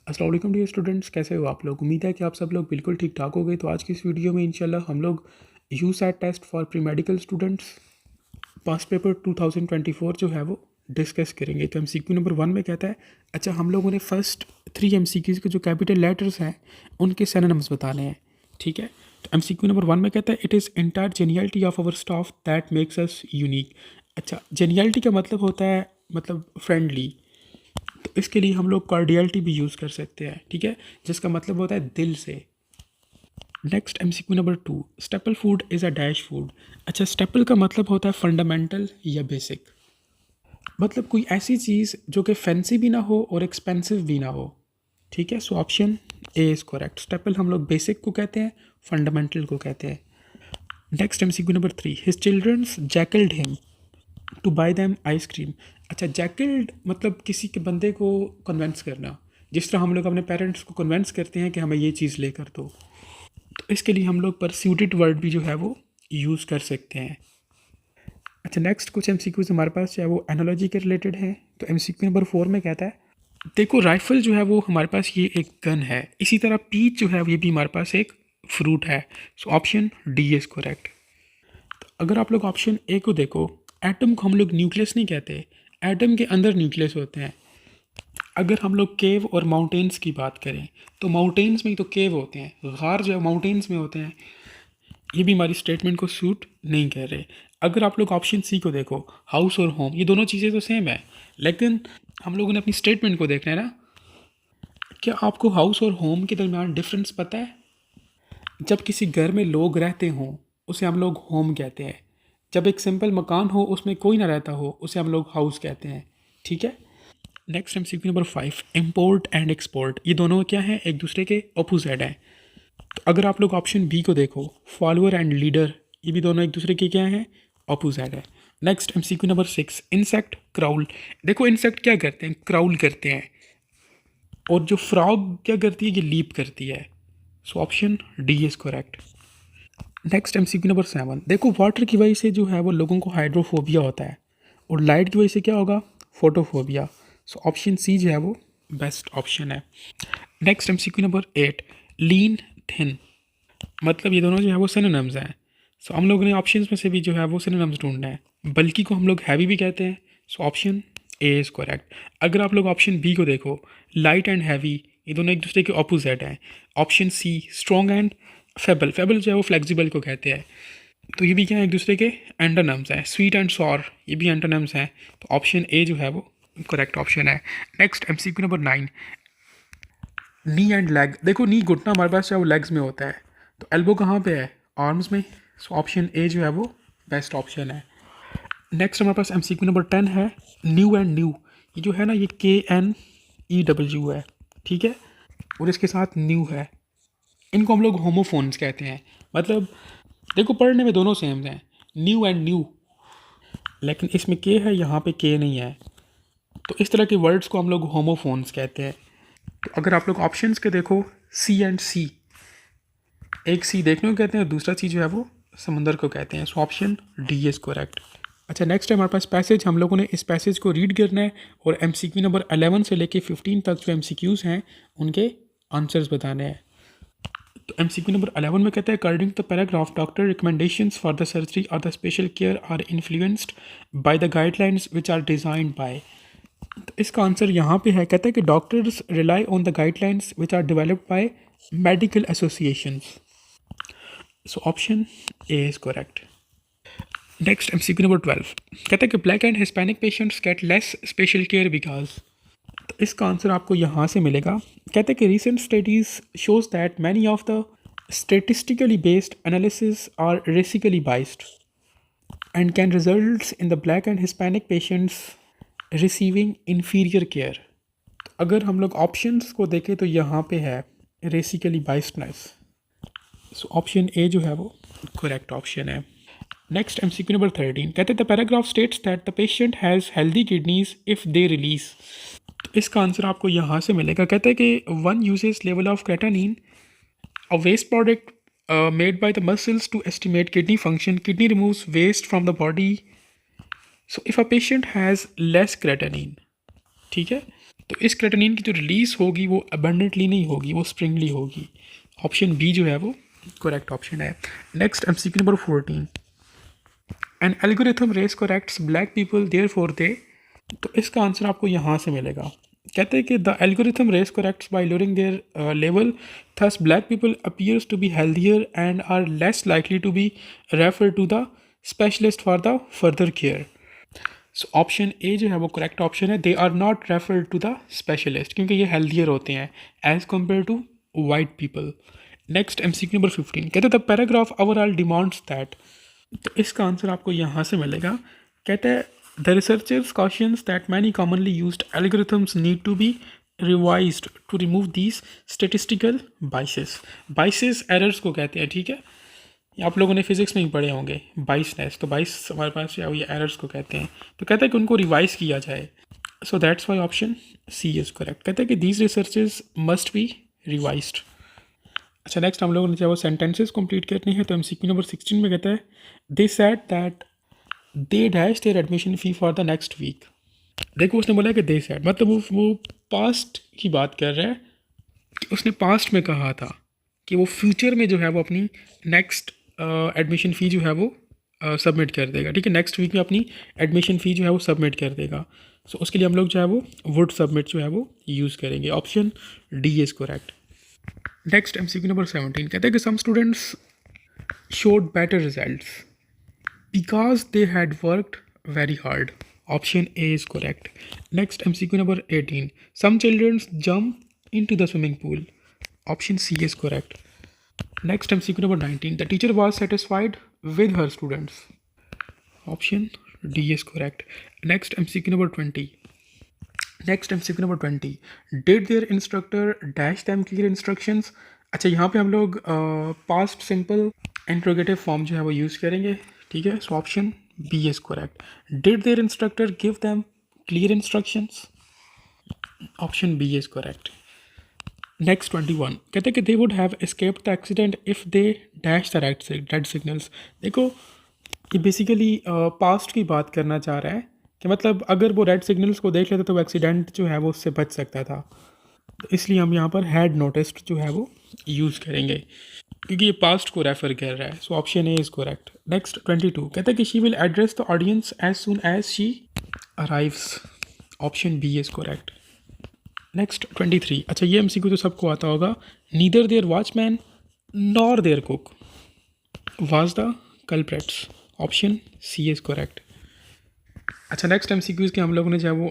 अस्सलाम वालेकुम dear students, कैसे हो आप लोग। उम्मीद है कि आप सब लोग बिल्कुल ठीक ठाक हो गए। तो आज की इस वीडियो में इंशाल्लाह हम लोग USAT test for pre medical students past paper 2024 जो है वो डिस्कस करेंगे। तो एमसीक्यू नंबर 1 में कहता है, अच्छा हम लोगों ने फर्स्ट 3 एमसीक्यूज़ के जो कैपिटल लेटर्स हैं उनके सिनोनिम्स बताने हैं। ठीक है, तो एमसीक्यू नंबर 1 में कहता है it is entire geniality of our staff that makes us unique. अच्छा, जेनियलिटी का मतलब होता है मतलब फ्रेंडली, तो इसके लिए हम लोग कार्डियलिटी भी यूज़ कर सकते हैं। ठीक है, जिसका मतलब होता है दिल से। Next MCQ number 2, staple food is a dash food. अच्छा, स्टेपल का मतलब होता है फंडामेंटल या बेसिक, मतलब कोई ऐसी चीज़ जो कि फैंसी भी ना हो और एक्सपेंसिव भी ना हो। ठीक है, so option A is correct. Staple हम लोग बेसिक को कहते हैं, फंडामेंटल को कहते हैं। Next MCQ number 3, his children's cajoled him to buy them ice cream. अच्छा, जैकल्ड मतलब किसी के बंदे को कन्वेंस करना, जिस तरह हम लोग अपने पेरेंट्स को कन्वेंस करते हैं कि हमें ये चीज़ लेकर दो। तो इसके लिए हम लोग परस्यूटेड वर्ड भी जो है वो यूज़ कर सकते हैं। अच्छा, नेक्स्ट कुछ एमसीक्यूज हमारे पास जो है वो एनालॉजी के रिलेटेड है। तो एमसीक्यू नंबर 4 में कहता है, देखो राइफल जो है वो हमारे पास ये एक गन है, इसी तरह पीच जो है ये भी हमारे पास एक फ्रूट है। So option D is correct. अगर आप लोग ऑप्शन ए को देखो, एटम को हम लोग न्यूक्लियस नहीं कहते, एटम के अंदर न्यूक्लियस होते हैं। अगर हम लोग केव और माउंटेन्स की बात करें तो माउंटेन्स में ही तो केव होते हैं, गार जो है माउंटेन्स में होते हैं। ये भी हमारी स्टेटमेंट को सूट नहीं कर रहे। अगर आप लोग ऑप्शन सी को देखो, हाउस और होम, ये दोनों चीज़ें तो सेम है, लेकिन हम लोगों ने अपनी स्टेटमेंट को देखना है ना। क्या आपको हाउस और होम के दरमियान डिफरेंस पता है? जब किसी घर में लोग रहते हों उसे हम लोग होम कहते हैं, जब एक सिंपल मकान हो उसमें कोई ना रहता हो उसे हम लोग हाउस कहते हैं। ठीक है, next MCQ number 5, import and export, ये दोनों क्या हैं, एक दूसरे के अपोजिट हैं। तो अगर आप लोग ऑप्शन बी को देखो, फॉलोअर एंड लीडर, ये भी दोनों एक दूसरे के क्या हैं, अपोजिट है। Next MCQ number 6, insect crawl. देखो इंसेक्ट क्या करते हैं, क्राउल करते हैं, और जो फ्रॉग क्या करती है, ये लीप करती है। So option D is correct. Next MCQ number 7, देखो वाटर की वजह से जो है वो लोगों को हाइड्रोफोबिया होता है, और लाइट की वजह से क्या होगा, फोटोफोबिया। सो ऑप्शन सी जो है वो बेस्ट ऑप्शन है। नेक्स्ट एमसीक्यू नंबर 8, लीन थिन, मतलब ये दोनों जो है वो सिनोनिम्स हैं। सो हम लोगों ने ऑप्शंस में से भी जो है वो सिनोनिम्स ढूंढना है। बल्कि को हम लोग हैवी भी कहते हैं। सो ऑप्शन ए इज़ करेक्ट। अगर आप लोग ऑप्शन बी को देखो, लाइट एंड हैवी, ये दोनों एक दूसरे के ऑपोजिट हैं। Option C, strong and feeble, feeble जो है वो फ्लेक्सिबल को कहते हैं, तो ये भी क्या है, एक दूसरे के एंटोनिम्स हैं। स्वीट एंड सॉर, ये भी एंटोनिम्स हैं। तो ऑप्शन ए जो है वो करेक्ट ऑप्शन है। Next MCQ number 9, knee and leg. देखो नी घुटना हमारे पास जो है वो लेग्स में होता है, तो एल्बो कहाँ पे है, आर्म्स में। सो ऑप्शन ए जो है वो बेस्ट ऑप्शन है। नेक्स्ट हमारे पास एमसीक्यू नंबर 10 है, न्यू एंड न्यू। ये जो है ना, ये KNEW है, ठीक है, और इसके साथ न्यू है। इनको हम लोग होमोफोन्स कहते हैं, मतलब देखो पढ़ने में दोनों सेम हैं, न्यू एंड न्यू, लेकिन इसमें के है, यहाँ पे के नहीं है। तो इस तरह के वर्ड्स को हम लोग होमोफोन्स कहते हैं। तो अगर आप लोग ऑप्शंस के देखो, सी एंड सी, एक सी देखने को कहते हैं और दूसरा सी जो है वो समंदर को कहते हैं। सो ऑप्शन डी इज़ करेक्ट। अच्छा, नेक्स्ट है हमारे पास पैसेज। हम लोगों ने इस पैसेज को रीड करना है और एमसीक्यू नंबर 11 से लेके 15 तक जो एमसीक्यूज़ हैं उनके आंसर्स बताने हैं। तो एमसीक्यू नंबर 11 में कहता है, according to the paragraph, doctor recommendations for the surgery और the special care are influenced by the guidelines which are designed by. तो इसका आंसर यहाँ पे है, कहता है कि doctors rely on the guidelines which are developed by medical associations. So option A is correct. Next MCQ number 12 कहता है कि black and Hispanic patients get less special care because. तो इसका आंसर आपको यहाँ से मिलेगा। कहते हैं कि recent studies shows that many of the statistically based analysis are racially biased and can result in the black and Hispanic patients receiving inferior care. अगर हम लोग ऑप्शंस को देखें तो यहाँ पे है रेसिकली बाइस्डनेस। सो ऑप्शन ए जो है वो करेक्ट ऑप्शन है। नेक्स्ट एमसीक्यू नंबर 13 कहते हैं, the paragraph states that the patient has healthy kidneys if they release. तो इसका आंसर आपको यहाँ से मिलेगा। कहता है कि one uses level of creatinine, a waste product made by the muscles to estimate kidney function. Kidney removes waste from the body, so if a patient has less creatinine. ठीक है, तो इस क्रेटिनिन की जो रिलीज होगी वो abundantly नहीं होगी, वो स्प्रिंगली होगी। ऑप्शन बी जो है वो करेक्ट ऑप्शन है। Next MCQ number 14, an algorithm race corrects black people therefore they. तो इसका आंसर आपको यहाँ से मिलेगा। कहते हैं कि the algorithm race corrects by lowering their level, thus black people appears to be healthier and are less likely to be refer to the specialist for the further care. So option A जो है वो correct option है, they are not referred to the specialist, क्योंकि ये healthier होते हैं as compare to white people. Next MCQ number 15, कहते हैं the paragraph overall demands that. तो इसका आंसर आपको यहाँ से मिलेगा। कहते हैं the researchers cautions that many commonly used algorithms need to be revised to remove these statistical biases. Biases errors को कहते हैं, ठीक है, ये आप लोगों ने फिजिक्स में ही पढ़े होंगे, बाइसनेस। तो बाइस हमारे पास जो है ये एरर्स को कहते हैं। तो कहते हैं कि उनको रिवाइज किया जाए। So that's why option C is correct. कहते हैं कि these researches must be revised. अच्छा, नेक्स्ट हम लोगों ने चाहे वो सेंटेंसेस कंप्लीट करनी है। तो एमसीक्यू नंबर 16 में कहता है they said that they dash their admission fee for the next week. देखो उसने बोला कि दे सेड, मतलब वो पास्ट की बात कर रहा है कि उसने पास्ट में कहा था कि वो फ्यूचर में जो है वो अपनी नेक्स्ट एडमिशन फ़ी जो है वो सबमिट कर देगा, ठीक है, नेक्स्ट वीक में अपनी एडमिशन फ़ी जो है वो सबमिट कर देगा। सो उसके लिए हम लोग जो है वो वुड सबमिट जो है वो यूज़ करेंगे। Option D is correct. Next MCQ number 17 कहते हैं कि some students showed better results because they had worked very hard. Option A is correct. Next MCQ number 18. Some children jump into the swimming pool. Option C is correct. Next MCQ number 19. The teacher was satisfied with her students. Option D is correct. Next MCQ number 20. Next MCQ number 20, did their instructor dash them clear instructions. अच्छा, यहाँ पे हम लोग past simple interrogative form जो है वो use करेंगे, ठीक है। So option B is correct. Did their instructor give them clear instructions. Option B is correct. Next 21 कहते हैं कि they would have escaped the accident if they dash the red signals. देखो ये बेसिकली पास्ट की बात करना चाह रहा है कि मतलब अगर वो रेड सिग्नल्स को देख लेता तो वो एक्सीडेंट जो है वो उससे बच सकता था। तो इसलिए हम यहाँ पर हैड नोटिस्ड जो है वो यूज़ करेंगे, क्योंकि ये पास्ट को रेफर कर रहा है। So option A is correct. Next 22 कहता है कि she will address the audience as soon as she arrives. Option B is correct. Next 23, अच्छा ये एमसीक्यू तो सबको आता होगा। Neither their watchman nor their cook was the culprits. Option C is correct. अच्छा, नेक्स्ट एमसीक्यूज़ के हम लोगों ने जो है वो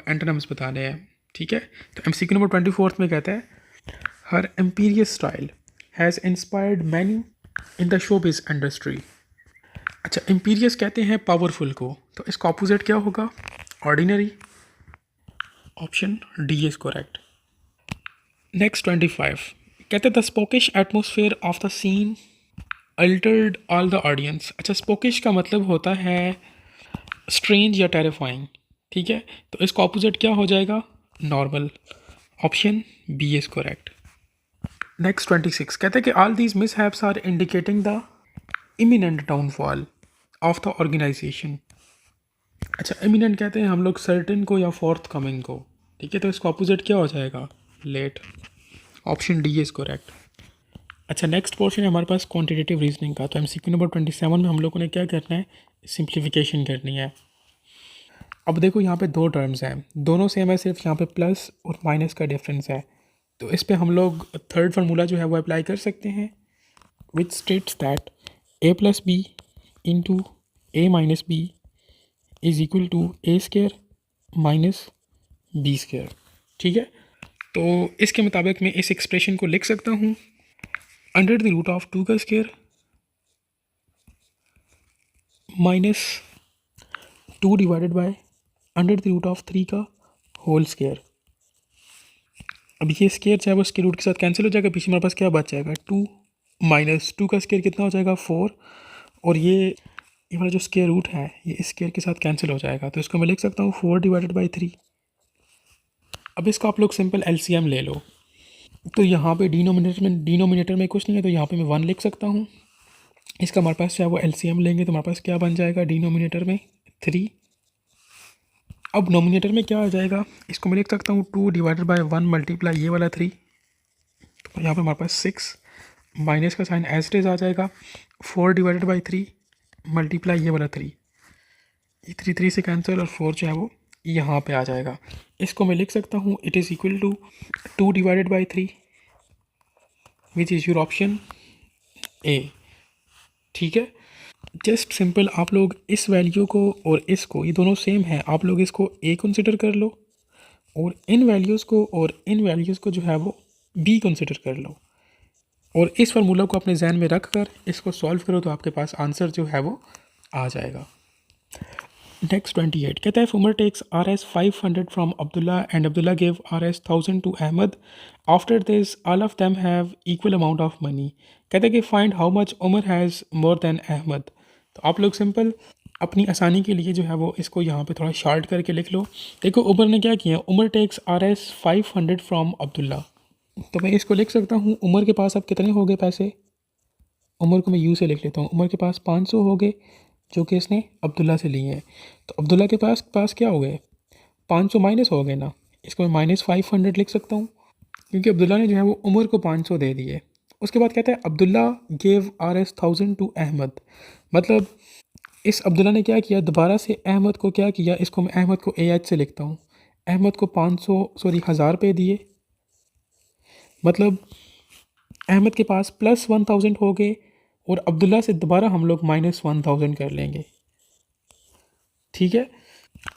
एंटोनिम्स बताने हैं, ठीक है। तो एमसीक्यू नंबर 24 में कहता है her imperious style has inspired many in the showbiz industry. अच्छा, इम्पीरियस कहते हैं पावरफुल को, तो इसका ऑपोजिट क्या होगा? Ordinary. Option D is correct. Next 25 कहते हैं the spookish atmosphere of the scene altered all the audience. अच्छा, स्पोकिश का मतलब होता है स्ट्रेंज या टेरिफाइंग, ठीक है। तो इसका ऑपोजिट क्या हो जाएगा? Normal. Option B is correct. Next 26 कहते हैं कि all these mishaps are indicating the imminent downfall of the organisation. अच्छा, इमिनेंट कहते हैं हम लोग सर्टेन को या फोर्थ कमिंग को, ठीक है। तो इसका ऑपोजिट क्या हो जाएगा? Late. Option D is correct. अच्छा, नेक्स्ट पोर्शन है हमारे पास क्वांटिटेटिव रीजनिंग का। तो एमसीक्यू नंबर 27 में हम लोगों ने क्या करना है? सिंप्लीफिकेशन करनी है। अब देखो यहाँ पे दो टर्म्स हैं, दोनों सेम है, सिर्फ यहाँ पे प्लस और माइनस का डिफरेंस है। तो इस पे हम लोग थर्ड फार्मूला जो है वो अप्लाई कर सकते हैं, which states that a plus b into a minus b is equal to a square minus b square, ठीक है। तो इसके मुताबिक मैं इस एक्सप्रेशन को लिख सकता हूँ अंडर द रूट ऑफ 2 का square minus 2 divided by under the root of 3 का होल स्केयर। अब ये स्केयर चाहे वो स्केयर रूट के साथ कैंसिल हो जाएगा, पीछे हमारे पास क्या बच जाएगा? 2 माइनस 2 का स्केयर कितना हो जाएगा? 4। और ये वाला जो स्केयर रूट है ये इस स्केयर के साथ कैंसिल हो जाएगा, तो इसको मैं लिख सकता हूँ 4 डिवाइडेड बाई 3। अब इसका आप लोग सिंपल एलसीएम ले लो। तो यहाँ पे डिनोमिनेटर में कुछ नहीं है, तो यहाँ पे मैं 1 लिख सकता हूँ। इसका हमारे पास चाहे वो एलसीएम लेंगे तो हमारे पास क्या बन जाएगा? डिनोमिनेटर में 3 अब नोमिनेटर में क्या आ जाएगा, इसको मैं लिख सकता हूँ 2 डिवाइडेड बाई 1 मल्टीप्लाई ये वाला 3, तो यहाँ पे हमारे पास 6 माइनस का साइन एज इट इज आ जाएगा, 4 डिवाइडेड बाई 3 मल्टीप्लाई ये वाला 3, ये 3 3 से कैंसिल और 4 जो है वो यहाँ पे आ जाएगा। इसको मैं लिख सकता हूँ it is equal to 2 divided by 3 which is your option A. ठीक है, जस्ट सिंपल आप लोग इस वैल्यू को और इसको, ये दोनों सेम है, आप लोग इसको ए कंसिडर कर लो और इन वैल्यूज़ को और इन वैल्यूज़ को जो है वो बी कंसिडर कर लो और इस फार्मूला को अपने जहन में रख कर इसको सॉल्व करो तो आपके पास आंसर जो है वो आ जाएगा। नेक्स्ट 28 कहता है Umar takes RS 500 from Abdullah and Abdullah give RS 1000 to Ahmed, after this all of them have equal amount of money. कहता है कि find how much Umar has more than Ahmed. तो आप लोग सिंपल अपनी आसानी के लिए जो है वो इसको यहाँ पे थोड़ा शार्ट करके लिख लो। देखो उमर ने क्या किया, Umar takes RS 500 from Abdullah, तो मैं इसको लिख सकता हूँ उमर के पास अब कितने हो गए पैसे, उमर को मैं यू से लिख लेता हूँ, उमर के पास 500 हो गए जो कि इसने अब्दुल्ला से लिए हैं। तो अब्दुल्ला के पास क्या हो गए, 500 माइनस हो गए ना, इसको मैं माइनस 500 लिख सकता हूँ क्योंकि अब्दुल्ला ने जो है वो उमर को 500 दे दिए। उसके बाद कहता है Abdullah gave RS 1000 to Ahmed, मतलब इस अब्दुल्ला ने क्या किया, दोबारा से अहमद को क्या किया, इसको मैं अहमद को AH से लिखता हूँ, अहमद को 1000 रुपये दिए, मतलब अहमद के पास प्लस 1000 हो गए और अब्दुल्ला से दोबारा हम लोग माइनस 1000 कर लेंगे। ठीक है,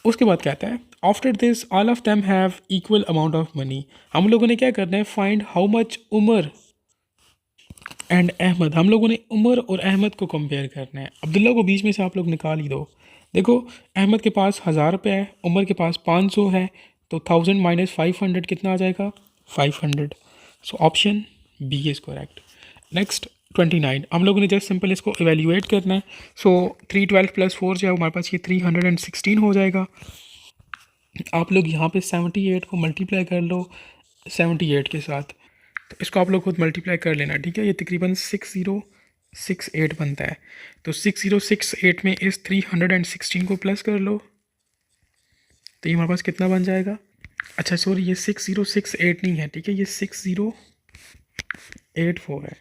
उसके बाद कहता है after this all of them have equal amount of money. हम लोगों ने क्या करना है, find how much Umar and Ahmed, हम लोगों ने उमर और अहमद को कंपेयर करना है। अब्दुल्ला को बीच में से आप लोग निकाल ही दो। देखो अहमद के पास 1000 रुपये है, उमर के पास 500 है, तो 1000 माइनस 500 कितना आ जाएगा, 500। So option B is correct. Next 29, हम लोगों ने जस्ट सिंपल इसको एवेल्यूएट करना है। सो 312 प्लस 4 जो है हमारे पास ये 316 हो जाएगा। आप लोग यहाँ पे 78 को मल्टीप्लाई कर लो 78 के साथ, तो इसको आप लोग खुद मल्टीप्लाई कर लेना। ठीक है, ये तकरीबन 6068 बनता है, तो 6068 में इस 316 को प्लस कर लो तो ये हमारे पास कितना बन जाएगा, अच्छा सॉरी ये 6068 नहीं है, ठीक है, ये 6084 है।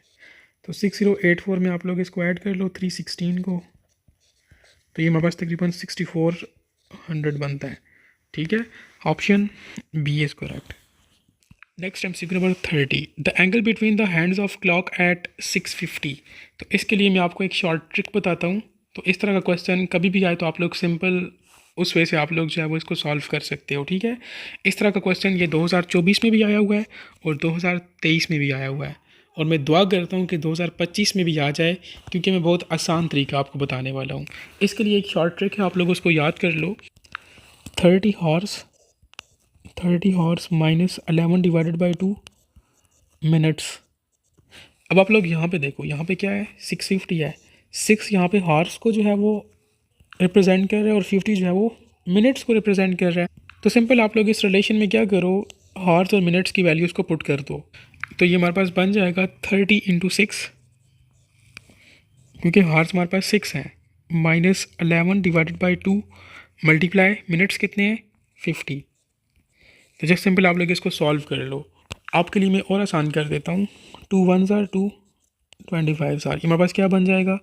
तो 6084 में आप लोग इसको ऐड कर लो 316 को, तो ये हमारे पास तकरीबन 6400 बनता है। ठीक है, option B is correct. Next MCQ number 30, the angle between the hands of clock at 6:50। तो इसके लिए मैं आपको एक शॉर्ट ट्रिक बताता हूँ। तो इस तरह का क्वेश्चन कभी भी आए तो आप लोग सिंपल उस वे से आप लोग जो है वो इसको सॉल्व कर सकते हो। ठीक है, इस तरह का क्वेश्चन ये 2024 में भी आया हुआ है और 2023 में भी आया हुआ है, और मैं दुआ करता हूँ कि 2025 में भी आ जाए क्योंकि मैं बहुत आसान तरीका आपको बताने वाला हूँ। इसके लिए एक शॉर्ट ट्रिक है, आप लोग उसको याद कर लो। 30 horse minus 11 divided by 2 minutes. अब आप लोग यहाँ पे देखो, यहाँ पे क्या है, 650 है, 6 यहाँ पे हॉर्स को जो है वो रिप्रेजेंट कर रहा है और 50 जो है वो मिनट्स को रिप्रेजेंट कर रहा है। तो सिंपल आप लोग इस रिलेशन में क्या करो, हॉर्स और मिनट्स की वैल्यूज़ को पुट कर दो, तो ये हमारे पास बन जाएगा 30 × 6, क्योंकि हॉर्स हमारे पास 6 हैं, minus 11 divided by 2 multiply minutes कितने हैं 50। तो जस्ट सिंपल आप लोग इसको सॉल्व कर लो। आपके लिए मैं और आसान कर देता हूँ, 2 1 are 2, 25 ये हमारे पास क्या बन जाएगा,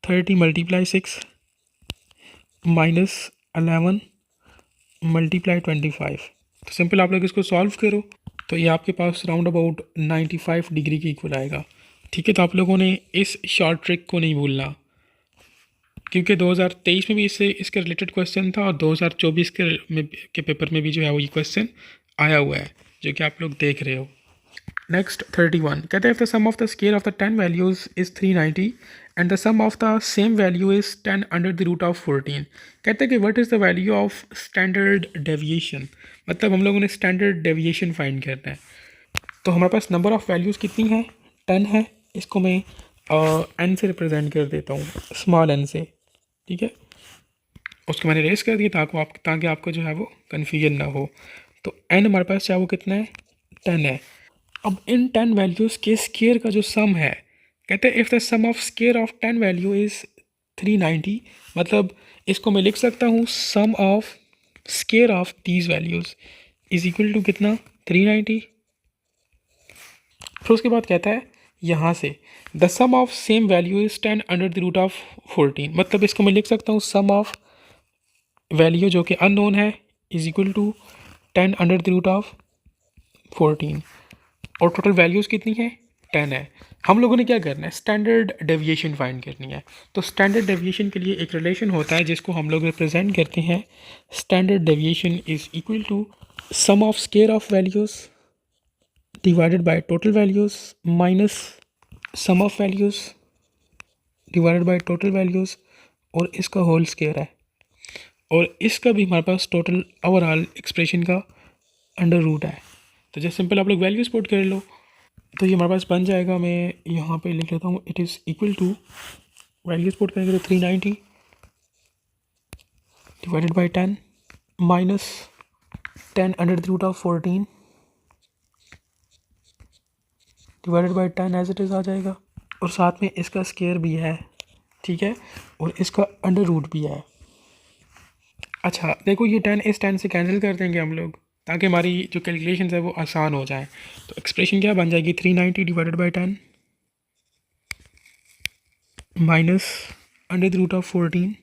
30 मल्टीप्लाई 6 माइनस 11 मल्टीप्लाई 25। तो सिंपल आप लोग इसको सॉल्व करो तो ये आपके पास राउंड अबाउट 95 डिग्री के इक्वल आएगा। ठीक है, तो आप लोगों ने इस शॉर्ट ट्रिक को नहीं भूलना क्योंकि 2023 में भी इसके रिलेटेड क्वेश्चन था और 2024 के पेपर में भी जो है वो ये क्वेश्चन आया हुआ है जो कि आप लोग देख रहे हो। नेक्स्ट 31 कहते हैं, if the sum of the square of the 10 values is 390 and the sum of the same value is 10 under the root of 14। कहते हैं कि what is the value of standard deviation, मतलब हम लोगों ने स्टैंडर्ड डेविएशन फाइंड करना है। तो हमारे पास नंबर ऑफ़ वैल्यूज़ कितनी है, 10 है, इसको मैं n से रिप्रेजेंट कर देता हूँ, स्मॉल n से। ठीक है, उसको मैंने रेस कर दिया ताकि आपको जो है वो कन्फ्यूजन ना हो। तो n हमारे पास चाहे वो कितना है, 10 है। अब इन 10 वैल्यूज़ के स्केयर का जो सम है, कहते हैं if the sum of square of 10 value is 390, मतलब इसको मैं लिख सकता हूँ sum of square of these values is equal to कितना 390। फिर उसके बाद कहता है यहाँ से the sum of same value is 10 under the root of 14। मतलब इसको मैं लिख सकता हूँ सम ऑफ वैल्यू जो कि अननोन है is equal to 10 under the root of 14 और टोटल वैल्यूज़ कितनी है 10 है। हम लोगों ने क्या करना है स्टैंडर्ड डेविएशन फाइंड करनी है। तो स्टैंडर्ड डेविएशन के लिए एक रिलेशन होता है जिसको हम लोग रिप्रेजेंट करते हैं standard deviation is equal to sum of square of values divided by total values minus sum of values divided by total values और इसका होल स्केयर है और इसका भी हमारे पास टोटल ओवरऑल एक्सप्रेशन का अंडर रूट है। तो जैसे सिंपल आप लोग वैल्यूज़ पुट कर लो तो ये हमारे पास बन जाएगा। मैं यहाँ पे लिख लेता हूँ it is equal to values put करेंगे तो 390 divided by 10 minus 10 under the root of 14 divided by 10 as it is आ जाएगा और साथ में इसका स्केयर भी है, ठीक है, और इसका अंडर रूट भी है। अच्छा देखो ये 10 इस 10 से कैंसिल कर देंगे हम लोग ताकि हमारी जो कैलकुलेशन है वो आसान हो जाए। तो एक्सप्रेशन क्या बन जाएगी 390 divided by 10 minus under the root of 14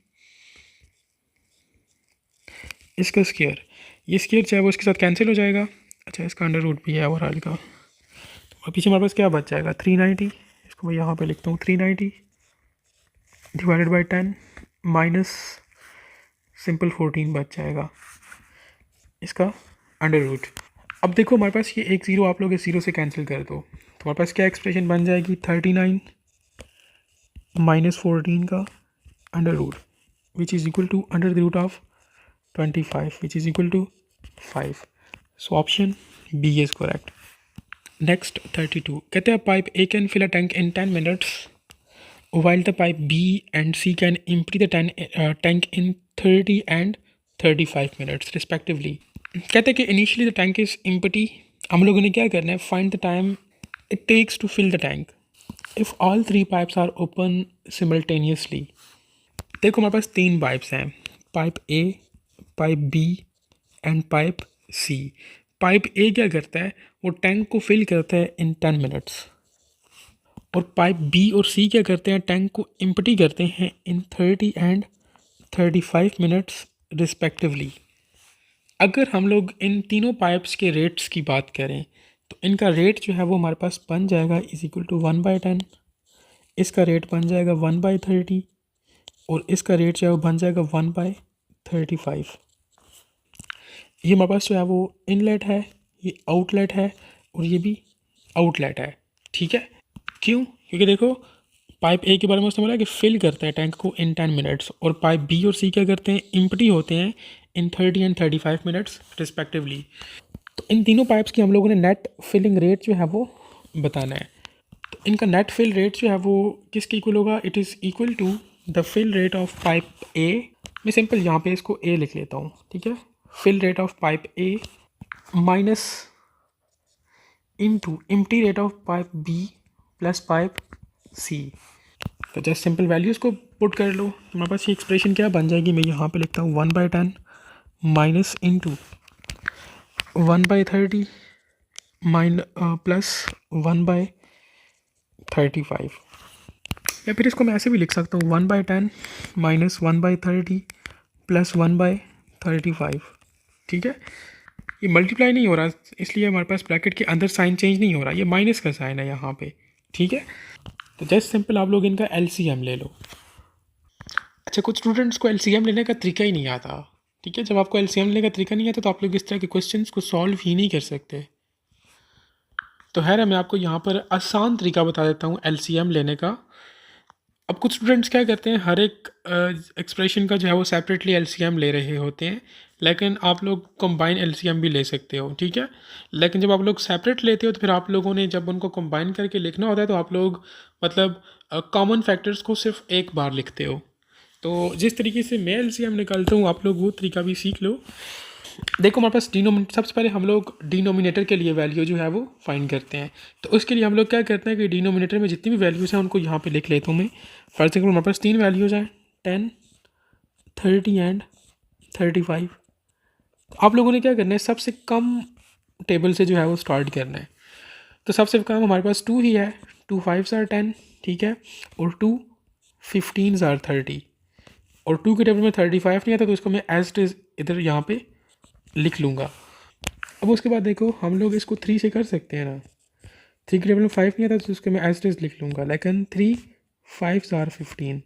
इसका स्केयर, ये स्केयर चाहे वो इसके साथ कैंसिल हो जाएगा। अच्छा इसका अंडर रूट भी है ओवरऑल का। और पीछे हमारे पास क्या बच जाएगा 390, इसको मैं यहाँ पे लिखता हूँ 390 डिवाइडेड बाई 10 माइनस सिंपल 14 बच जाएगा इसका अंडर रूट। अब देखो हमारे पास ये एक ज़ीरो आप लोग इस ज़ीरो से कैंसिल कर दो तो हमारे पास क्या एक्सप्रेशन बन जाएगी 39 माइनस 14 का under root which is equal to under the root of 25 which is equal to 5। So option B is correct. Next 32 कहते हैं pipe A can fill a tank in 10 minutes while the pipe B and C can empty the tank in 30 and 35 minutes respectively। कहते हैं कि initially the tank is empty, हम लोगों ने क्या करना है find the time it takes to fill the tank if all three pipes are open simultaneously। देखो हमारे पास तीन पाइप्स हैं, pipe A, pipe B and pipe C. Pipe A क्या करता है वो टैंक को फिल करता है इन 10 मिनट्स और पाइप बी और सी क्या करते हैं टैंक को एम्प्टी करते हैं इन 30 एंड 35 मिनट्स रिस्पेक्टिवली। अगर हम लोग इन तीनों पाइप्स के रेट्स की बात करें तो इनका रेट जो है वो हमारे पास बन जाएगा इज इक्वल टू 1/10, इसका रेट बन जाएगा 1/30 और इसका रेट जो है वो बन जाएगा 1/35। ये हमारे पास जो है वो इनलेट है, ये आउटलेट है और ये भी आउटलेट है, ठीक है। क्यों? क्योंकि देखो पाइप ए के बारे में उसने बोला कि फिल करता है टैंक को इन 10 मिनट्स और पाइप बी और सी क्या करते हैं एम्प्टी होते हैं इन 30 एंड 35 मिनट्स रिस्पेक्टिवली। तो इन तीनों पाइप्स की हम लोगों ने नेट फिलिंग रेट जो है वो बताना है। तो इनका नेट फिल रेट जो है वो किसके इक्वल होगा, it is equal to the fill rate of pipe A. मैं सिंपल यहाँ पे इसको ए लिख लेता हूँ, ठीक है, fill rate of pipe A minus into empty rate of pipe B plus pipe C. तो जस्ट सिंपल वैल्यूज़ को पुट कर लो, हमारे पास ये एक्सप्रेशन क्या बन जाएगी, मैं यहाँ पे लिखता हूँ 1/10 माइनस इंटू 1/30 प्लस 1/35 या फिर इसको मैं ऐसे भी लिख सकता हूँ 1/10 माइनस 1/30 प्लस 1/35, ठीक है। ये मल्टीप्लाई नहीं हो रहा इसलिए हमारे पास ब्रैकेट के अंदर साइन चेंज नहीं हो रहा, ये माइनस का साइन है यहाँ पे, ठीक है। तो जस्ट सिंपल आप लोग इनका एलसीएम ले लो। अच्छा कुछ स्टूडेंट्स को एलसीएम लेने का तरीका ही नहीं आता, ठीक है। जब आपको एलसीएम लेने का तरीका नहीं आता तो आप लोग इस तरह के क्वेश्चंस को सॉल्व ही नहीं कर सकते। तो खैर मैं आपको यहाँ पर आसान तरीका बता देता हूँ एलसीएम लेने का। अब कुछ स्टूडेंट्स क्या करते हैं हर एक एक्सप्रेशन का जो है वो सेपरेटली एलसीएम ले रहे होते हैं, लेकिन आप लोग कंबाइन एलसीएम भी ले सकते हो, ठीक है। लेकिन जब आप लोग सेपरेट लेते हो तो फिर आप लोगों ने जब उनको कंबाइन करके लिखना होता है तो आप लोग मतलब कॉमन फैक्टर्स को सिर्फ एक बार लिखते हो। तो जिस तरीके से मैं एलसीएम निकालता हूँ आप लोग वो तरीका भी सीख लो। देखो हमारे पास सबसे पहले हम लोग डिनोमिनेटर के लिए वैल्यू जो है वो फाइंड करते हैं। तो उसके लिए हम लोग क्या करते हैं कि डिनोमिनेटर में जितनी भी वैल्यूज़ हैं उनको यहाँ पे लिख लेता हूँ मैं। फॉर एग्जाम्पल हमारे पास तीन वैल्यूज़ हैं 10, 30 एंड 35। आप लोगों ने क्या करना है, सबसे कम टेबल से जो है वो स्टार्ट करना है। तो सबसे कम हमारे पास 2 ही है, 2 5s are 10, ठीक है, और 2 15s are 30, और 2 के टेबल में 35 नहीं आता तो इसको मैं एज इट इज़ इधर यहाँ पे लिख लूँगा। अब उसके बाद देखो हम लोग इसको 3 से कर सकते हैं ना, 3 के टेबल में 5 नहीं आता तो इसको मैं एज इट इज़ लिख लूँगा, लेकिन 3 5s are 15,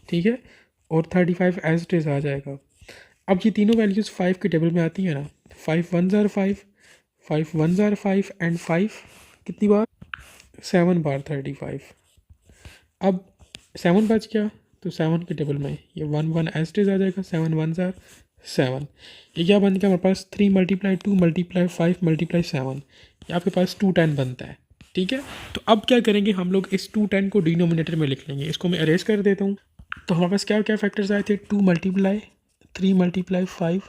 ठीक है, और 35 एज इट इज़ आ जाएगा। अब ये तीनों वैल्यूज़ 5 के टेबल में आती हैं ना, 5 1s are 5, 5 1s are 5 and 5 कितनी बार, 7 बार 35। अब 7 बच गया तो 7 के टेबल में ये 1 1 एज इट इज़ आ जाएगा, 7 1s are 7। ये क्या बन गया हमारे पास, 3 × 2 × 5 × 7, ये आपके पास 210 बनता है, ठीक है। तो अब क्या करेंगे हम लोग, इस 210 को डिनोमिनेटर में लिख लेंगे। इसको मैं अरेज कर देता हूँ। तो हमारे पास क्या क्या फैक्टर्स आए थे, 2 × 3 × 5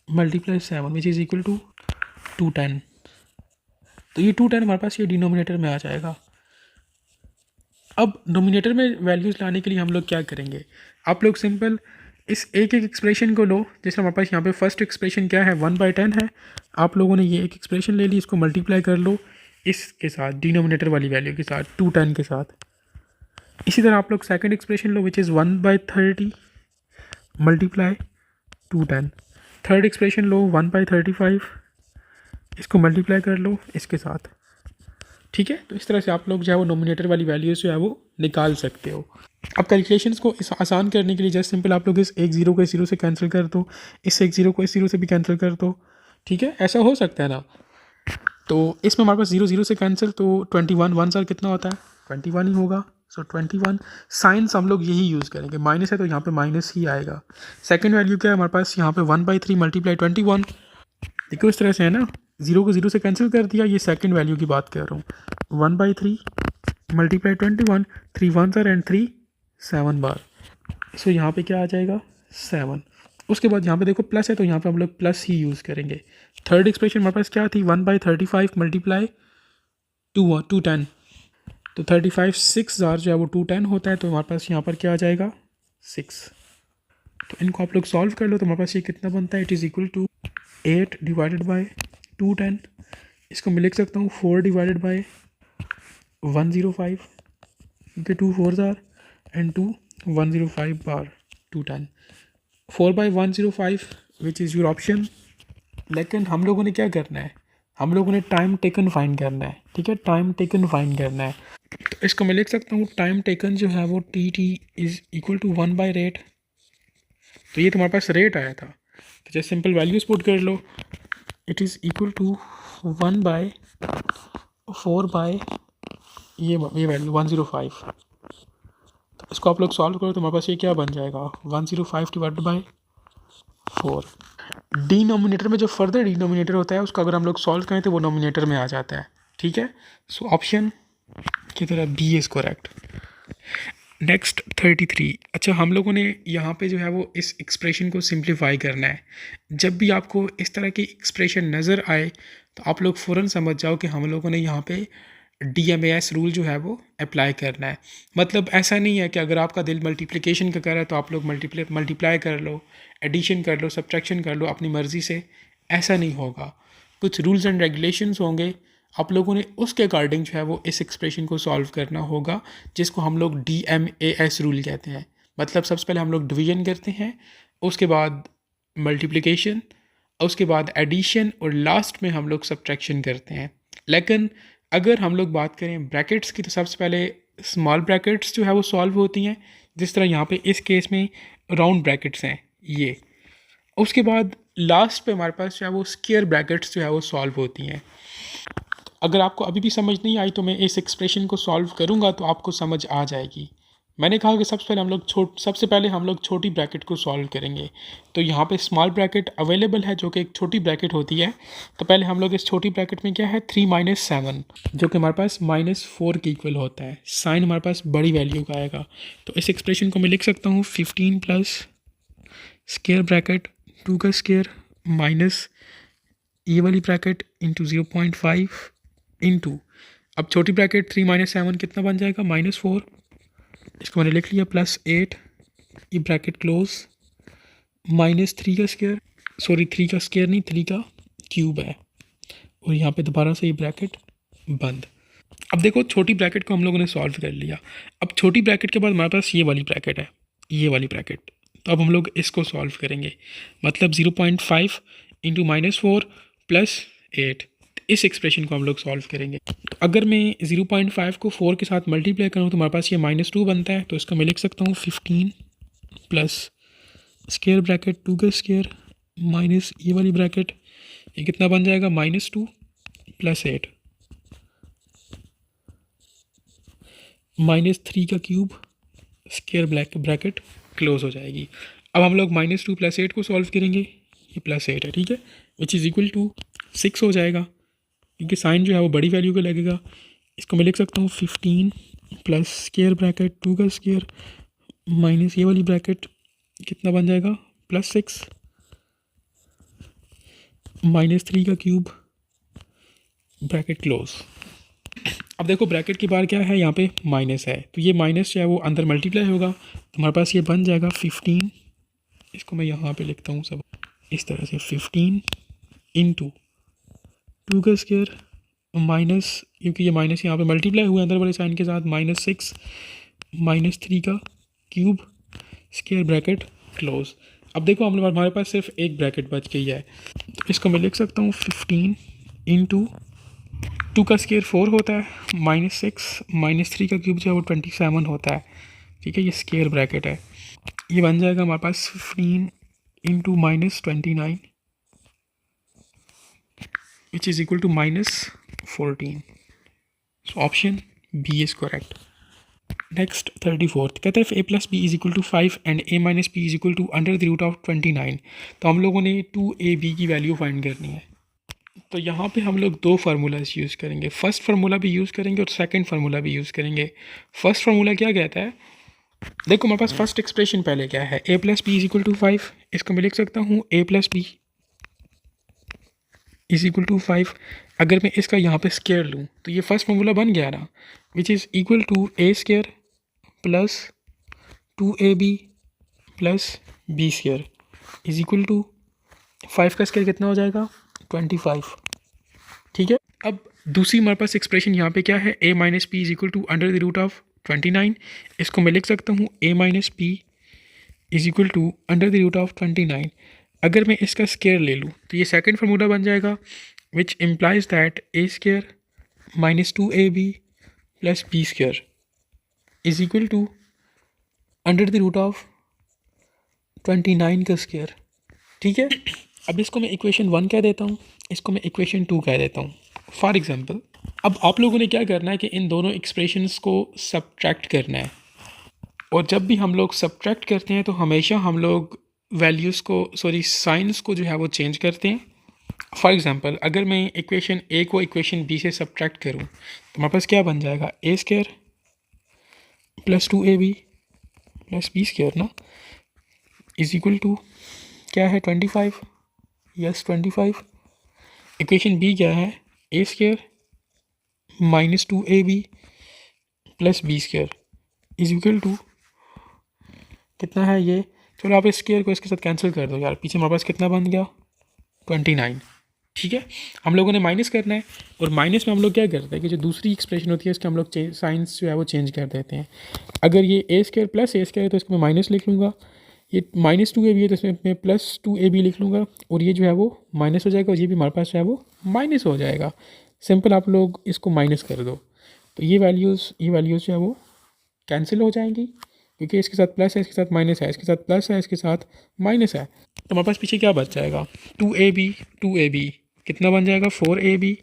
× 7 विच इज़ इक्वल टू 210। तो ये 210 हमारे पास ये डिनोमिनेटर में आ जाएगा। अब नोमिनेटर में वैल्यूज़ लाने के लिए हम लोग क्या करेंगे, आप लोग सिंपल इस एक एक एक्सप्रेशन को लो। जैसे हमारे पास यहाँ पे फर्स्ट एक्सप्रेशन क्या है, 1/10 है। आप लोगों ने ये एक एक्सप्रेशन ले ली, इसको मल्टीप्लाई कर लो इसके साथ, डिनोमिनेटर वाली वैल्यू के साथ, 210 के साथ। इसी तरह आप लोग सेकंड एक्सप्रेशन लो which is 1/30 multiply 210। Third expression लो 1/35, इसको मल्टीप्लाई कर लो इसके साथ, ठीक है। तो इस तरह से आप लोग जो है वो नोमिनेटर वाली वैल्यूज़ जो है वो निकाल सकते हो। अब कैलकुलेशंस को इस आसान करने के लिए जस्ट सिंपल आप लोग इस एक ज़ीरो को इस ज़ीरो से कैंसिल कर दो, इस एक ज़ीरो को इस ज़ीरो से भी कैंसिल कर दो, ठीक है, ऐसा हो सकता है ना। तो इसमें हमारे पास 0 0 से कैंसिल, तो 21 1 सर कितना होता है, 21 ही होगा। सो 21 साइंस हम लोग यही यूज़ करेंगे, माइनस है तो यहाँ पे माइनस ही आएगा। सेकंड वैल्यू क्या है हमारे पास, यहाँ पे 1/3 मल्टीप्लाई 21। देखो इस तरह से है ना, 0 को 0 से कैंसिल कर दिया, ये सेकंड वैल्यू की बात कर रहा हूँ। 1/3 मल्टीप्लाई 21, 3 1 सर एंड 3 7 बार। सो यहाँ पे क्या आ जाएगा, 7। उसके बाद यहाँ पे देखो प्लस है तो यहाँ पे हम लोग प्लस ही यूज़ करेंगे। थर्ड एक्सप्रेशन हमारे पास क्या थी, 1/35 मल्टीप्लाई 210। तो 35 6 जार जो है वो 210 होता है, तो हमारे पास यहाँ पर क्या आ जाएगा, 6। तो इनको आप लोग सॉल्व कर लो तो हमारे पास ये कितना बनता है, it is equal to 8 divided by 210। इसको मैं लिख सकता हूँ 4 डिवाइडेड बाई 105, क्योंकि 2 4 jar and 2 105 bar 210, 4/105 which is your option. लेकिन हम लोगों ने क्या करना है, हम लोगों ने टाइम टेकन फाइंड करना है, ठीक है, टाइम टेकन फाइंड करना है। तो इसको मैं लिख सकता हूँ, टाइम टेकन जो है वो टी इज़ इक्वल टू 1/रेट। तो ये तुम्हारे पास रेट आया था, तो जैसे सिंपल वैल्यूज पुट कर लो, इट इज़ इक्वल टू 1/4 ये वैल्यू 105। तो इसको आप लोग सॉल्व करो तो हमारे पास ये क्या बन जाएगा, 105 डिवाइडेड बाई 4। डिनोमिनेटर में जो फर्दर डिनोमिनेटर होता है उसको अगर हम लोग सॉल्व करें तो वो नोमिनेटर में आ जाता है, ठीक है। सो ऑप्शन की तरह बी इज़ करेक्ट। नेक्स्ट 33। अच्छा, हम लोगों ने यहाँ पे जो है वो इस एक्सप्रेशन को सिंप्लीफाई करना है। जब भी आपको इस तरह की एक्सप्रेशन नज़र आए तो आप लोग फ़ौरन समझ जाओ कि हम लोगों ने यहाँ पे DMAS रूल जो है वो अप्लाई करना है। मतलब ऐसा नहीं है कि अगर आपका दिल मल्टीप्लिकेशन का कर रहा है तो आप लोग मल्टीप्लाई कर लो, एडिशन कर लो, सब्ट्रैक्शन कर लो अपनी मर्ज़ी से, ऐसा नहीं होगा। कुछ रूल्स एंड रेगुलेशंस होंगे, आप लोगों ने उसके अकॉर्डिंग जो है वो इस एक्सप्रेशन को सॉल्व करना होगा, जिसको हम लोग DMAS रूल कहते हैं। मतलब सबसे पहले हम लोग डिवीजन करते हैं, उसके बाद मल्टीप्लिकेशन, उसके बाद एडिशन, और लास्ट में हम लोग सब्ट्रैक्शन करते हैं। लेकिन अगर हम लोग बात करें ब्रैकेट्स की तो सबसे पहले स्मॉल ब्रैकेट्स जो है वो सॉल्व होती हैं, जिस तरह यहाँ पे इस केस में राउंड ब्रैकेट्स हैं ये। उसके बाद लास्ट पे हमारे पास जो है वो स्क्वायर ब्रैकेट्स जो है वो सॉल्व होती हैं। अगर आपको अभी भी समझ नहीं आई तो मैं इस एक्सप्रेशन को सॉल्व करूँगा तो आपको समझ आ जाएगी। मैंने कहा कि सबसे पहले हम लोग छोटी ब्रैकेट को सॉल्व करेंगे। तो यहाँ पे स्मॉल ब्रैकेट अवेलेबल है जो कि एक छोटी ब्रैकेट होती है। तो पहले हम लोग इस छोटी ब्रैकेट में क्या है, 3 - 7, जो कि हमारे पास -4 के इक्वल होता है। साइन हमारे पास बड़ी वैल्यू का आएगा। तो इस एक्सप्रेशन को मैं लिख सकता हूँ 15 प्लस स्क्वायर ब्रैकेट 2 का स्क्वायर माइनस ये वाली ब्रैकेट इंटू 0.5 इंटू, अब छोटी ब्रैकेट 3 - 7 कितना बन जाएगा, -4। इसको मैंने लिख लिया, +8 ये ब्रैकेट क्लोज, -3 का स्क्वायर सॉरी 3 का स्क्वायर नहीं, 3 का क्यूब है, और यहाँ पे दोबारा से ये ब्रैकेट बंद। अब देखो छोटी ब्रैकेट को हम लोगों ने सॉल्व कर लिया। अब छोटी ब्रैकेट के बाद हमारे पास ये वाली ब्रैकेट है, ये वाली ब्रैकेट। तो अब हम लोग इसको सॉल्व करेंगे, मतलब 0.5 इंटू -4 प्लस 8, इस एक्सप्रेशन को हम लोग सॉल्व करेंगे। तो अगर मैं 0.5 को 4 के साथ मल्टीप्लाई करूँ तो हमारे पास ये -2 बनता है। तो इसका मैं लिख सकता हूँ 15 प्लस स्क्वायर ब्रैकेट 2 का स्क्वायर माइनस ये वाली ब्रैकेट, ये कितना बन जाएगा -2 प्लस 8 -3 का क्यूब स्क्वायर ब्रैकेट क्लोज हो जाएगी। अब हम लोग -2 प्लस 8 को सॉल्व करेंगे, ये +8 है, ठीक है, विच इज़ इक्वल टू 6 हो जाएगा, क्योंकि साइन जो है वो बड़ी वैल्यू का लगेगा। इसको मैं लिख सकता हूँ 15 प्लस स्क्वायर ब्रैकेट 2 का स्क्वायर माइनस ये वाली ब्रैकेट, कितना बन जाएगा +6 -3 का क्यूब ब्रैकेट क्लोज। अब देखो ब्रैकेट के बाहर क्या है, यहाँ पे माइनस है, तो ये माइनस जो है वो अंदर मल्टीप्लाई होगा, तो हमारे पास ये बन जाएगा 15, इसको मैं यहाँ पे लिखता हूँ सब इस तरह से, 15 इंटू 2 का स्क्वायर माइनस, क्योंकि ये माइनस यहाँ पे मल्टीप्लाई हुआ अंदर वाले साइन के साथ, -6 -3 का क्यूब स्क्वायर ब्रैकेट क्लोज। अब देखो हमारे पास सिर्फ एक ब्रैकेट बच गई है, तो इसको मैं लिख सकता हूँ 15 इंटू 2 का स्क्वायर 4 होता है, -6 -3 का क्यूब जो है वो 27 होता है, ठीक है, ये स्क्वायर ब्रैकेट है। ये बन जाएगा हमारे पास 15 into -29 which is equal to -14। So option B is correct. Next 34 कहता है a + b is equal to 5 and a - b is equal to √29। तो हम लोगों ने 2ab की वैल्यू फाइंड करनी है। तो यहाँ पे हम लोग दो फार्मूलाज यूज़ करेंगे, फर्स्ट फार्मूला भी यूज़ करेंगे और सेकंड फार्मूला भी यूज़ करेंगे। फर्स्ट फार्मूला क्या कहता है, देखो हमारे पास फर्स्ट एक्सप्रेशन पहले क्या है, a + b is equal to 5, इसको मैं लिख सकता हूँ a + b is equal to 5। अगर मैं इसका यहाँ पे स्क्वायर लूँ तो ये फर्स्ट फार्मूला बन गया ना, which is equal to a² plus 2ab plus b² is equal to 5 का स्क्वायर कितना हो जाएगा 25, ठीक है। अब दूसरी हमारे पास एक्सप्रेशन यहाँ पे क्या है, a - p is equal to √29। इसको मैं लिख सकता हूँ a - p is equal to √29। अगर मैं इसका स्क्वायर ले लूँ तो ये सेकंड फार्मूला बन जाएगा, which implies that a² - 2ab plus b² is equal to √29 का स्क्वायर, ठीक है। अब इसको मैं इक्वेशन 1 कह देता हूँ, इसको मैं इक्वेशन 2 कह देता हूँ फॉर एग्जांपल। अब आप लोगों ने क्या करना है कि इन दोनों एक्सप्रेशंस को सब्ट्रैक्ट करना है, और जब भी हम लोग सब्ट्रैक्ट करते हैं तो हमेशा हम लोग वैल्यूज़ को साइंस को जो है वो चेंज करते हैं। फॉर एग्जांपल अगर मैं इक्वेशन ए को इक्वेशन बी से सब्ट्रैक्ट करूँ तो हमारे पास क्या बन जाएगा, a² plus 2ab plus b² ना इज इक्वल टू क्या है 25, यस 25। इक्वेशन बी क्या है, a² minus 2ab plus b² is equal to कितना है ये, चलो आप इस स्क्वायर को इसके साथ कैंसिल कर दो यार, पीछे हमारे पास कितना बन गया 29, ठीक है। हम लोगों ने माइनस करना है, और माइनस में हम लोग क्या करते हैं कि जो दूसरी एक्सप्रेशन होती है इसके हम लोग साइंस जो है वो चेंज कर देते हैं। अगर ये a² प्लस a² है तो इसको मैं माइनस लिख लूँगा, ये -2ab है तो इसमें मैं प्लस 2ab लिख लूँगा, और ये जो है वो माइनस हो जाएगा, और ये भी हमारे पास जो है वो माइनस हो जाएगा। सिंपल आप लोग इसको माइनस कर दो तो ये वैल्यूज़ जो है वो कैंसिल हो जाएंगी, क्योंकि इसके साथ प्लस है, इसके साथ माइनस है, इसके साथ प्लस है, इसके साथ माइनस है, तो हमारे पास पीछे क्या बच जाएगा 2ab कितना बन जाएगा 4ab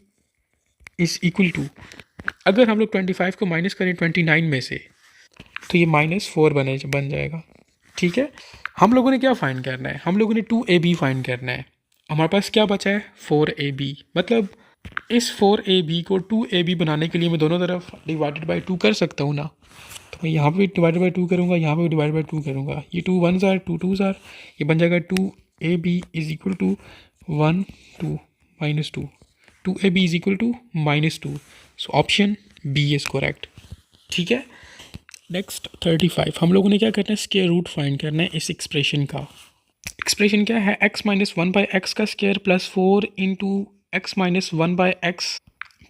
इज़ इक्वल टू, अगर हम लोग 25 को माइनस करें 29 में से तो ये -4 बन जाएगा, ठीक है। हम लोगों ने क्या फाइंड करना है, हम लोगों ने 2ab फाइंड करना है। हमारे पास क्या बचा है 4ab, मतलब इस 4ab को 2ab बनाने के लिए मैं दोनों तरफ डिवाइडेड बाई 2 कर सकता हूँ ना, तो मैं यहाँ पे डिवाइडेड बाई 2 करूँगा, यहाँ पे डिवाइड बाई 2 करूँगा, ये 2 1s are 2 2s are, ये बन जाएगा 2ab is equal to 1 2 -2, 2ab is equal to -2। So option B is correct, ठीक है। नेक्स्ट 35 हम लोगों ने क्या करना है, स्क्वायर रूट फाइंड करना है इस एक्सप्रेशन का। एक्सप्रेशन क्या है, x minus one by x का square plus four into x minus one by x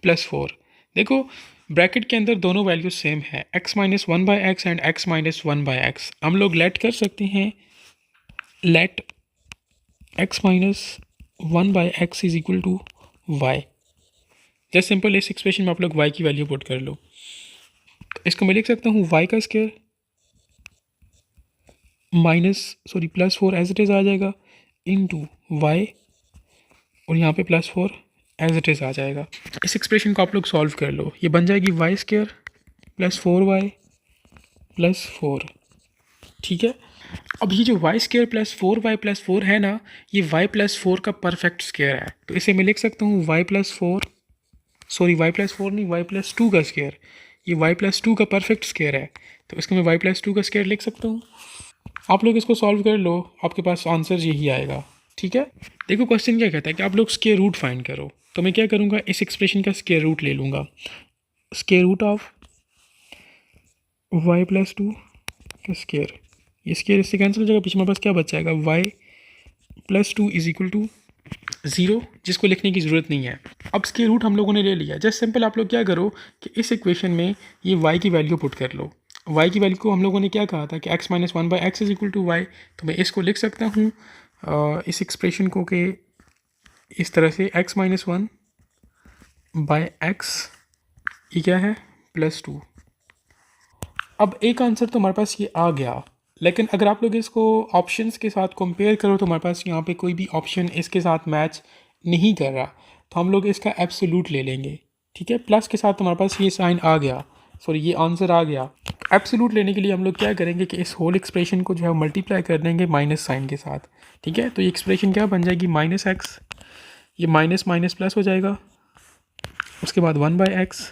plus four. देखो ब्रैकेट के अंदर दोनों वैल्यूज सेम है, x minus one by x and x minus one by x. हम लोग लेट कर सकते हैं, let x minus one by x is equal to y. Just simple इस एक्सप्रेशन में आप लोग y की वैल्यू पुट कर लो। तो इसको मैं लिख सकता हूँ y का square plus four as it is आ जाएगा इंटू वाई, और यहाँ पे plus four as it is आ जाएगा। इस एक्सप्रेशन को आप लोग सॉल्व कर लो, ये बन जाएगी y square plus four y plus four. ठीक है, अब ये जो y square plus four y plus four है ना, ये वाई प्लस फोर का परफेक्ट स्केयर है। तो इसे मैं लिख सकता हूँ y plus four, sorry y plus four नहीं, वाई प्लस टू का स्केयर। ये वाई प्लस टू का परफेक्ट स्केयर है, तो इसको मैं वाई प्लस टू का स्केयर लिख सकता हूँ। आप लोग इसको सॉल्व कर लो, आपके पास आंसर यही आएगा। ठीक है, देखो क्वेश्चन क्या कहता है कि आप लोग स्क्वायर रूट फाइंड करो। तो मैं क्या करूँगा, इस एक्सप्रेशन का स्क्वायर रूट ले लूँगा। Square root of y plus two का स्क्वायर, ये स्क्वायर इससे कैंसिल हो जाएगा, पीछे हमारे पास क्या बच जाएगा, y plus two is equal to zero, जिसको लिखने की ज़रूरत नहीं है। अब स्क्वायर रूट हम लोगों ने ले लिया। जस्ट सिंपल आप लोग क्या करो कि इस इक्वेशन में ये y की वैल्यू पुट कर लो। y की वैल्यू को हम लोगों ने क्या कहा था कि x minus one by x is equal to y. तो मैं इसको लिख सकता हूँ इस एक्सप्रेशन को कि इस तरह से x minus one by x, ये क्या है, प्लस टू। अब एक आंसर तो हमारे पास ये आ गया, लेकिन अगर आप लोग इसको ऑप्शंस के साथ कंपेयर करो तो हमारे पास यहाँ पे कोई भी ऑप्शन इसके साथ मैच नहीं कर रहा, तो हम लोग इसका एब्सोल्यूट ले लेंगे। ठीक है, प्लस के साथ हमारे पास ये साइन आ गया, सॉरी ये आंसर आ गया। एब्सोल्यूट लेने के लिए हम लोग क्या करेंगे कि इस होल एक्सप्रेशन को जो है मल्टीप्लाई कर देंगे माइनस साइन के साथ। ठीक है, तो ये एक्सप्रेशन क्या बन जाएगी, माइनस एक्स, ये माइनस माइनस प्लस हो जाएगा, उसके बाद वन बाई एक्स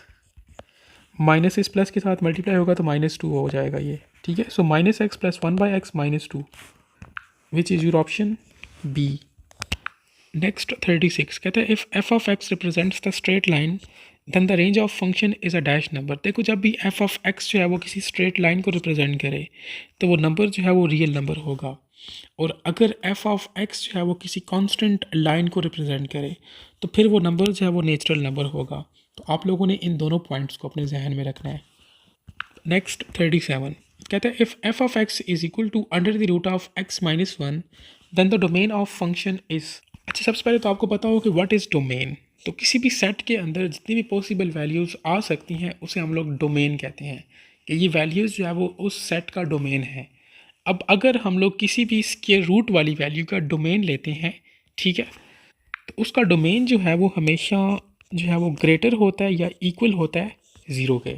माइनस इस प्लस के साथ मल्टीप्लाई होगा तो माइनस टू हो जाएगा ये। ठीक है, सो minus x plus one by x minus two, which is your option B. Next 36 कहता है if f of x represents the straight line then the range of function is a dash number. देखो जब भी F of x जो है वो किसी straight line को रिप्रेजेंट करे तो वो नंबर जो है वो रियल नंबर होगा, और अगर एफ ऑफ एक्स जो है वो किसी कांस्टेंट लाइन को रिप्रेजेंट करे तो फिर वो नंबर जो है वो नेचुरल नंबर होगा। तो आप लोगों ने इन दोनों पॉइंट्स को अपने जहन में रखना है। नेक्स्ट 37 कहता है if f of x is equal to under the root of x minus one then the domain of function is. अच्छा, सबसे पहले तो आपको पता हो कि व्हाट इज़ डोमेन। तो किसी भी सेट के अंदर जितनी भी पॉसिबल वैल्यूज़ आ सकती हैं उसे हम लोग डोमेन कहते हैं, कि ये वैल्यूज़ जो है वो उस सेट का डोमेन है। अब अगर हम लोग किसी भी स्क्वायर रूट वाली वैल्यू का डोमेन लेते हैं, ठीक है, तो उसका डोमेन जो है वो हमेशा जो है वो ग्रेटर होता है या इक्वल होता है ज़ीरो के।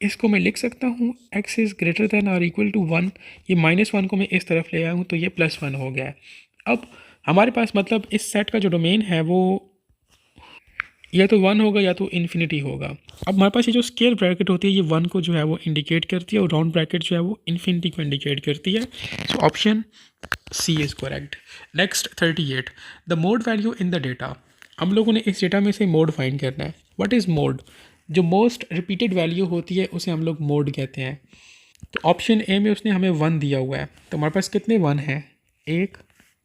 इसको मैं लिख सकता हूँ x इज़ ग्रेटर दैन और इक्वल टू वन। ये माइनस वन को मैं इस तरफ ले आया हूँ तो ये प्लस वन हो गया है। अब हमारे पास मतलब इस सेट का जो डोमेन है वो या तो वन होगा या तो इन्फिनिटी होगा। अब हमारे पास ये जो स्क्वायर ब्रैकेट होती है ये वन को जो है वो इंडिकेट करती है, और राउंड ब्रैकेट जो है वो इन्फिनिटी को इंडिकेट करती है। So option C is correct. Next 38 the mode value in the data. हम लोगों ने इस डेटा में से मोड फाइंड करना है। What is mode? जो मोस्ट रिपीटेड वैल्यू होती है उसे हम लोग मोड कहते हैं। तो ऑप्शन ए में उसने हमें वन दिया हुआ है, तो हमारे पास कितने वन हैं, एक,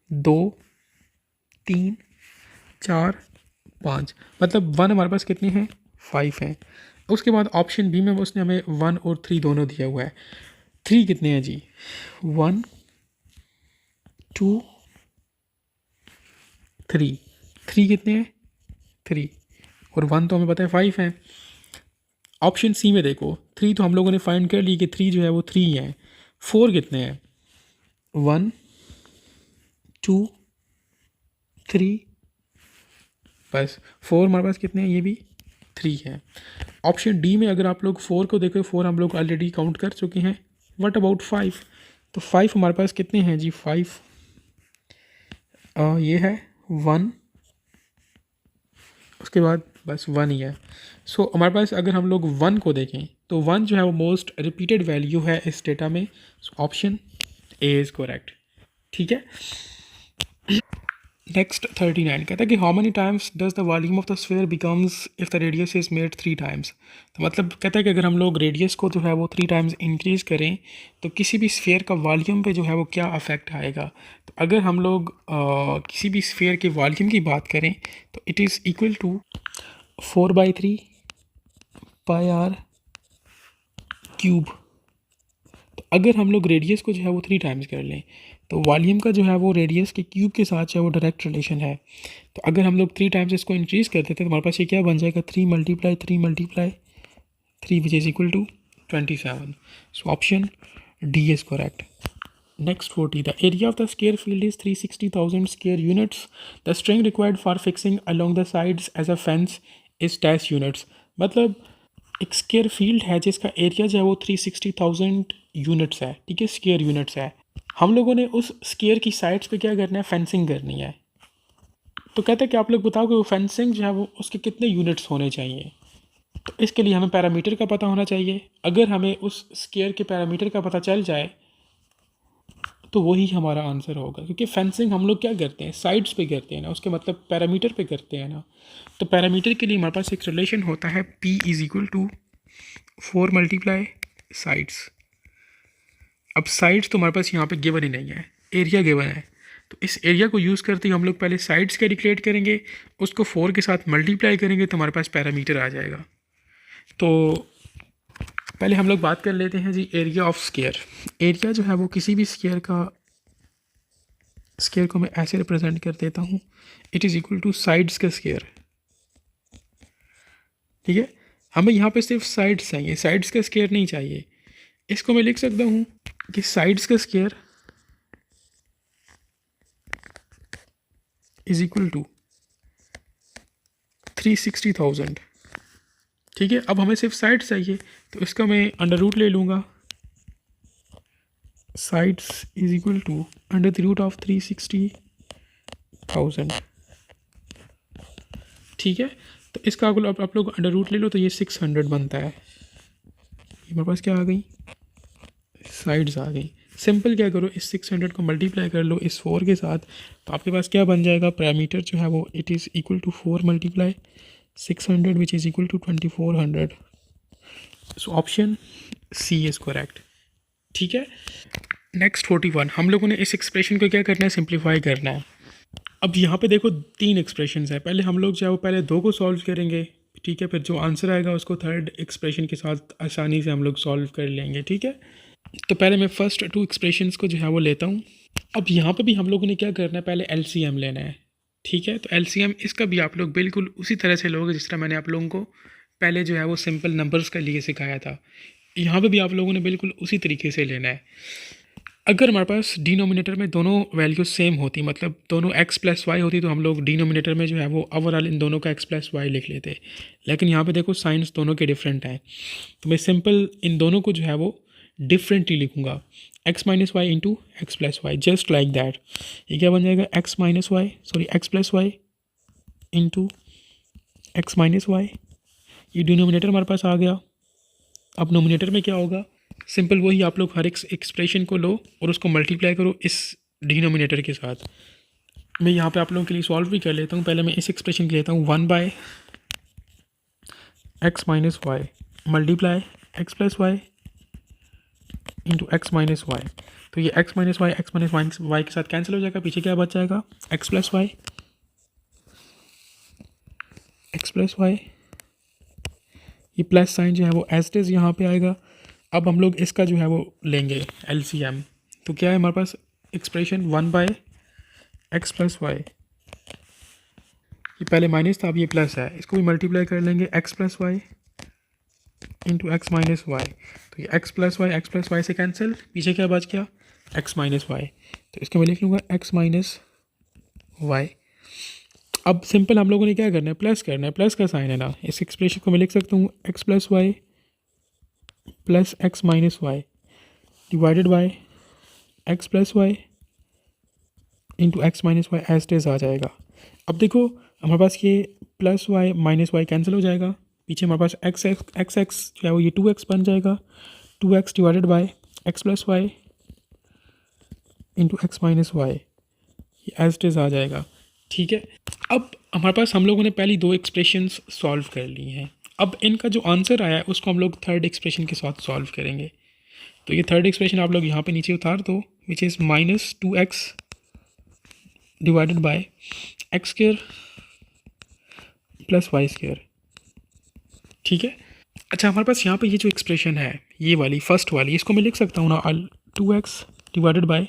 दो, तीन, चार, पाँच, मतलब वन हमारे पास कितने हैं, फाइव हैं। उसके बाद ऑप्शन बी में उसने हमें वन और थ्री दोनों दिया हुआ है। थ्री कितने हैं जी, वन, टू, थ्री। थ्री कितने हैं, थ्री, और वन तो हमें पता है फाइव हैं। ऑप्शन सी में देखो, थ्री तो हम लोगों ने फाइंड कर ली कि थ्री जो है वो थ्री हैं। फोर कितने हैं, वन, टू, थ्री, बस फोर हमारे पास कितने हैं, ये भी थ्री है। ऑप्शन डी में अगर आप लोग फोर को देखो, फोर हम लोग ऑलरेडी काउंट कर चुके हैं। What about five? तो फाइव हमारे पास कितने हैं जी, फाइव ये है वन, उसके बाद बस वन ही है। सो हमारे पास अगर हम लोग वन को देखें तो वन जो है वो मोस्ट रिपीटेड वैल्यू है इस डेटा में। सो ऑप्शन ए इज़ करेक्ट। ठीक है, नेक्स्ट 39 कहता है कि how many times does the volume of the sphere becomes if the radius is made 3 times. तो मतलब कहता है कि अगर हम लोग रेडियस को जो है वो 3 टाइम्स इंक्रीज़ करें तो किसी भी स्फीयर का वॉल्यूम पे जो है वो क्या अफेक्ट आएगा। तो अगर हम लोग किसी भी स्फीयर के वॉल्यूम की बात करें तो it is equal to 4/3 pi r cube. तो अगर हम लोग रेडियस को जो है वो 3 टाइम्स कर लें तो वॉल्यूम का जो है वो रेडियस के क्यूब के साथ जो है वो डायरेक्ट रिलेशन है। तो अगर हम लोग 3 टाइम्स इसको इंक्रीज़ कर देते हैं तो हमारे पास ये क्या बन जाएगा, 3 which is equal to 27। So option D is correct. Next 40 the area of the square field is 360,000 square units. The string required for fixing along the sides as a fence is dash units. मतलब एक square field है जिसका area जो है वो 360,000 units है, ठीक है, स्केयर यूनिट्स है। हम लोगों ने उस स्केयर की साइड्स पे क्या करना है, फेंसिंग करनी है। तो कहते हैं कि आप लोग बताओ कि वो फेंसिंग जो है वो उसके कितने यूनिट्स होने चाहिए। तो इसके लिए हमें पैरामीटर का पता होना चाहिए। अगर हमें उस स्केयर के पैरामीटर का पता चल जाए तो वही हमारा आंसर होगा, क्योंकि फेंसिंग हम लोग क्या करते हैं, साइड्स पे करते हैं ना, उसके मतलब पैरामीटर पे करते हैं ना। तो पैरामीटर के लिए हमारे पास एक रिलेशन होता है P is equal to 4 multiply sides. अब साइड्स तो हमारे पास यहाँ पे गिवन ही नहीं है, एरिया गिवन है। तो इस एरिया को यूज़ करते ही हम लोग पहले साइड्स कैलकुलेट करेंगे, उसको 4 के साथ मल्टीप्लाई करेंगे तो हमारे पास पैरामीटर आ जाएगा। तो पहले हम लोग बात कर लेते हैं जी एरिया ऑफ स्केयर। एरिया जो है वो किसी भी स्केयर को मैं ऐसे रिप्रेजेंट कर देता हूँ, it is equal two sides का स्केयर, ठीक है। हमें यहाँ पे सिर्फ साइड्स चाहिए, साइड्स का स्केयर नहीं चाहिए। इसको मैं लिख सकता हूँ कि साइड्स का स्केयर इज इक्वल टू 360,000, ठीक है। अब हमें सिर्फ साइड्स चाहिए तो इसका मैं अंडर रूट ले लूँगा। Sides is equal to under the root of 360,000, ठीक है। तो इसका अगर आप लोग अंडर रूट ले लो तो ये 600 बनता है। ये मेरे पास क्या आ गई, साइड्स आ गई। सिंपल क्या करो, इस 600 को मल्टीप्लाई कर लो इस 4 के साथ, तो आपके पास क्या बन जाएगा, पैरामीटर जो है वो it is equal to 4 multiply 600 which is equal to 2400। So option C is correct, ठीक है। नेक्स्ट 41 हम लोगों ने इस एक्सप्रेशन को क्या करना है, सिंप्लीफाई करना है। अब यहाँ पे देखो 3 एक्सप्रेशंस है, पहले हम लोग जो है वो पहले 2 को सॉल्व करेंगे, ठीक है। फिर जो आंसर आएगा उसको थर्ड एक्सप्रेशन के साथ आसानी से हम लोग सॉल्व कर लेंगे, ठीक है। तो पहले मैं फर्स्ट 2 एक्सप्रेशंस को जो है वो लेता हूँ। अब यहाँ पे भी हम लोगों ने क्या करना है, पहले एलसीएम लेना है, ठीक है। तो एलसीएम इसका भी आप लोग बिल्कुल उसी तरह से लोगे जिस तरह मैंने आप लोगों को पहले जो है वो सिंपल नंबर्स के लिए सिखाया था। यहाँ पे भी आप लोगों ने बिल्कुल उसी तरीके से लेना है। अगर हमारे पास डिनोमिनेटर में दोनों वैल्यूज सेम होती, मतलब दोनों x प्लस वाई होती, तो हम लोग डिनोमिनेटर में जो है वो ओवरऑल इन दोनों का x प्लस वाई लिख लेते। लेकिन यहाँ पे देखो साइंस दोनों के डिफरेंट हैं, तो मैं सिंपल इन दोनों को जो है वो डिफरेंटली लिखूँगा, x minus y into x plus y, just like that. ये क्या बन जाएगा, x plus y into x minus y. ये डिनोमिनेटर हमारे पास आ गया। अब नोमिनेटर में क्या होगा, सिंपल वही, आप लोग हर एक एक्सप्रेशन को लो और उसको मल्टीप्लाई करो इस डिनोमिनेटर के साथ। मैं यहाँ पे आप लोगों के लिए सॉल्व भी कर लेता हूँ। पहले मैं इस एक्सप्रेशन के लेता हूँ 1/x minus y multiply x plus y into x minus y. तो ये x माइनस वाई के साथ कैंसिल हो जाएगा, पीछे क्या बच जाएगा, x प्लस वाई। ये प्लस साइन जो है वो एज इट इज़ यहाँ पे आएगा। अब हम लोग इसका जो है वो लेंगे एलसीएम। तो क्या है हमारे पास एक्सप्रेशन 1/x प्लस वाई, ये पहले माइनस था अब ये प्लस है, इसको भी मल्टीप्लाई कर लेंगे x plus y into x minus y. तो ये x प्लस वाई से कैंसिल, पीछे क्या बच गया, x माइनस वाई। तो इसको मैं लिख लूँगा x माइनस वाई। अब सिंपल हम लोगों ने क्या करना है, प्लस करना है, प्लस का साइन है ना। इस एक्सप्रेशन को मैं लिख सकता हूँ x plus y plus x minus y divided by x plus y into x minus y as it is आ जाएगा। अब देखो हमारे पास ये plus y minus y cancel हो जाएगा, पीछे हमारे पास एक्स जो है वो ये 2x बन जाएगा, 2x divided by x plus y into x minus y, ये एज इट इज़ आ जाएगा। ठीक है। अब हमारे पास हम लोगों ने पहली दो एक्सप्रेशंस सॉल्व कर ली हैं। अब इनका जो आंसर आया है उसको हम लोग थर्ड एक्सप्रेशन के साथ सॉल्व करेंगे। तो ये थर्ड एक्सप्रेशन आप लोग यहाँ पे नीचे उतार दो, which is -2x divided by x square plus y square. ठीक है। अच्छा, हमारे पास यहाँ पे ये जो एक्सप्रेशन है, ये वाली फर्स्ट वाली, इसको मैं लिख सकता हूँ ना 2x डिवाइडेड बाय,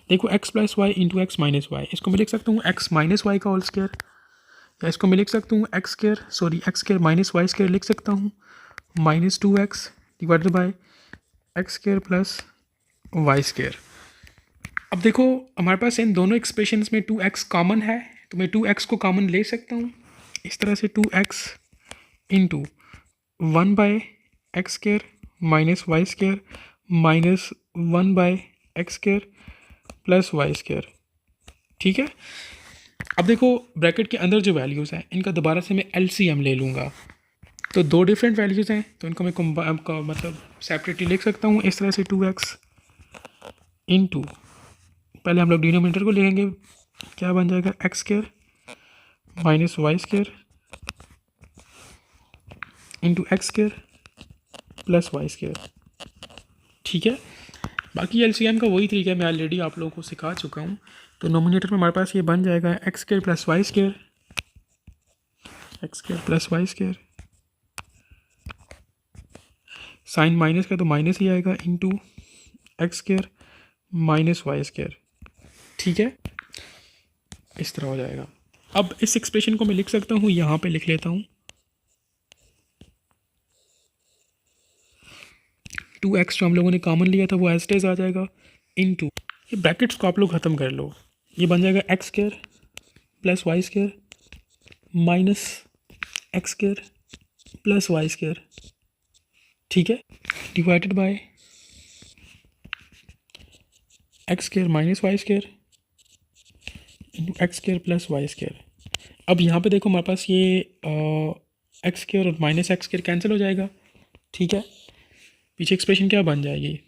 देखो x plus y into x minus y, इसको मैं लिख सकता हूँ x माइनस वाई का होल स्क्वायर, या इसको मैं लिख सकता हूँ x square minus y square लिख सकता हूँ, -2x divided by x square plus y square. अब देखो हमारे पास इन दोनों एक्सप्रेशंस में 2x कॉमन है, तो मैं 2x को कॉमन ले सकता हूँ। इस तरह से 2x into 1 by x square minus y square minus 1 by x square plus y square. ठीक है। अब देखो ब्रैकेट के अंदर जो वैल्यूज़ हैं इनका दोबारा से मैं एलसीएम ले लूँगा। तो दो डिफरेंट वैल्यूज़ हैं तो इनको मैं मतलब सेपरेटली लिख सकता हूँ इस तरह से 2x इंटू, पहले हम लोग डिनोमिनेटर को लिखेंगे, क्या बन जाएगा x square minus y square into x square plus y square. ठीक है। बाकी एलसीएम का वही तरीका है, मैं ऑलरेडी आप लोगों को सिखा चुका हूँ। तो नोमिनेटर में हमारे पास ये बन जाएगा x square plus y square, x square plus y square, sign minus का तो माइनस ही आएगा, into x square minus y square. ठीक है, इस तरह हो जाएगा। अब इस एक्सप्रेशन को मैं लिख सकता हूँ, यहाँ पे लिख लेता हूँ 2x जो हम लोगों ने कॉमन लिया था वो एज इट इज आ जाएगा, इनटू, ये ब्रैकेट्स को आप लोग ख़त्म कर लो, ये बन जाएगा x square plus y square minus x square plus y square. ठीक है, divided by x square minus y square into x square plus y square. अब यहाँ पे देखो हमारे पास ये एक्स स्क्वायर और माइनस एक्स स्क्वायर कैंसिल हो जाएगा। ठीक है, पीछे एक्सप्रेशन क्या बन जाएगी,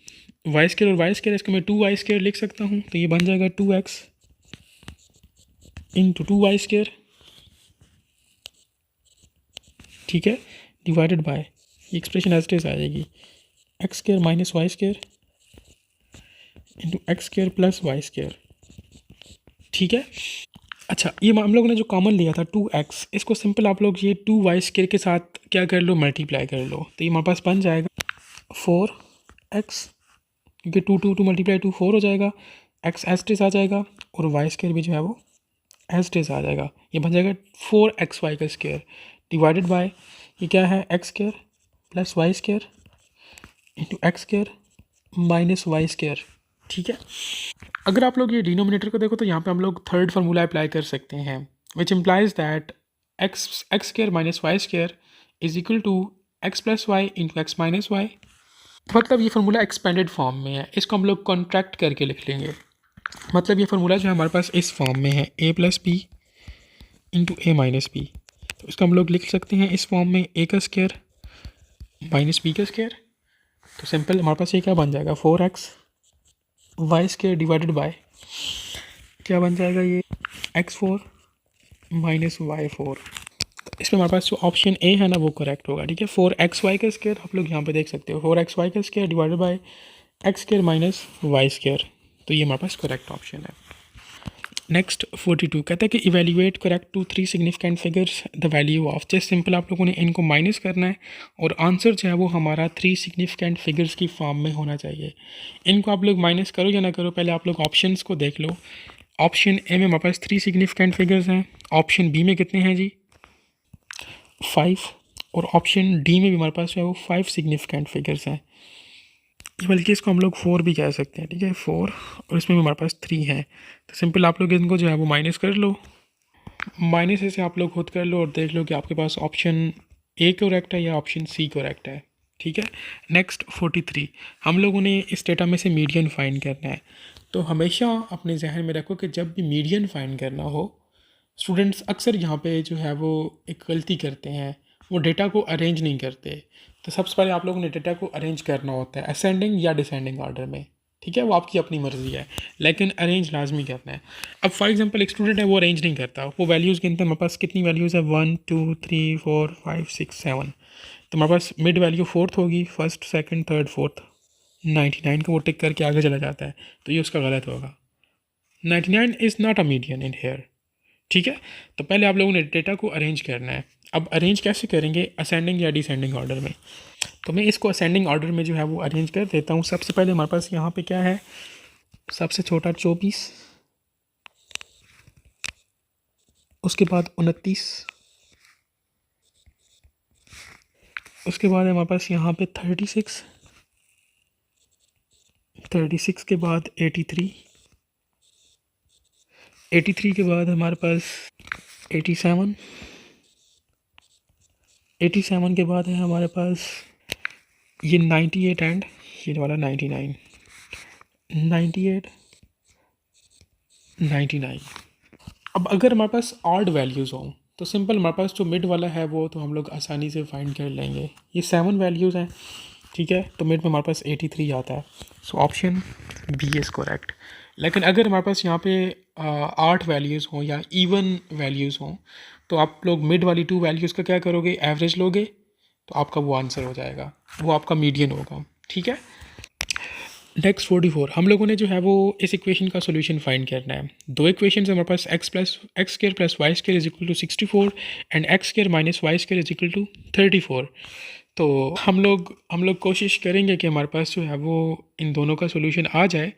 वाई स्क्वायर और वाई स्क्वायर, इसको मैं 2y² लिख सकता हूँ, तो ये बन जाएगा 2x इंटू 2y स्क्वायर। ठीक है, डिवाइडेड बाय, ये एक्सप्रेशन एज इट इज आ जाएगी x square minus y square into x square plus y square. ठीक है। अच्छा, ये हम लोगों ने जो कॉमन लिया था 2x, इसको सिंपल आप लोग ये 2y स्क्वायर के साथ क्या कर लो, मल्टीप्लाई कर लो, तो ये हमारे पास बन जाएगा 4x, क्योंकि 2 मल्टीप्लाई 2 4 हो जाएगा, x एज इट इज आ जाएगा और वाई स्क्वायर भी जो है वो एज इट इज आ जाएगा, ये बन जाएगा 4xy का स्क्वायर, डिवाइडेड बाय ये क्या है x square plus y square into x square minus y square. ठीक है। अगर आप लोग ये डिनोमिनेटर को देखो तो यहाँ पे हम लोग थर्ड फार्मूला अप्लाई कर सकते हैं, which implies that x square minus y square is equal to x plus y into x minus y. मतलब ये फार्मूला एक्सपेंडेड फॉर्म में है, इसको हम लोग कॉन्ट्रैक्ट करके लिख लेंगे। मतलब ये फार्मूला जो है हमारे पास इस फॉर्म में है, ए plus b into a minus B, तो इसको हम लोग लिख सकते हैं इस फॉर्म में ए का स्क्वायर माइनस बी का स्क्वायर। तो सिंपल हमारे पास ये क्या बन जाएगा 4x Y square divided bye क्या बन जाएगा ये x4 माइनस y4। इसमें हमारे पास जो ऑप्शन ए है ना वो करेक्ट होगा। ठीक है, 4xy का स्क्वायर आप लोग यहाँ पे देख सकते हो, 4xy का square divided by x square minus y square, तो ये हमारे पास करेक्ट ऑप्शन है। नेक्स्ट 42 कहता है कि evaluate correct to 3 significant figures the value of, just simple आप लोगों ने इनको माइनस करना है और आंसर जो है वो हमारा 3 सिग्निफिकेंट फिगर्स की फॉर्म में होना चाहिए। इनको आप लोग माइनस करो या ना करो, पहले आप लोग ऑप्शंस को देख लो। ऑप्शन ए में हमारे पास 3 सिग्निफिकेंट फिगर्स हैं, ऑप्शन बी में कितने हैं जी 5, और ऑप्शन डी में भी हमारे पास जो है वो 5 सिग्निफिकेंट फिगर्स हैं, बल्कि इसको हम लोग 4 भी कह सकते हैं। ठीक है, 4 और इसमें भी हमारे पास 3 है, तो सिंपल आप लोग इनको जो है वो माइनस कर लो, माइनस से आप लोग खुद कर लो और देख लो कि आपके पास ऑप्शन ए करेक्ट है या ऑप्शन सी करेक्ट है। ठीक है। नेक्स्ट 43, हम लोगों ने इस डेटा में से मीडियन फाइंड करना है। तो हमेशा अपने जहन में रखो कि जब भी मीडियन फाइंड करना हो, स्टूडेंट्स अक्सर यहाँ पे जो है वो एक गलती करते हैं, वो डेटा को अरेंज नहीं करते। तो सबसे पहले आप लोगों ने डेटा को अरेंज करना होता है असेंडिंग या डिसेंडिंग ऑर्डर में। ठीक है, वो आपकी अपनी मर्ज़ी है, लेकिन अरेंज लाजमी करना है। अब फॉर एग्जांपल एक स्टूडेंट है, वो अरेंज नहीं करता, वो वैल्यूज़ गिनता है, मेरे पास कितनी वैल्यूज़ है 1 2 3 4 5 6 7, तो मेरे पास मिड वैल्यू फोर्थ होगी, फर्स्ट सेकंड थर्ड फोर्थ, 99 को वो टिक करके आगे चला जाता है, तो ये उसका गलत होगा। 99 is not a median in here. ठीक है, तो पहले आप लोगों ने डेटा को अरेंज करना है। अब अरेंज कैसे करेंगे, असेंडिंग या डिसेंडिंग ऑर्डर में। तो मैं इसको असेंडिंग ऑर्डर में जो है वो अरेंज कर देता हूँ। सबसे पहले हमारे पास यहाँ पे क्या है, सबसे छोटा 24, उसके बाद 29, उसके बाद हमारे पास यहाँ पे 36, 36 के बाद 83, 83 के बाद हमारे पास 87, 87 के बाद है हमारे पास ये 98 एंड ये वाला 99, 98, 99। अब अगर हमारे पास ऑड वैल्यूज़ हों तो सिंपल हमारे पास जो मिड वाला है वो तो हम लोग आसानी से फाइंड कर लेंगे। ये 7 वैल्यूज़ हैं, ठीक है, तो मिड में हमारे पास 83 आता है, so option B is correct. लेकिन अगर हमारे पास यहाँ पे 8 वैल्यूज़ हों या इवन वैल्यूज़ हों तो आप लोग मिड वाली 2 वैल्यूज़ का क्या करोगे, एवरेज लोगे, तो आपका वो आंसर हो जाएगा, वो आपका मीडियन होगा। ठीक है, नेक्स्ट 44 हम लोगों ने जो है वो इस इक्वेशन का सोल्यूशन फाइंड करना है। दो इक्वेशन हमारे पास x square plus y square is equal to 64 and x square minus y square is equal to 34। तो हम लोग कोशिश करेंगे कि हमारे पास जो है वो इन दोनों का सोल्यूशन आ जाए।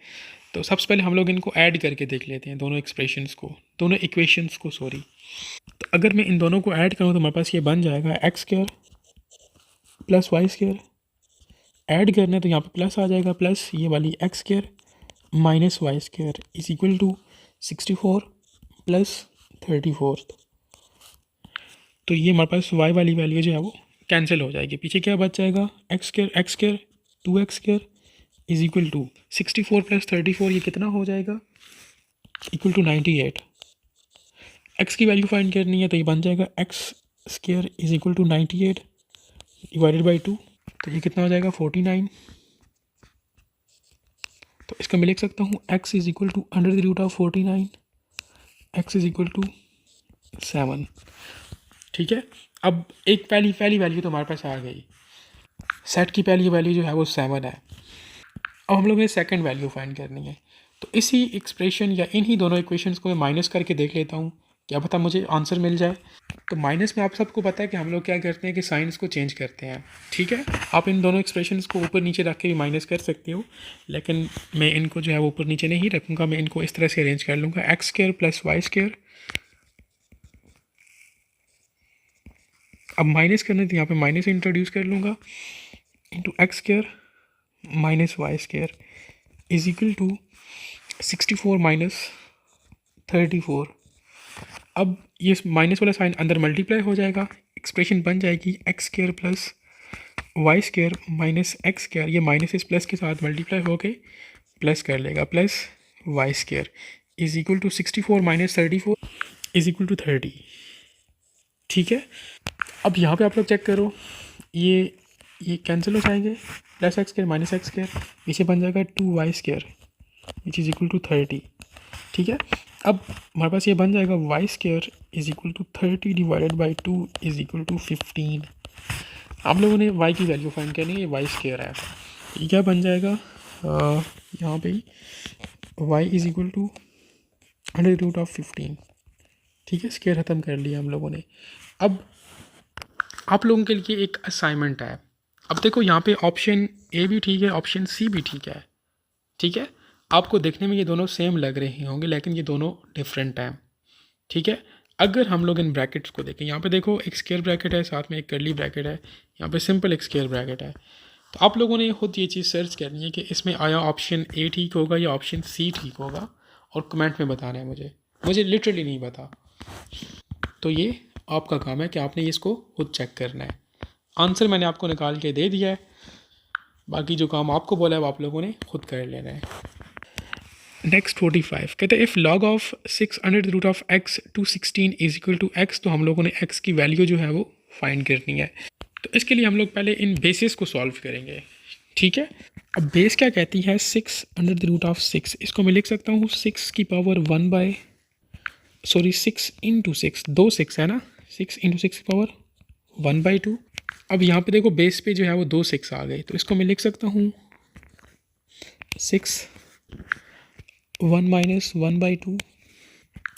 तो सबसे पहले हम लोग इनको ऐड करके देख लेते हैं, दोनों एक्सप्रेशंस को, दोनों इक्वेशंस को, सॉरी। तो अगर मैं इन दोनों को ऐड करूँ तो हमारे पास ये बन जाएगा x square plus y square, add करना है तो यहाँ पे प्लस आ जाएगा, प्लस ये वाली x square minus y square is equal to 64 plus 34। तो ये हमारे पास वाई वाली वैल्यू जो है वो कैंसिल हो जाएगी, पीछे क्या बच जाएगा, x square 2x square is equal to 64 plus 34, ये कितना हो जाएगा, इक्वल टू 98। एक्स की वैल्यू फाइंड करनी है तो ये बन जाएगा x square is equal to 98 divided by 2, तो ये कितना हो जाएगा 49। तो इसका मैं लिख सकता हूँ x is equal to under the root of 49, x is equal to 7। ठीक है, अब एक पहली वैल्यू तो हमारे पास आ गई, सेट की पहली वैल्यू जो है वो 7 है। अब हम लोग ने सेकंड वैल्यू फाइंड करनी है, तो इसी एक्सप्रेशन या इन्हीं दोनों इक्वेशंस को मैं माइनस करके देख लेता हूँ, क्या पता मुझे आंसर मिल जाए। तो माइनस में आप सबको पता है कि हम लोग क्या करते हैं कि साइंस को चेंज करते हैं। ठीक है, आप इन दोनों एक्सप्रेशंस को ऊपर नीचे रख के भी माइनस कर सकते हो, लेकिन मैं इनको जो है वो ऊपर नीचे नहीं रखूँगा, मैं इनको इस तरह से अरेंज कर लूँगा, x square plus y square. अब माइनस करना है तो यहाँ पे माइनस इंट्रोड्यूस कर लूँगा, into x square minus y square is equal to 64 minus 34। अब ये माइनस वाला साइन अंदर मल्टीप्लाई हो जाएगा, एक्सप्रेशन बन जाएगी x square plus y square minus x square, ये माइनस इस प्लस के साथ मल्टीप्लाई होके प्लस कर लेगा, plus y square is equal to 64 minus 34 is equal to 30। ठीक है, अब यहाँ पे आप लोग चेक करो, ये कैंसिल हो जाएंगे, plus x square minus x square, पीछे बन जाएगा 2y square which is equal to 30। ठीक है, अब हमारे पास ये बन जाएगा y square is equal to 30 divided by 2 is equal to 15। आप लोगों ने y की वैल्यू फाइंड करनी है, ये वाई स्क्र है, ये क्या बन जाएगा, यहाँ पे y is equal to under root of 15। ठीक है, स्क्र ख़त्म कर लिया हम लोगों ने। अब आप लोगों के लिए एक असाइनमेंट है। अब देखो यहाँ पे ऑप्शन ए भी ठीक है, ऑप्शन सी भी ठीक है। ठीक है, आपको देखने में ये दोनों सेम लग रहे होंगे, लेकिन ये दोनों डिफरेंट हैं। ठीक है, अगर हम लोग इन ब्रैकेट्स को देखें, यहाँ पे देखो एक स्क्वायर ब्रैकेट है, साथ में एक कर्ली ब्रैकेट है, यहाँ पे सिंपल एक स्क्वायर ब्रैकेट है। तो आप लोगों ने खुद ये चीज़ सर्च करनी है कि इसमें आया ऑप्शन ए ठीक होगा या ऑप्शन सी ठीक होगा, और कमेंट में बताना है मुझे लिटरली नहीं पता। तो ये आपका काम है कि आपने इसको खुद चेक करना है। आंसर मैंने आपको निकाल के दे दिया है, बाकी जो काम आपको बोला है वो आप लोगों ने खुद कर लेना है। नेक्स्ट 45 कहते हैं if log of 6 under the root of x to 16 is equal to x। तो हम लोगों ने x की वैल्यू जो है वो फाइंड करनी है। तो इसके लिए हम लोग पहले इन बेसिस को सॉल्व करेंगे। ठीक है, अब बेस क्या कहती है 6 अंडर द रूट ऑफ 6, इसको मैं लिख सकता हूँ 6 की पावर 6 इंटू 6, 2 6 है ना, 6 इंटू 6 की पावर 1/2। अब यहाँ पे देखो बेस पे जो है वो 2 6 आ गए, तो इसको मैं लिख सकता हूँ 6 1 माइनस 1/2।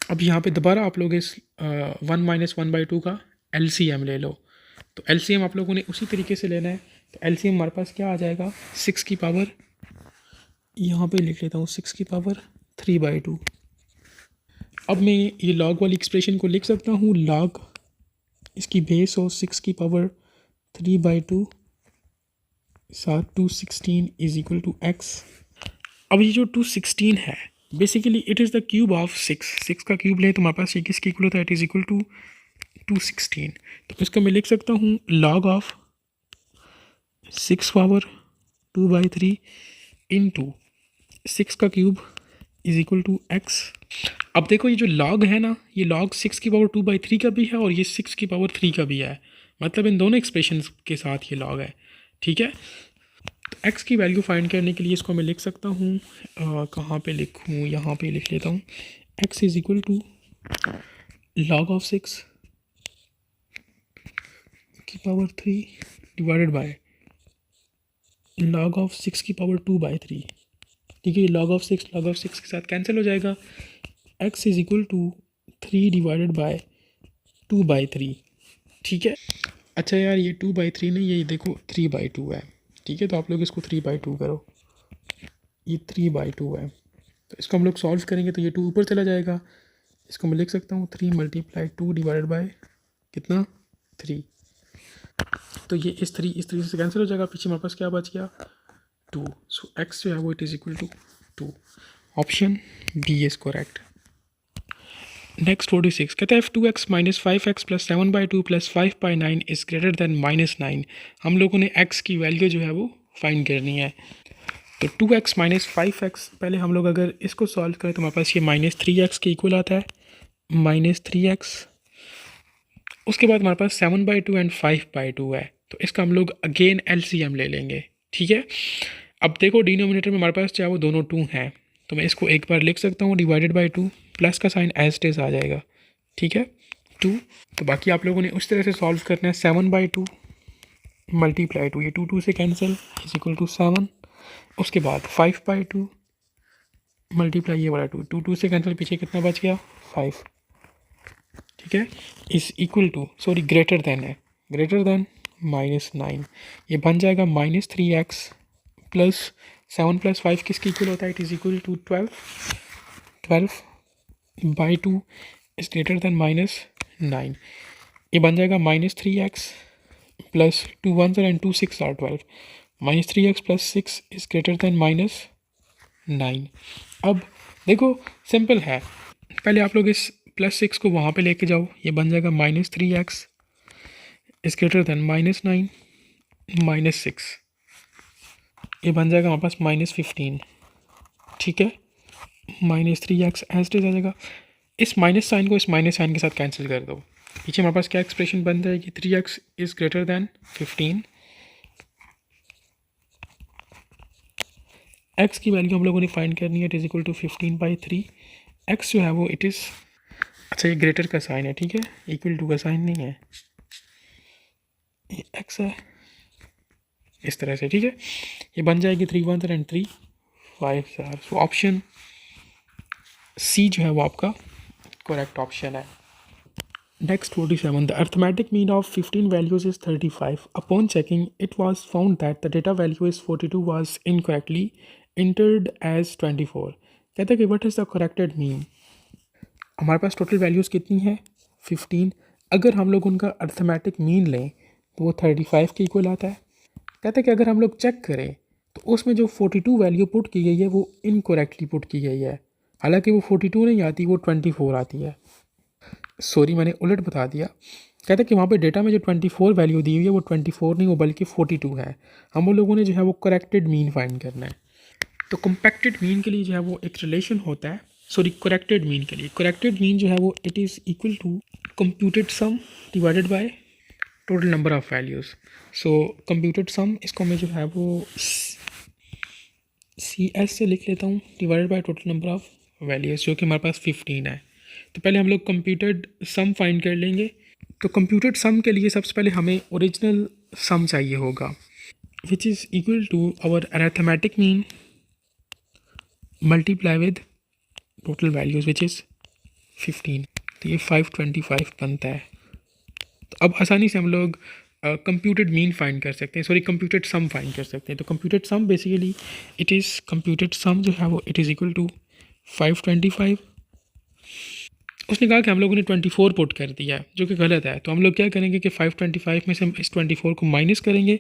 अब यहाँ पे दोबारा आप लोग इस 1 माइनस 1/2 का LCM ले लो, तो LCM आप लोगों ने उसी तरीके से लेना है। तो LCM हमारे पास क्या आ जाएगा, 6 की पावर, यहाँ पे लिख लेता हूँ 6 की पावर 3/2। अब मैं ये लॉग वाली एक्सप्रेशन को लिख सकता हूँ, लॉग इसकी बेस हो 6 की पावर 3/2 साथ 216 इज इक्वल टू x। अब ये जो 216 है basically it is the cube of 6 का क्यूब ले तो हमारे पास ये किसकी इक्वल होता है, इट इज़ इक्वल टू 216। तो इसको मैं लिख सकता हूँ लॉग ऑफ 6 पावर 2/3 इंटू 6 का cube is equal to x। अब देखो ये जो लॉग है ना, ये लॉग 6 की पावर 2/3 का भी है और ये 6 की पावर 3 का भी है, मतलब इन दोनों एक्सप्रेशन के साथ ये लॉग है, ठीक है। तो x की वैल्यू फाइंड करने के लिए इसको मैं लिख सकता हूँ, कहाँ पे लिखूँ, यहाँ पे लिख लेता हूँ, x is equal to log of 6 की power 3 divided by log of 6 की पावर 2/3, ठीक है। लॉग ऑफ 6 के साथ कैंसिल हो जाएगा, x is equal to 3 divided by 2/3, ठीक है। अच्छा यार ये 2/3 नहीं, ये देखो 3/2 है, ठीक है। तो आप लोग इसको 3/2 करो, ये 3/2 है, तो इसको हम लोग सॉल्व करेंगे तो ये 2 ऊपर चला जाएगा। इसको मैं लिख सकता हूँ 3 × 2 डिवाइडेड बाय कितना 3, तो ये इस तरीके से कैंसिल हो जाएगा, पीछे हमारे पास क्या बच गया 2। सो x जो है वो it is equal to 2। Option B is correct. Next 46 कहता है if 2x minus 5x plus 7/2 plus 5/9 is greater than -9, हम लोगों ने x की वैल्यू जो है वो फाइंड करनी है। तो 2x माइनस 5x, पहले हम लोग अगर इसको सॉल्व करें तो हमारे पास ये -3x के इक्वल आता है, -3x। उसके बाद हमारे पास 7/2 एंड 5/2 है, तो इसका हम लोग अगेन LCM ले लेंगे, ठीक है। अब देखो डिनोमिनेटर में हमारे पास चाहे वो दोनों 2 हैं, तो मैं इसको एक बार लिख सकता हूँ डिवाइडेड बाई 2, प्लस का साइन एज इट इज़ आ जाएगा, ठीक है 2। तो बाकी आप लोगों ने उस तरह से सॉल्व करना है, 7/2 मल्टीप्लाई 2, ये 2 से कैंसिल इज इक्वल टू 7। उसके बाद 5/2 मल्टीप्लाई ये वाला 2 से कैंसिल, पीछे कितना बच गया 5, ठीक है। Is equal to, sorry greater than है, ग्रेटर देन -9, ये बन जाएगा -3x प्लस 7 + 5 किसके इक्वल होता है, it is equal to 12। 12/2 is greater than -9, ये बन जाएगा -3x plus 2 1s and 2 6 are 12, -3x plus 6 is greater than -9। अब देखो सिंपल है, पहले आप लोग इस +6 को वहाँ पे लेके जाओ, ये बन जाएगा -3x इज़ ग्रेटर देन -9 -6, ये बन जाएगा हमारे पास -15, ठीक है। -3x एज इट इज़ आ जाएगा, इस माइनस साइन को इस माइनस साइन के साथ कैंसिल कर दो, पीछे हमारे पास क्या एक्सप्रेशन बन जाएगी, 3x is greater than 15। x की वैल्यू हम लोगों ने फाइंड करनी है, it is equal to 15/3। x जो है वो इट इज़, अच्छा ये ग्रेटर का साइन है, ठीक है, इक्वल टू का साइन नहीं है, ये x है इस तरह से, ठीक है। ये बन जाएगी 3 1s and 3 5s are, so option C जो है वो आपका करेक्ट ऑप्शन है। Next 47, the arithmetic mean of 15 values is 35. Upon checking, it was found that the data value is 42 was incorrectly entered as 24. कहता है कि what is the corrected mean? हमारे पास टोटल वैल्यूज़ कितनी है 15, अगर हम लोग उनका अर्थमेटिक मीन लें तो वो 35 के इक्वल आता है। कहता है कि अगर हम लोग चेक करें तो उसमें जो 42 वैल्यू पुट की गई है वो इनकरेक्टली पुट की गई है, हालांकि वो 42 नहीं आती, वो 24 आती है। सॉरी मैंने उलट बता दिया, कहते हैं कि वहाँ पे डेटा में जो 24 वैल्यू दी हुई है वो 24 नहीं, वो बल्कि 42 है। हम लोगों ने जो है वो करेक्टेड मीन फाइंड करना है। तो कम्पैक्टेड मीन के लिए जो है वो एक रिलेशन होता है, सॉरी करेक्टेड मीन के लिए, करेक्टेड मीन जो है वो it is equal to computed sum divided by total number of values. So computed sum, इसको मैं जो है वो सी एस से लिख लेता हूँ divided by total number of values, जो कि हमारे पास 15 है। तो पहले हम लोग कंप्यूटेड सम फाइंड कर लेंगे। तो कंप्यूटेड सम के लिए सबसे पहले हमें ओरिजिनल सम चाहिए होगा, which is equal to our arithmetic mean multiply with total values which is 15। तो ये 525 बनता है। तो अब आसानी से हम लोग कंप्यूटेड मीन फाइंड कर सकते हैं, सॉरी कंप्यूटेड सम फाइंड कर सकते हैं। तो computed sum basically it is computed sum जो है वो इट इज़ इक्वल टू 525। उसने कहा कि हम लोगों ने 24 पुट कर दिया है, जो कि गलत है। तो हम लोग क्या करेंगे कि 525 में से हम इस 24 को माइनस करेंगे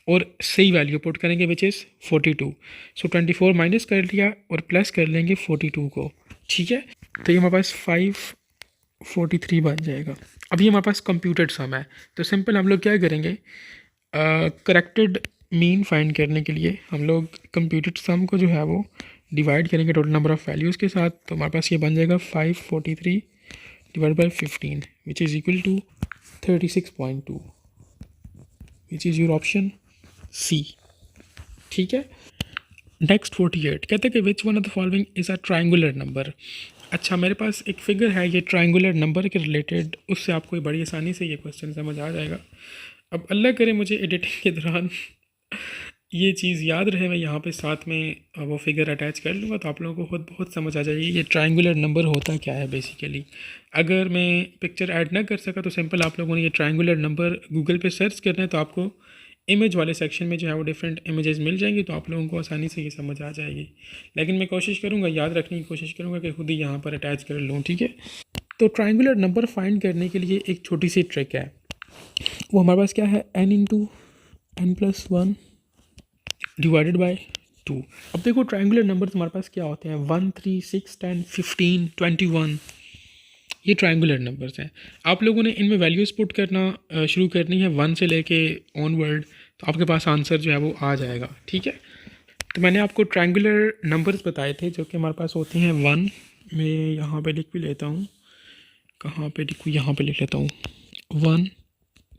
और सही वैल्यू पुट करेंगे विच इज़ 42। सो 24 माइनस कर लिया और प्लस कर लेंगे 42 को, ठीक है। तो ये हमारे पास 543 बन जाएगा। अभी हमारे पास कंप्यूटेड सम है, तो सिंपल हम लोग क्या करेंगे, करेक्टेड मीन फाइंड करने के लिए हम लोग कंप्यूटेड सम को जो है वो डिवाइड करेंगे टोटल नंबर ऑफ़ वैल्यूज़ के साथ। तो हमारे पास ये बन जाएगा 543 divide by 15 which is equal to 36.2 which is your option C, ठीक है। नेक्स्ट 48 कहते हैं कि which one of the following is a triangular number. अच्छा, मेरे पास एक फिगर है ये ट्रायंगुलर नंबर के रिलेटेड, उससे आपको बड़ी आसानी से ये क्वेश्चन समझ आ जाएगा। अब अल्लाह करे मुझे एडिटिंग के दौरान ये चीज़ याद रहे, मैं यहाँ पे साथ में वो फिगर अटैच कर लूँगा, तो आप लोगों को खुद बहुत समझ आ जाएगी ये ट्रायंगुलर नंबर होता क्या है बेसिकली। अगर मैं पिक्चर ऐड ना कर सका तो सिंपल आप लोगों ने ये ट्रायंगुलर नंबर गूगल पे सर्च करना है, तो आपको इमेज वाले सेक्शन में जो है वो डिफरेंट इमेजेस मिल जाएंगी, तो आप लोगों को आसानी से ये समझ आ जाएगी। लेकिन मैं कोशिश करूँगा, याद रखने की कोशिश करूँगा कि खुद ही यहाँ पर अटैच कर लूँ, ठीक है। तो ट्रायंगुलर नंबर फाइंड करने के लिए एक छोटी सी ट्रिक है, वो हमारे पास क्या है, n into n plus one divided by 2। अब देखो ट्रायंगुलर नंबर तुम्हारे पास क्या होते हैं, 1, 3, 6, 10, 15, 21, ये ट्रायंगुलर नंबर्स हैं। आप लोगों ने इनमें वैल्यूज़ पुट करना शुरू करनी है 1 से लेके ऑनवर्ड, तो आपके पास आंसर जो है वो आ जाएगा, ठीक है। तो मैंने आपको ट्रायंगुलर नंबर्स बताए थे जो कि हमारे पास होते हैं 1, मैं यहाँ पे लिख भी लेता हूँ, कहाँ पे लिखूँ, यहाँ पे लिख लेता हूँ, 1,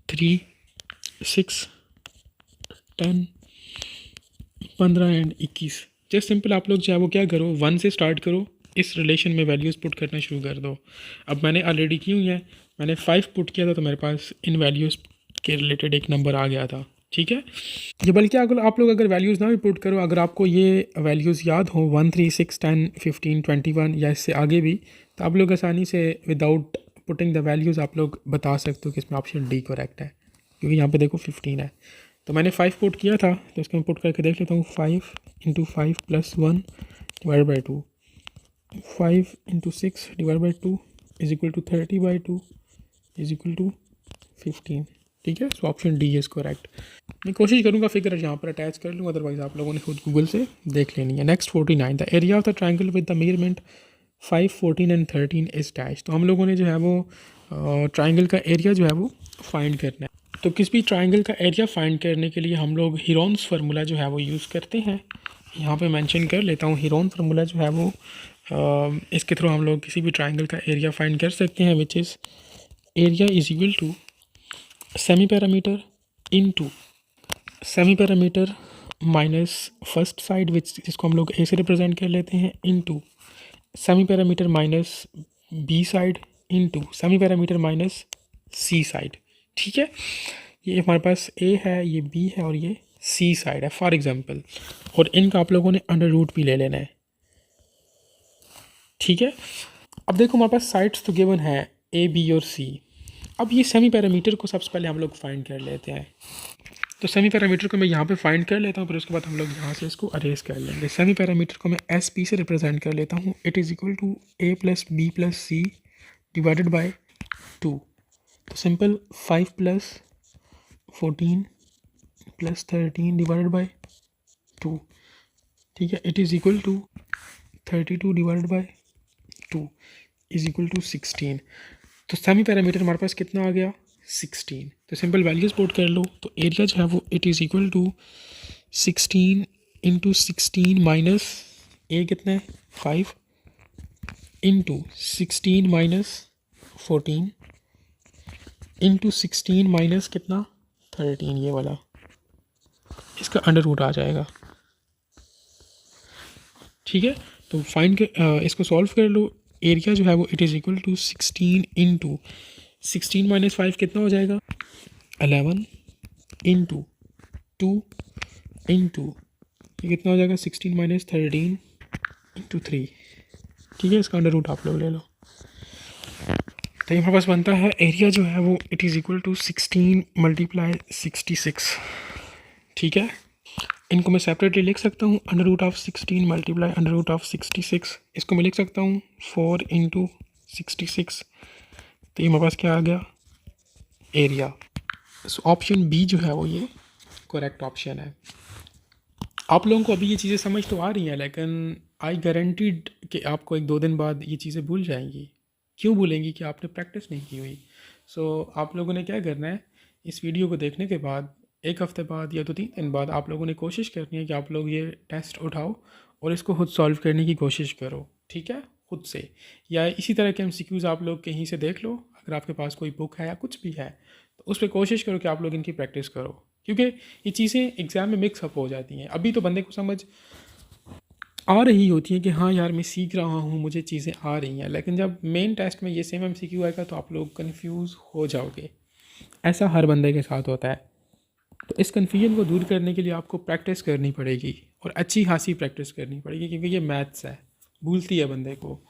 3, 6, 10, 15 एंड 21। जस्ट सिंपल आप लोग जो है वो क्या करो, 1 से स्टार्ट करो, इस रिलेशन में वैल्यूज़ पुट करना शुरू कर दो। अब मैंने ऑलरेडी की हुई है, मैंने 5 पुट किया था, तो मेरे पास इन वैल्यूज़ के रिलेटेड एक नंबर आ गया था, ठीक है। ये बल्कि अगर आप लोग अगर वैल्यूज़ ना भी पुट करो, अगर आपको ये वैल्यूज़ याद हो 1, 3, 6, 10, 15, 21 या इससे आगे भी, तो आप लोग आसानी से विदाउट पुटिंग द वैल्यूज़ आप लोग बता सकते हो कि इसमें ऑप्शन डी करेक्ट है, क्योंकि यहाँ पे देखो 15 है। तो मैंने 5 पुट किया था, तो इसको मैं पुट करके देख लेता हूँ। 5 into 5 plus 1 divide by 2, 5 into 6 divide by 2 is equal to 30/2 is equal to 15, ठीक है। So option D is correct. मैं कोशिश करूँगा फिगर यहाँ पर अटैच कर लूँ, अदरवाइज़ आप लोगों ने खुद गूगल से देख लेनी है। Next 49, the area of the triangle with the measurement 5, 14 and 13 is dash. तो हम लोगों ने जो है वो ट्राइंगल का एरिया जो है वो फाइंड करना है। तो किसी भी ट्राइंगल का एरिया फाइंड करने के लिए हम लोग हीरोन्स फार्मूला जो है वो यूज़ करते हैं। यहाँ पे मेंशन कर लेता हूँ, हीरोन फार्मूला जो है वो इसके थ्रू हम लोग किसी भी ट्राइंगल का एरिया फाइंड कर सकते हैं, which is area is equal to semi parameter into semi parameter minus first side, which जिसको हम लोग ए से रिप्रेजेंट कर लेते हैं, into semi parameter minus B side into semi parameter minus C side, ठीक है। ये हमारे पास ए है, ये बी है और ये सी साइड है फॉर एग्जांपल, और इनका आप लोगों ने अंडर रूट भी ले लेना है, ठीक है। अब देखो हमारे पास साइड्स तो गिवन है ए, बी और सी। अब ये सेमी पैरामीटर को सबसे पहले हम लोग फाइंड कर लेते हैं। तो सेमी पैरामीटर को मैं यहाँ पे फाइंड कर लेता हूँ, फिर उसके बाद हम लोग यहाँ से इसको अरेज कर लेंगे। सेमी पैरामीटर को मैं एस पी से रिप्रेजेंट कर लेता हूँ। It is equal to a plus b plus c divided by 2। तो simple 5 plus 14 plus 13 divided by 2, ठीक है। It is equal to 32 divided by 2 is equal to 16। तो सेमी पैरामीटर हमारे पास कितना आ गया, 16। तो सिंपल वैल्यूज पुट कर लो, तो एरिया जो है वो it is equal to 16 into 16 minus A कितना है 5 इंटू 16 माइनस 14 इंटू 16 माइनस कितना 13, ये वाला, इसका अंडर रूट आ जाएगा। ठीक है, तो फाइंड के इसको सॉल्व कर लो। एरिया जो है वो it is equal to 16 into 16 minus 5 कितना हो जाएगा 11 इंटू 2 इंटू ये कितना हो जाएगा 16 माइनस 13 इंटू 3। ठीक है, इसका अंडर रूट आप लोग ले लो। तो ये हमारे पास बनता है एरिया जो है वो it is equal to 16 multiply 66। ठीक है, इनको मैं सेपरेटली लिख सकता हूँ। Under root of 16 multiply under root of 66, इसको मैं लिख सकता हूँ 4 इंटू 66। तो ये हमारे पास क्या आ गया एरिया। सो ऑप्शन बी जो है वो ये करेक्ट ऑप्शन है। आप लोगों को अभी ये चीज़ें समझ तो आ रही हैं, लेकिन आई गारंटीड कि आपको 1-2 दिन बाद ये चीज़ें भूल जाएंगी। क्यों भूलेंगी कि आपने प्रैक्टिस नहीं की हुई। सो आप लोगों ने क्या करना है, इस वीडियो को देखने के बाद 1 हफ़्ते बाद या तो 3 दिन बाद आप लोगों ने कोशिश करनी है कि आप लोग ये टेस्ट उठाओ और इसको खुद सॉल्व करने की कोशिश करो। ठीक है, खुद से, या इसी तरह के MCQs आप लोग कहीं से देख लो। अगर आपके पास कोई बुक है या कुछ भी है तो उस पर कोशिश करो कि आप लोग इनकी प्रैक्टिस करो, क्योंकि ये चीज़ें एग्ज़ाम में मिक्स अप हो जाती हैं। अभी तो बंदे को समझ आ रही होती है कि हाँ यार मैं सीख रहा हूँ, मुझे चीज़ें आ रही हैं, लेकिन जब मेन टेस्ट में ये सेम MCQ आएगा तो आप लोग कंफ्यूज हो जाओगे। ऐसा हर बंदे के साथ होता है। तो इस कन्फ्यूजन को दूर करने के लिए आपको प्रैक्टिस करनी पड़ेगी और अच्छी खासी प्रैक्टिस करनी पड़ेगी, क्योंकि ये मैथ्स है, भूलती है बंदे को।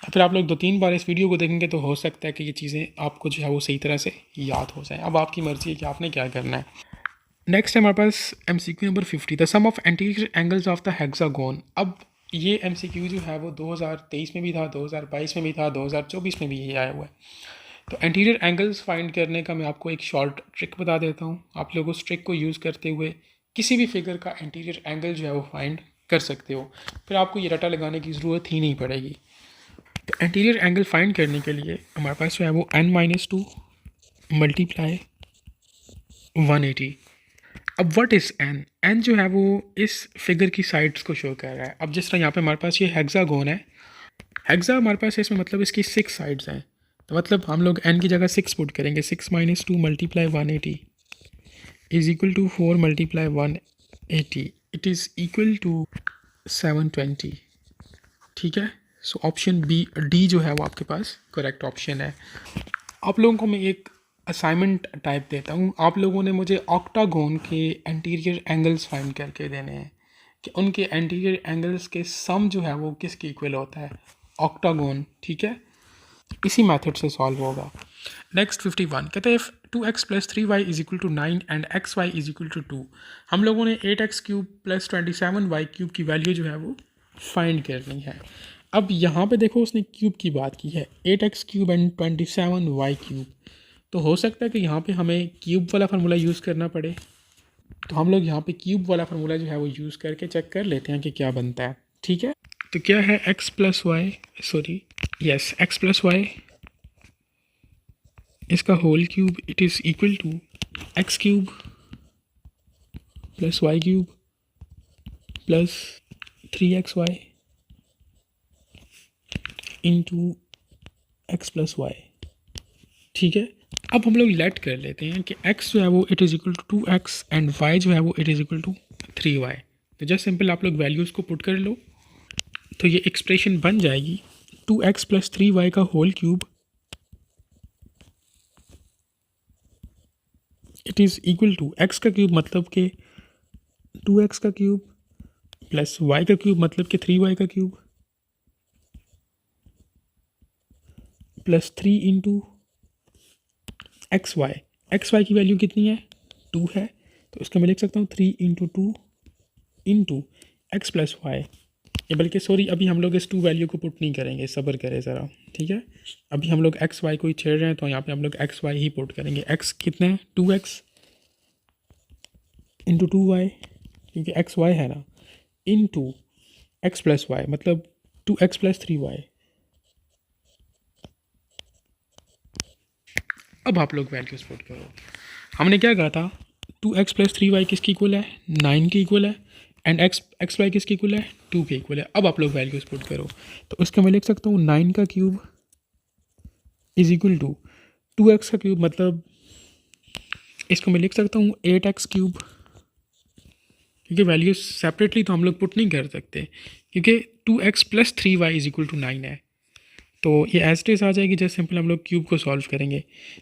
फिर आप लोग 2-3 बार इस वीडियो को देखेंगे तो हो सकता है कि ये चीज़ें आपको जो है वो सही तरह से याद हो जाए। अब आपकी मर्ज़ी है कि आपने क्या करना है। नेक्स्ट है हमारे पास MCQ number 50, the sum of anterior angles of the hexagon. अब ये MCQ जो है वो 2023 में भी था, 2022 में भी था, 2024 में भी ये आया हुआ है। तो एंटीरियर एंगल्स फाइंड करने का मैं आपको एक शॉर्ट ट्रिक बता देता हूँ। आप लोग उस ट्रिक को यूज़ करते हुए किसी भी फिगर का एंटीरियर एंगल जो है वो फाइंड कर सकते हो। फिर आपको ये रटा लगाने की ज़रूरत ही नहीं पड़ेगी। तो एंटीरियर एंगल फाइंड करने के लिए हमारे पास जो है वो n-2 मल्टीप्लाई 180। अब व्हाट इज़ n जो है वो इस फिगर की साइड्स को शो कर रहा है। अब जिस तरह यहाँ पे हमारे पास ये हेक्सागोन है, हेक्सा हमारे पास है, इसमें मतलब इसकी 6 साइड्स हैं। तो मतलब हम लोग n की जगह 6 पुट करेंगे। 6-2 multiply 180 is equal to 4 multiply 180, it is equal to 720। ठीक है, सो ऑप्शन बी डी जो है वो आपके पास करेक्ट ऑप्शन है। आप लोगों को मैं एक असाइनमेंट टाइप देता हूँ। आप लोगों ने मुझे ऑक्टागोन के एंटीरियर एंगल्स फाइंड करके देने हैं कि उनके एंटीरियर एंगल्स के सम जो है वो किसके इक्वल होता है, ऑक्टागोन। ठीक है, इसी मेथड से सॉल्व होगा। नेक्स्ट 51 कहते हैं 2x plus 3y is equal to 9 and xy is equal to 2। हम लोगों ने 8x cube plus 27y cube की वैल्यू जो है वो फाइंड करनी है। अब यहाँ पे देखो उसने क्यूब की बात की है, 8x cube and 27y cube. तो हो सकता है कि यहाँ पे हमें क्यूब वाला फार्मूला यूज़ करना पड़े। तो हम लोग यहाँ पे क्यूब वाला फार्मूला जो है वो यूज़ करके चेक कर लेते हैं कि क्या बनता है। ठीक है, तो क्या है x plus y, sorry yes x plus y इसका whole cube it is equal to x cube plus y cube plus 3xy into x plus y. ठीक है, अब हम लोग लेट कर लेते हैं कि x जो है वो it is equal to 2x एंड y जो है वो it is equal to 3y। तो जस्ट सिंपल आप लोग वैल्यूज़ को पुट कर लो तो ये एक्सप्रेशन बन जाएगी 2x प्लस 3y का whole cube it is equal to x का क्यूब मतलब कि 2x का क्यूब प्लस y का क्यूब मतलब कि 3y का cube plus 3 into x y की वैल्यू कितनी है 2 है, तो इसका मैं लिख सकता हूँ 3 into 2 into x plus y. ये बल्कि सॉरी अभी हम लोग इस 2 वैल्यू को पुट नहीं करेंगे, सब्र करें ज़रा। ठीक है, अभी हम लोग एक्स वाई को ही छेड़ रहे हैं तो यहाँ पे हम लोग एक्स वाई ही पुट करेंगे। एक्स कितना है 2x इंटू 2y, क्योंकि एक्स वाई है ना, इंटू एक्स प्लस वाई मतलब 2x प्लस 3y। अब आप लोग वैल्यूज पुट करो। हमने क्या कहा था 2x प्लस 3y किसकी इक्वल है 9 के इक्वल है एंड एक्स वाई किसकी इक्वल है 2 के इक्वल है। अब आप लोग वैल्यूज पुट करो तो इसका मैं लिख सकता हूँ 9 का cube is equal to 2x का क्यूब मतलब इसको मैं लिख सकता हूँ 8x क्यूब क्योंकि वैल्यूज सेपरेटली तो हम लोग पुट नहीं कर सकते, क्योंकि 2x plus 3y is equal to 9 है। तो ये एज इट इज आ जाएगी। जैसे सिंपल हम लोग क्यूब को सॉल्व करेंगे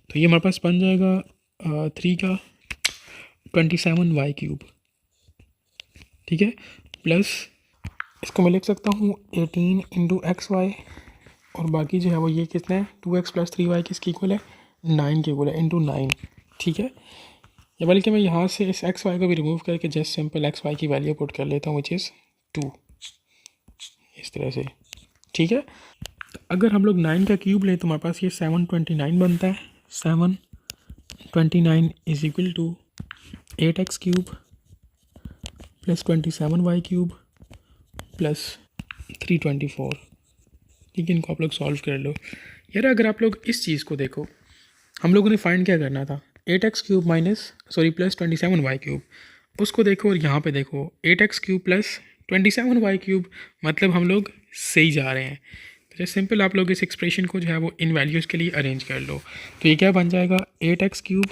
तो ये हमारे पास बन जाएगा 3 का 27y क्यूब, ठीक है, प्लस इसको मैं लिख सकता हूँ 18 इंटू एक्स वाई, और बाकी जो है वो ये कितना है 2x प्लस 3y किसकी इक्वल है 9 के इक्वल है, इंटू 9, ठीक है। या बल्कि मैं यहाँ से इस एक्स वाई को भी रिमूव करके जस्ट सिंपल एक्स वाई की वैल्यू पुट कर लेता हूँ विच इज़ 2, इस तरह से, ठीक है। तो अगर हम लोग 9 का क्यूब लें तो हमारे पास ये 729 बनता है। 729 is equal to 8x cube plus 27y cube plus 324, ठीक है। इनको आप लोग सॉल्व कर लो। यार अगर आप लोग इस चीज़ को देखो, हम लोगों ने फाइंड क्या करना था 8x cube plus 27y cube, उसको देखो और यहाँ पे देखो 8x cube plus 27y cube, मतलब हम लोग सही जा रहे हैं। तो सिंपल आप लोग इस एक्सप्रेशन को जो है वो इन वैल्यूज़ के लिए अरेंज कर लो। तो ये क्या बन जाएगा 8x cube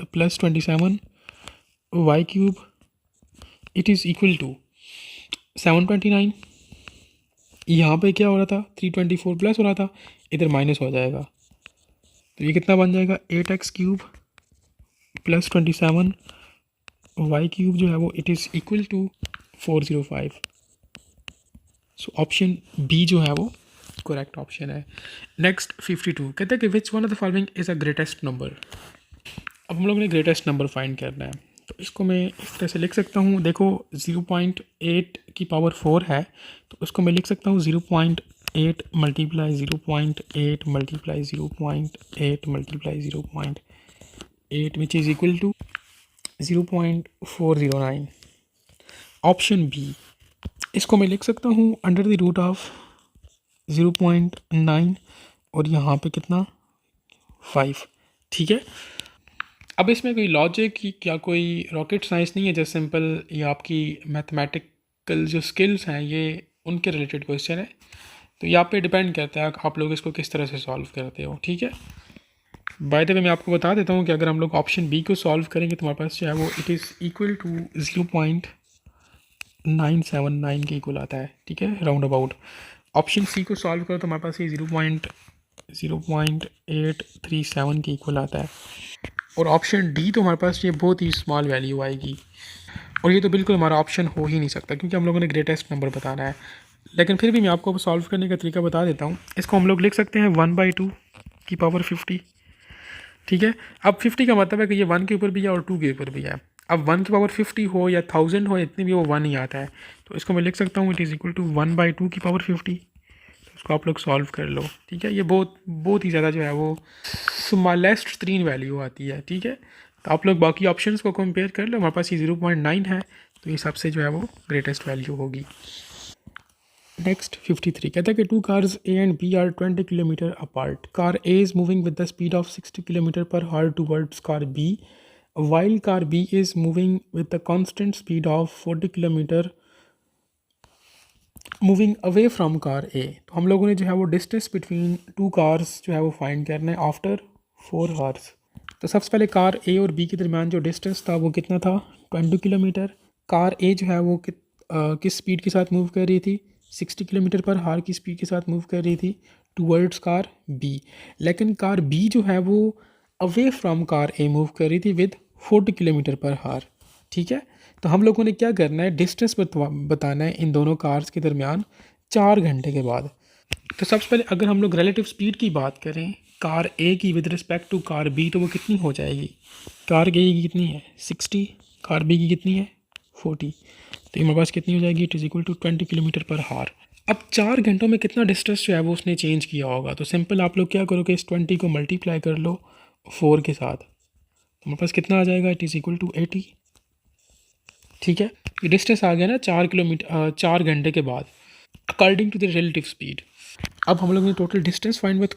plus 27y cube, it is equal to 729। यहाँ पे क्या हो रहा था 324 प्लस हो रहा था, इधर माइनस हो जाएगा। तो ये कितना बन जाएगा 8x cube plus 27y cube जो है वो it is equal to 405। So option B जो है वो करेक्ट ऑप्शन है। नेक्स्ट 52 कहते हैं कि which one of the following is a greatest number. अब हम लोग ने ग्रेटेस्ट नंबर फाइंड करना है, तो इसको मैं इस तरह से लिख सकता हूँ। देखो 0.8 की पावर 4 है, तो उसको मैं लिख सकता हूँ 0.8 multiply 0.8 multiply 0.8 multiply 0.8 which is equal to 0.409। Option B, इसको मैं लिख सकता हूँ अंडर द रूट ऑफ 0.9 और यहाँ पे कितना 5, ठीक है। अब इसमें कोई लॉजिक की क्या कोई रॉकेट साइंस नहीं है, जैसे सिंपल ये आपकी मैथमेटिकल जो स्किल्स हैं ये उनके रिलेटेड क्वेश्चन है। तो ये आप पे डिपेंड करता है आप लोग इसको किस तरह से सॉल्व करते हो, ठीक है। बाय द वे मैं आपको बता देता हूँ कि अगर हम लोग ऑप्शन बी को सॉल्व करेंगे तो हमारे पास जो है वो इट इज़ इक्वल टू 0.979 के इक्वल आता है, ठीक है, राउंड अबाउट। ऑप्शन सी को सॉल्व करो तो हमारे पास ये 0.837 के इक्वल आता है, और ऑप्शन डी तो हमारे पास ये बहुत ही स्मॉल वैल्यू आएगी, और ये तो बिल्कुल हमारा ऑप्शन हो ही नहीं सकता क्योंकि हम लोगों ने ग्रेटेस्ट नंबर बताना है। लेकिन फिर भी मैं आपको सॉल्व करने का तरीका बता देता हूँ। इसको हम लोग लिख सकते हैं 1/2 की पावर 50, ठीक है। अब 50 का मतलब है कि ये 1 के ऊपर भी है और 2 के ऊपर भी है। अब 1 की पावर 50 हो या 1000 हो, इतनी भी वो 1 ही आता है। तो इसको मैं लिख सकता हूँ इट इज़ इक्वल टू 1/2 की पावर 50। इसको आप लोग सॉल्व कर लो, ठीक है। ये बहुत ही ज़्यादा जो है वो स्मॉलेस्ट 3 वैल्यू आती है, ठीक है। तो आप लोग बाकी ऑप्शंस को कंपेयर कर लो, हमारे पास ये 0.9 है, तो ये सबसे जो है वो ग्रेटेस्ट वैल्यू होगी। नेक्स्ट 53 कहता है कि 2 cars A and B are 20 kilometre apart. Car A is moving with the speed of 60 kilometre per hour towards car B, while car B is moving with the constant speed of 40 kilometre moving away from car A. तो हम लोगों ने जो है वो distance between 2 cars जो है वो फाइंड करना है आफ्टर 4 आवर्स। तो सबसे पहले कार ए और बी के दरमियान जो डिस्टेंस था वो कितना था 20 किलोमीटर। कार ए जो है वो किस स्पीड के साथ मूव कर रही थी 60 किलोमीटर पर हार की स्पीड के साथ मूव कर रही थी टूवर्ड्स कार बी। लेकिन कार बी जो है वो away from car A move कर रही थी विद 40 किलोमीटर पर हार, ठीक है। तो हम लोगों ने क्या करना है डिस्टेंस बताना है इन दोनों कार्स के दरमियान 4 घंटे के बाद। तो सबसे पहले अगर हम लोग रिलेटिव स्पीड की बात करें कार ए की with respect to car B, तो वो कितनी हो जाएगी। कार ए की कितनी है 60, कार बी की कितनी है 40, तो हमारे पास कितनी हो जाएगी it is equal to 20 kilometre per hour. अब 4 घंटों में कितना डिस्टेंस जो है वो उसने चेंज किया होगा। तो सिंपल आप लोग क्या करो कि इस 20 को मल्टीप्लाई कर लो 4 के साथ, तो हमारे पास कितना आ जाएगा इट इज़ इक्वल टू 80, ठीक है। ये डिस्टेंस आ गया ना 4 किलोमीटर 4 घंटे के बाद according to the relative speed. अब हम लोग ने टोटल डिस्टेंस फाइंड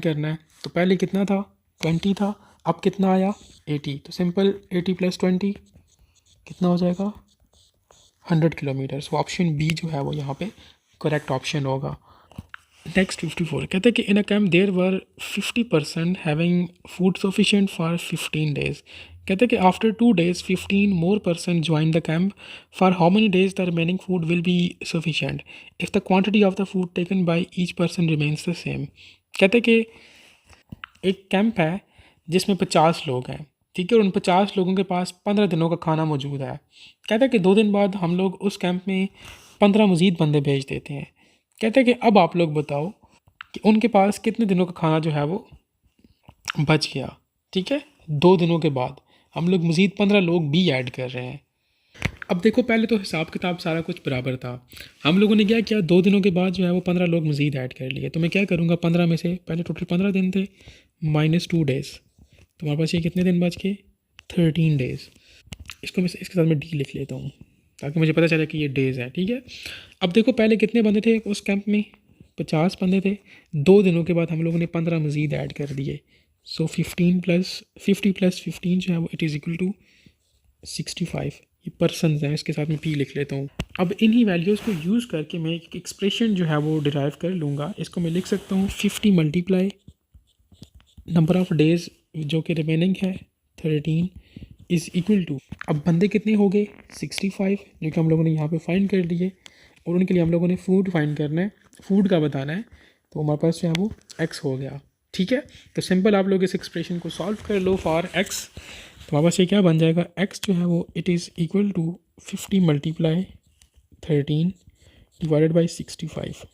करना है। तो पहले कितना था 20 था, अब कितना आया 80। तो सिंपल 80 प्लस 20 कितना हो जाएगा 100 किलोमीटर। सो ऑप्शन बी जो है वो यहाँ पे करेक्ट ऑप्शन होगा। नेक्स्ट 54 कहते हैं कि in a camp there were 50% having food sufficient for 15 days। कहते हैं कि after 2 days 15 more person join the camp for how many days the remaining food will be sufficient if the quantity of the food taken by each person remains the same. कहते हैं कि एक camp है जिसमें 50 लोग हैं, ठीक है, और उन 50 लोगों के पास 15 दिनों का खाना मौजूद है। कहते हैं कि 2 दिन बाद हम लोग उस कैंप में 15 मज़ीद बंदे भेज देते हैं। कहते हैं कि अब आप लोग बताओ कि उनके पास कितने दिनों का खाना जो है वो बच गया। ठीक है, 2 दिनों के बाद हम लोग मज़ीद 15 लोग भी ऐड कर रहे हैं। अब देखो, पहले तो हिसाब किताब सारा कुछ बराबर था। हम लोगों ने क्या किया, 2 दिनों के बाद जो है वो 15 लोग मज़ीद ऐड कर लिए। तो मैं क्या करूँगा, 15 में से पहले टोटल 15 दिन थे -2 days, तो हमारे पास ये कितने दिन बच के 13 डेज़। इसको मैं इसके साथ मैं डी लिख लेता हूँ ताकि मुझे पता चले कि ये डेज़ है। ठीक है, अब देखो पहले कितने बंदे थे उस कैंप में, 50 बंदे थे। 2 दिनों के बाद हम लोगों ने 15 मज़ीद ऐड कर दिए। सो 15 + 50 + 15 जो है वो इट इज़ इक्वल टू 65। ये पर्सनस हैं, इसके साथ मैं पी लिख लेता हूँ। अब इन्हीं वैल्यूज़ को यूज़ करके मैं एक एक्सप्रेशन जो है वो डिराइव कर लूँगा। इसको मैं लिख सकता हूँ 50 मल्टीप्लाई नंबर ऑफ़ डेज़ जो कि रिमेनिंग है 13 इज़ इक्वल टू, अब बंदे कितने हो गए 65 जो कि हम लोगों ने यहाँ पे फाइंड कर लिए, और उनके लिए हम लोगों ने फूड फाइंड करना है, फूड का बताना है। तो हमारे पास जो है वो x हो गया। ठीक है, तो सिंपल आप लोग इस एक्सप्रेशन को सॉल्व कर लो फॉर x। तो हमारे पास ये क्या बन जाएगा, x जो है वो it is equal to 50 multiply 13 divided by 65,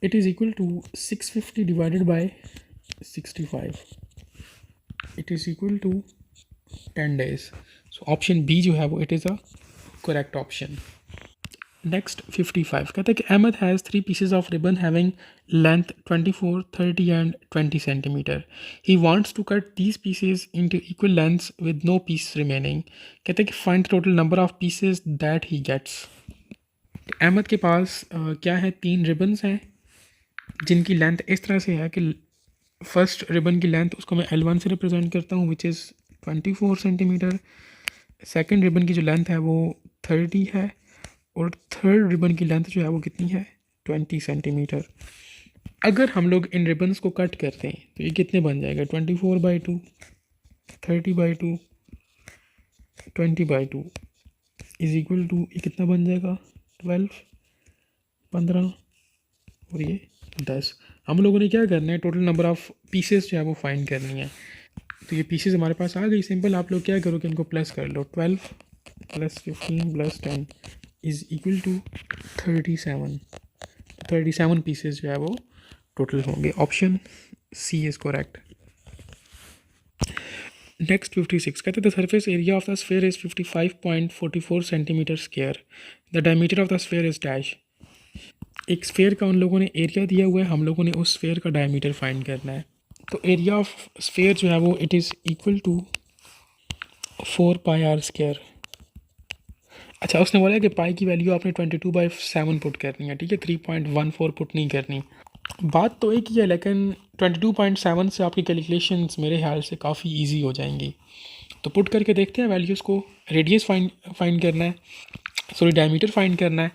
it is equal to 650 divided by 65, it is equal to 10 days। So option B जो है वो it is a correct option. Next 55 कहता है कि Ahmed has 3 pieces of ribbon having length 24, 30 and 20 centimetre. He wants to cut these pieces into equal lengths with no piece remaining. कहते हैं कि find total number of pieces that he gets. Ahmed के पास क्या है, 3 रिबन्स हैं जिनकी लेंथ इस तरह से है कि फर्स्ट रिबन की लेंथ उसको मैं L1 से रिप्रेजेंट करता हूँ which is 24 centimetre. Second ribbon की जो लेंथ है वो 30 है, और थर्ड रिबन की लेंथ जो है वो कितनी है 20 सेंटीमीटर। अगर हम लोग इन रिबन्स को कट करते हैं तो ये कितने बन जाएगा, 24/2, 30/2, 20/2 इज इक्वल टू, ये कितना बन जाएगा 12, 15 और ये 10। हम लोगों ने क्या करना है, टोटल नंबर ऑफ़ पीसेस जो है वो फाइंड करनी है। तो ये पीसेस हमारे पास आ गई। सिंपल आप लोग क्या करो कि इनको प्लस कर लो, 12 + 15 + 10 इज़ इक्वल टू 37। 37 पीसेस जो है वो टोटल होंगे। Option C is correct. Next 56 कहते हैं the surface area of the sphere is 55.44 centimetre square, the diameter of the sphere is dash. एक स्फेयर का उन लोगों ने एरिया दिया हुआ है, हम लोगों ने उस स्फेयर का डायमीटर फाइंड करना है। तो एरिया ऑफ स्फेयर जो है वो it is equal to 4πr²। अच्छा, उसने बोला है कि पाई की वैल्यू आपने 22/7 पुट करनी है। ठीक है, 3.14 पुट नहीं करनी। बात तो एक ही है, लेकिन 22.7 से आपकी कैलकुलेशंस मेरे ख्याल से काफ़ी इजी हो जाएंगी। तो पुट करके देखते हैं वैल्यूज़ को। रेडियस फाइंड करना है, सॉरी डायमीटर फाइंड करना है।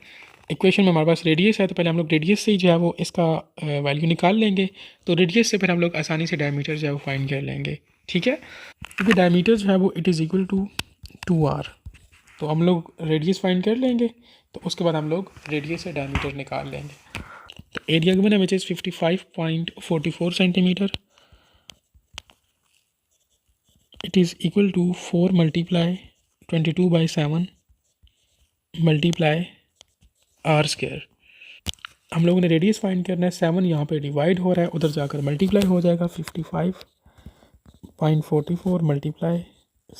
इक्वेशन में हमारे पास रेडियस है, तो पहले हम लोग रेडियस से ही जो है वो इसका वैल्यू निकाल लेंगे। तो रेडियस से फिर हम लोग आसानी से डायमीटर जो है वो फाइंड कर लेंगे। ठीक है, क्योंकि डायमीटर जो है वो it is equal to 2r। तो हम लोग रेडियस फाइंड कर लेंगे, तो उसके बाद हम लोग रेडियस से डायमीटर निकाल लेंगे। तो एरिया गिवन है which is 55.44 centimetre, it is equal to 4 multiply 22/7 multiply r²। हम लोगों ने रेडियस फाइंड करना है, 7 यहाँ पे डिवाइड हो रहा है, उधर जाकर मल्टीप्लाई हो जाएगा, 55.44 मल्टीप्लाई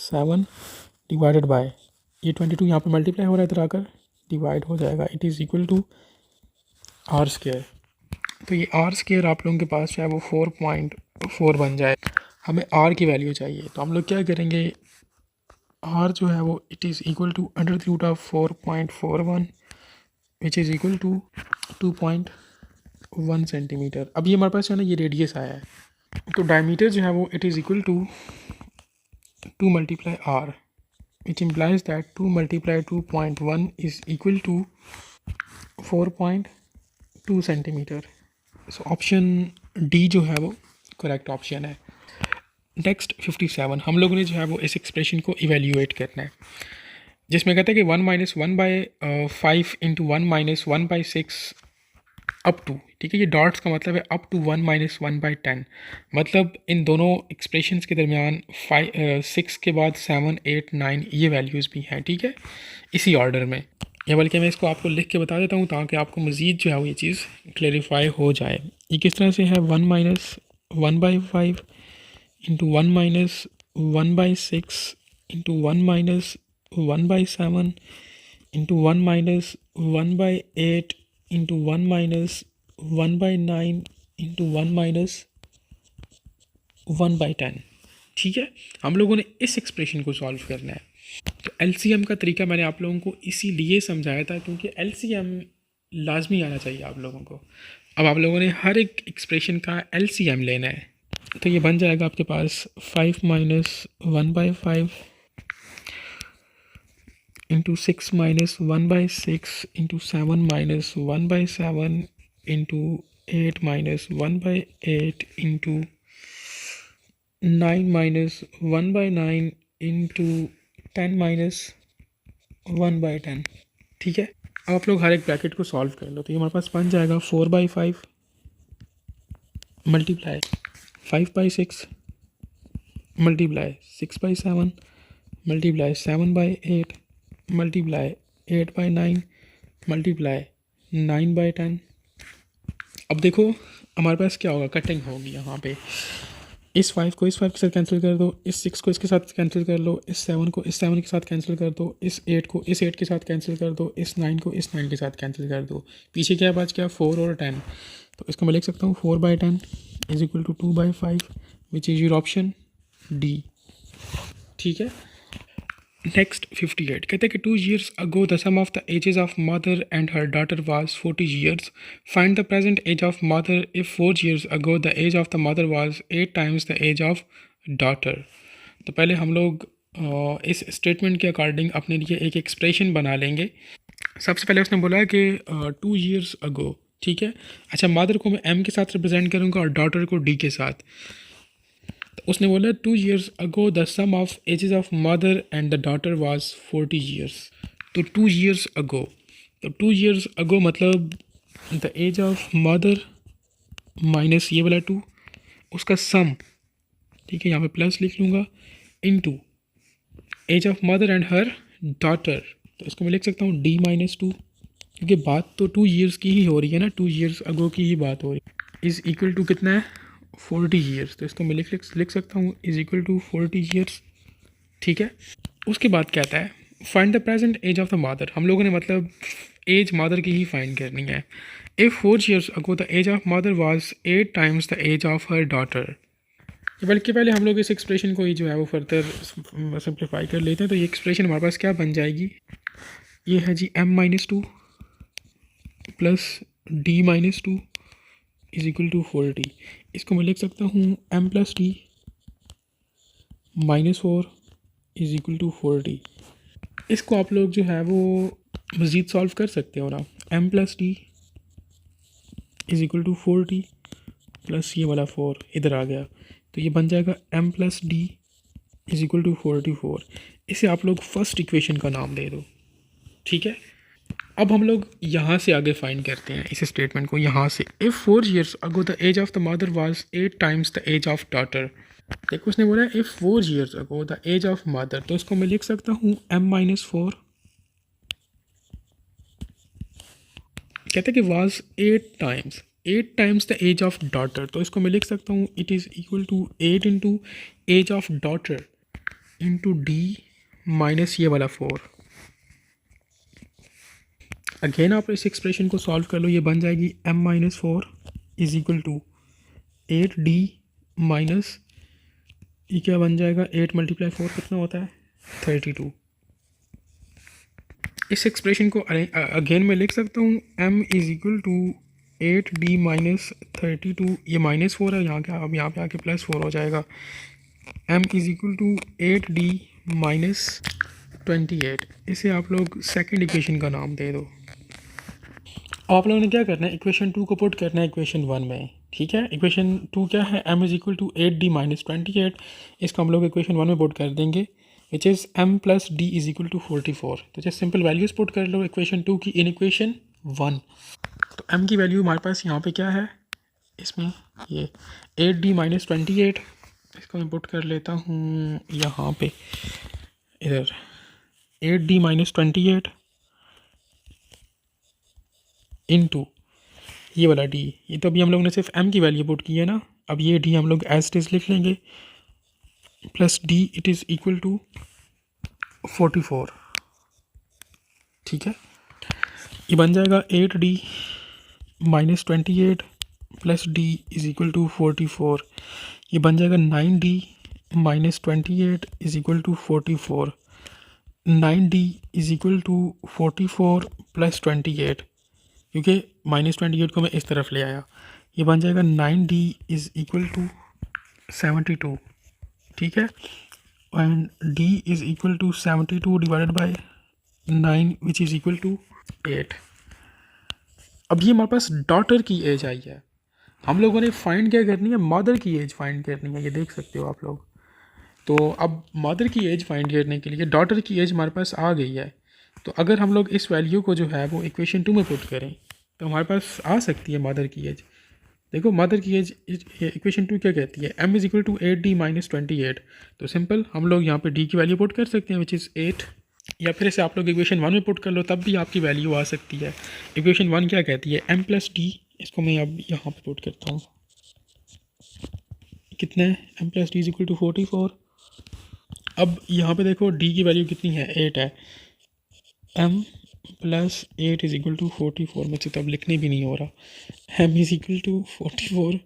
7 डिवाइडेड बाय ये 22 यहाँ पे मल्टीप्लाई हो रहा है, इधर आकर डिवाइड हो जाएगा, it is equal to r²। तो ये r² आप लोगों के पास जो है वो 4.4 बन जाए। हमें r की वैल्यू चाहिए, तो हम लोग क्या करेंगे, r जो है वो it is equal to √4.41 which is equal to 2.1 centimetre. अब ये हमारे पास जो है ना ये रेडियस आया है, तो डायमीटर जो है वो it is equal to 2 multiply r, which implies that 2 multiply 2.1 is equal to 4.2 centimetre. So option D जो है वो करेक्ट ऑप्शन है। नेक्स्ट 57 हम लोगों ने जो है वो इस एक्सप्रेशन को इवेल्यूएट करना है, जिसमें कहते हैं कि 1-1/5 इंटू 1-1/6 अप टू, ठीक है, ये डॉट्स का मतलब है अप टू 1-1/10, मतलब इन दोनों एक्सप्रेशंस के दरमियान 6 के बाद 7, 8, 9 ये वैल्यूज़ भी हैं, ठीक है, इसी ऑर्डर में। या बल्कि मैं इसको आपको लिख के बता देता हूँ ताकि आपको मज़ीद जो है वो ये चीज़ क्लेरिफाई हो जाए। ये किस तरह से है, 1-1/5 into 1-1/6 into 1-1/7 into 1-1/8 into 1-1/9 into 1-1/10, ठीक है। हम लोगों ने इस एक्सप्रेशन को सॉल्व करना है। तो एलसीएम का तरीका मैंने आप लोगों को इसीलिए समझाया था क्योंकि एलसीएम लाजमी आना चाहिए आप लोगों को। अब आप लोगों ने हर एक एक्सप्रेशन का एलसीएम लेना है। तो ये बन जाएगा आपके पास 5-1/5 into 6-1/6 into 7-1/7 into 8-1/8 into 9-1/9 into 10-1/10, ठीक है। अब आप लोग हर एक ब्रैकेट को सॉल्व कर लो। तो ये हमारे पास बन जाएगा 4/5 multiply 5/6 multiply 6/7 multiply 7/8 multiply 8/9 multiply 9/10। अब देखो हमारे पास क्या होगा, कटिंग होगी यहाँ पे। इस 5 को इस 5 के साथ कैंसिल कर दो, इस 6 को इसके साथ कैंसिल कर लो, इस 7 को इस 7 के साथ कैंसिल कर दो, इस 8 को इस 8 के साथ कैंसिल कर दो, इस 9 को इस 9 के साथ कैंसिल कर दो। पीछे क्या बच गया, 4 और 10। तो इसको मैं लिख सकता हूँ 4/10 is equal to 2/5 which is your option D, ठीक है। नेक्स्ट 58 कहते हैं कि 2 years ago the sum of the ages of mother and her daughter was 40 years. Find the present age of mother if 4 years ago the age of the mother was 8 times the age of daughter. तो पहले हम लोग इस statement के according अपने लिए एक expression बना लेंगे। सबसे पहले उसने बोला है कि 2 years ago, ठीक है। अच्छा, मदर को मैं एम के साथ रिप्रेजेंट करूँगा और डॉटर को डी के साथ। तो उसने बोला 2 years ago the sum of ages of mother and the daughter was 40 years. तो 2 years ago, तो 2 years ago मतलब the age of mother minus ये वाला 2, उसका सम, ठीक है, यहाँ पे प्लस लिख लूँगा, into age of mother and her daughter. तो इसको मैं लिख सकता हूँ D-2, क्योंकि बात तो 2 years की ही हो रही है ना, 2 years ago की ही बात हो रही है। इज़ इक्वल टू कितना है, 40 years। तो इसको मैं लिख सकता हूँ इज़ इक्वल टू 40 years, ठीक है। उसके बाद कहता है find the present age of the mother. हम लोगों ने मतलब एज मदर की ही फाइंड करनी है। If 4 years ago the age of mother was 8 times the age of her daughter. बल्कि पहले हम लोग इस एक्सप्रेशन को ही जो है वो फर्दर सिंप्लीफाई कर लेते हैं। तो ये एक्सप्रेशन हमारे पास क्या बन जाएगी, ये है जी M-2 plus D-2 is equal to 40। इसको मैं लिख सकता हूँ M+D -4 इज इक्वल टू 40। इसको आप लोग जो है वो मज़ीद सॉल्व कर सकते हो ना। M+D is equal to 40 plus ये वाला 4 इधर आ गया, तो ये बन जाएगा M+D इज इक्वल टू 44। इसे आप लोग फर्स्ट इक्वेशन का नाम दे दो, ठीक है। अब हम लोग यहाँ से आगे फाइंड करते हैं इस स्टेटमेंट को। यहाँ से if 4 years ago the age of the mother was 8 times the age of daughter. देखो उसने बोला if 4 years ago the age of mother, तो इसको मैं लिख सकता हूँ M-4। कहते हैं कि was 8 times the age of daughter, तो इसको मैं लिख सकता हूँ it is equal to 8 into age of daughter into D minus ये वाला 4। अगेन आप इस एक्सप्रेशन को सॉल्व कर लो, ये बन जाएगी M-4 is equal to 8D minus ये क्या बन जाएगा, 8 × 4 कितना होता है, 32। इस एक्सप्रेशन को अगेन मैं लिख सकता हूँ M is equal to 8D minus 32। ये -4 है यहाँ का, अब यहाँ पे आके +4 हो जाएगा। M is equal to 8D minus 28। इसे आप लोग सेकेंड इक्वेशन का नाम दे दो। आप लोगों ने क्या करना है, इक्वेशन 2 को पुट करना है इक्वेशन 1 में। ठीक है। इक्वेशन 2 क्या है, m is equal to 8d minus 28। इसको हम लोग इक्वेशन 1 में पुट कर देंगे, which is m plus d is equal to 44। तो जैसे सिंपल वैल्यूज़ पुट कर लो इक्वेशन 2 की इन इक्वेशन 1। तो m की वैल्यू हमारे पास यहाँ पे क्या है, इसमें ये 8d माइनस 28, इसको मैं पुट कर लेता हूँ यहाँ पे इधर 8d माइनस 28 इंटू ये वाला d। ये तो अभी हम लोग ने सिर्फ m की वैल्यू पुट की है ना, अब ये d हम लोग एज इट इज़ लिख लेंगे, plus d it is equal to 44। ठीक है, ये बन जाएगा 8d minus 28 plus d is equal to 44। ये बन जाएगा 9d minus 28 is equal to 44। 9d is equal to 44 plus 28, क्योंकि माइनस 28 को मैं इस तरफ ले आया, ये बन जाएगा 9d इज़ इक्वल टू 72। ठीक है, and d is equal to 72 divided by 9 which is equal to 8। अब ये हमारे पास डॉटर की एज आई है, हम लोगों ने फाइंड क्या करनी है, मदर की एज फाइंड करनी है, ये देख सकते हो आप लोग। तो अब मदर की एज फाइंड करने के लिए डॉटर की एज हमारे पास आ गई है, तो अगर हम लोग इस वैल्यू को जो है वो इक्वेशन 2 में पुट करें तो हमारे पास आ सकती है मदर की एज। देखो मदर की एज इक्वेशन 2 क्या कहती है, m is equal to 8d minus 28। तो सिंपल हम लोग यहाँ पे d की वैल्यू पुट कर सकते हैं विच इज़ 8, या फिर इसे आप लोग इक्वेशन 1 में पुट कर लो तब भी आपकी वैल्यू आ सकती है। इक्वेशन 1 क्या कहती है, m प्लस d, इसको मैं अब यहाँ पे पुट करता हूँ, कितना है m plus D is equal to 44। अब यहाँ पे देखो d की वैल्यू कितनी है, 8 है, m plus 8 is equal to 44, मुझसे तो अब लिखने भी नहीं हो रहा, m is equal to 44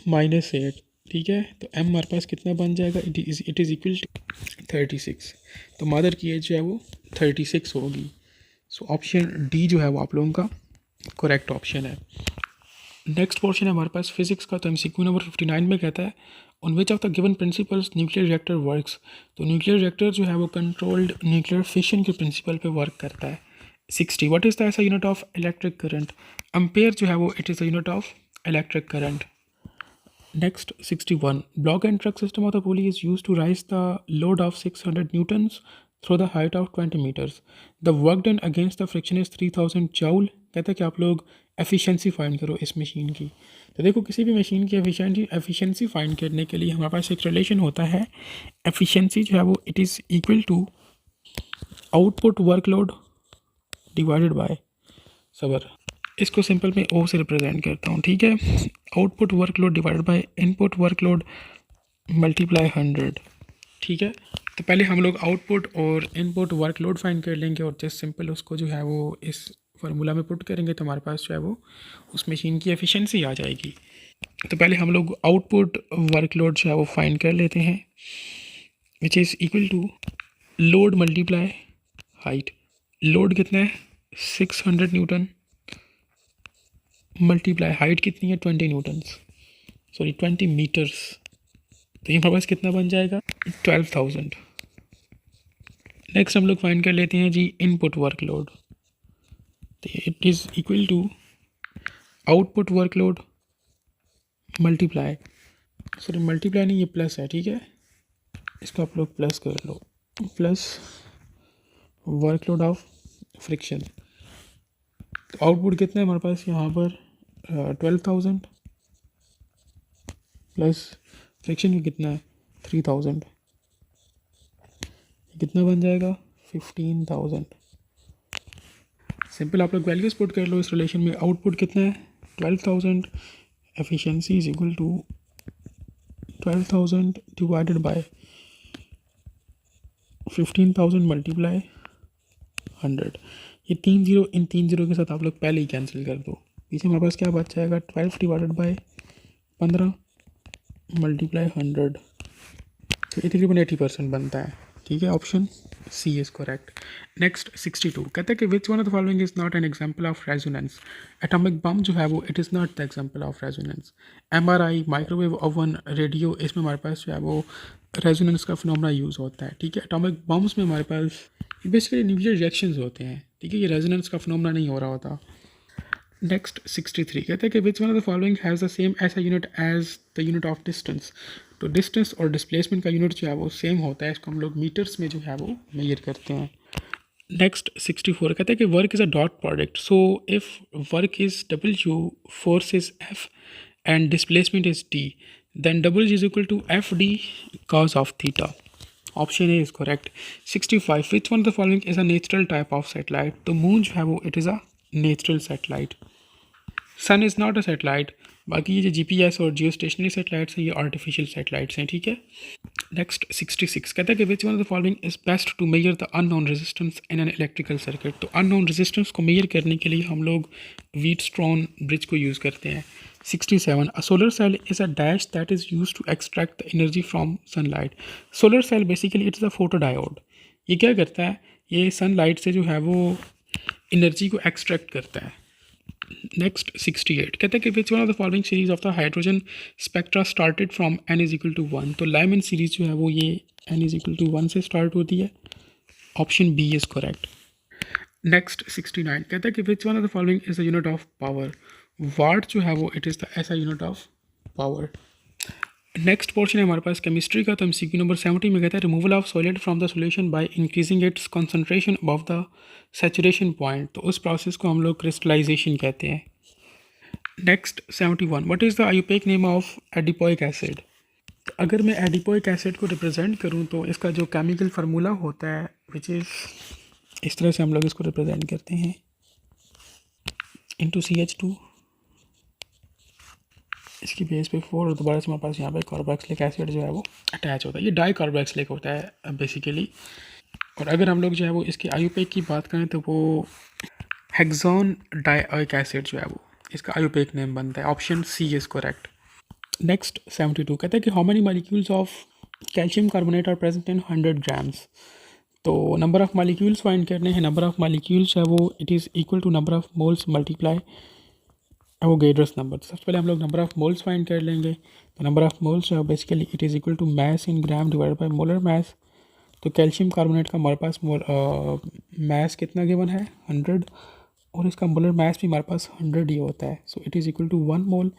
minus 8। ठीक है, तो m हमारे पास कितना बन जाएगा, इट इज़ इक्वल टू 36। तो मदर की एज जो है वो 36 होगी। सो ऑप्शन डी जो है वो आप लोगों का करेक्ट ऑप्शन है। नेक्स्ट पोर्शन है हमारे पास फिजिक्स का, तो MCQ नंबर 59 में कहता है on which of the given principles nuclear reactor works. तो न्यूक्लियर रिएक्टर जो है वो कंट्रोल्ड न्यूक्लियर फिशन के प्रिंसिपल पे वर्क करता है। 60 what is the SI unit of electric current, ampere जो है वो it is the unit of electric current. Next 61, block and truck system of the pulley is used to raise the load of 600 newtons through the height of 20 meters. The work done against the friction is 3000 joule। कहता है कि आप लोग efficiency find करो इस machine की। तो देखो किसी भी मशीन की एफिशिएंसी फाइंड करने के लिए हमारे पास एक रिलेशन होता है, एफिशिएंसी जो है वो it is equal to output workload divided by सबर। इसको सिंपल मैं ओ से रिप्रेजेंट करता हूँ। ठीक है, output workload divided by input workload multiply 100। ठीक है, तो पहले हम लोग आउटपुट और इनपुट वर्कलोड फाइंड कर लेंगे और जस्ट सिंपल उसको जो है वो इस फार्मूला में पुट करेंगे तो हमारे पास जो है वो उस मशीन की एफिशिएंसी आ जाएगी। तो पहले हम लोग आउटपुट वर्कलोड जो है वो फाइंड कर लेते हैं, which is equal to load multiply height. Load कितना है 600 न्यूटन मल्टीप्लाई हाइट कितनी है 20 न्यूटन्स, सॉरी 20 मीटर्स। तो ये हमारे पास कितना बन जाएगा 12,000। नेक्स्ट हम लोग फाइंड कर लेते हैं जी इनपुट वर्कलोड, तो it is equal to output workload multiply, sorry multiply नहीं ये प्लस है। ठीक है, इसको आप लोग प्लस कर लो, प्लस वर्कलोड ऑफ फ्रिक्शन। तो आउटपुट कितना है हमारे पास यहाँ पर 12,000 प्लस फ्रिक्शन भी कितना है 3,000, कितना बन जाएगा 15,000। सिंपल आप लोग वैल्यूज पुट कर लो इस रिलेशन में। आउटपुट कितना है 12,000, efficiency is equal to 12,000 divided by 15,000 multiply 100। ये 3 जीरो इन 3 जीरो के साथ आप लोग पहले ही कैंसिल कर दो, पीछे हमारे पास क्या बच जाएगा 12 डिवाइडेड बाय 15 मल्टीप्लाई 100, तो ये तकरीबन 80% बनता है। ठीक है, option C is correct. Next 62 कहता है कि which one of the following is not an example of resonance. Atomic bomb जो है वो it is not the example of resonance. MRI, microwave oven, radio, इसमें हमारे पास जो है वो रेजोनेंस का फिनोमेना यूज़ होता है। ठीक है, एटॉमिक बम्स में हमारे पास बेसिकली न्यूक्लियर रिएक्शंस होते हैं। ठीक है, ये रेजोनेंस का फिनोमेना नहीं हो रहा होता। नेक्स्ट 63 कहते हैं कि which one of the following has the same SI unit as the unit of distance. तो डिस्टेंस और डिस्प्लेसमेंट का यूनिट जो है वो सेम होता है, इसको हम लोग मीटर्स में जो है वो मेजर करते हैं। नेक्स्ट 64 कहते हैं कि work is a dot product, so if work is W, force is F and displacement is D, then W is equal to F D cos of theta. Option A is correct. 65 which one of the following is a natural type of satellite. तो moon जो है वो it is a natural satellite. Sun is not a satellite. बाकी ये जो GPS और जियो stationery satellites हैं ये आर्टिफिशियल सैटेलाइट्स हैं, ठीक है। नेक्स्ट 66 कहता है कि which one of the following is best to measure the unknown resistance in an electrical circuit. तो अननोन रेजिस्टेंस को मेजर करने के लिए हम लोग व्हीटस्टोन ब्रिज को यूज़ करते हैं। 67 a solar cell is a dash that is use to extract the energy from sunlight. Solar cell basically it's a photodiode. ये क्या करता है, ये सनलाइट से जो है वो एनर्जी को एक्सट्रैक्ट करता है। नेक्स्ट 68 कहते हैं कि which one of the following series of the hydrogen spectra started from n is equal to 1। तो लाइमन सीरीज जो है वो ये n इज इक्वल टू 1 से स्टार्ट होती है। Option B is correct. Next 69 कहता है कि which one of the following is the unit of power. Watt जो है वो it is the SI unit of power. Next portion है हमारे पास केमिस्ट्री का। तो MCQ नंबर 70 में कहता है removal of solid from the solution by increasing its concentration above the saturation point. तो उस प्रोसेस को हम लोग क्रिस्टलाइजेशन कहते हैं। Next 71 what is the IUPAC name of adipic acid. अगर मैं एडिपोइक एसिड को रिप्रेजेंट करूं तो इसका जो केमिकल फार्मूला होता है विच इज़ इस तरह से हम लोग इसको रिप्रेजेंट करते हैं इंटू CH2, इसकी बेस पे 4 और दोबारा से हमारे पास यहाँ पे कार्बोक्सिलिक एसिड जो है वो अटैच होता है। ये डाई कार्बोक्सिलिक होता है बेसिकली। और अगर हम लोग जो है वो इसके आयुपेक की बात करें तो वो हेक्सोन डाइक एसिड जो है वो इसका आयुपेक नेम बनता है। Option C is correct. Next 72 कहते हैं कि how many molecules of calcium carbonate are present in 100 grams. तो नंबर ऑफ मॉलिक्यूल्स फाइंड करने हैं। नंबर ऑफ मॉलिक्यूल्स है वो it is equal to number of moles multiply Avogadro's number. तो सबसे पहले हम लोग नंबर ऑफ मोल्स फाइंड कर लेंगे। तो नंबर ऑफ मोल्स जो है basically it is equal to mass in gram divided by molar mass. तो कैल्शियम कार्बोनेट का हमारे पास मैस कितना गिवन है 100 और इसका मोलर मैस भी हमारे पास 100 ही होता है। So it is equal to 1 mole.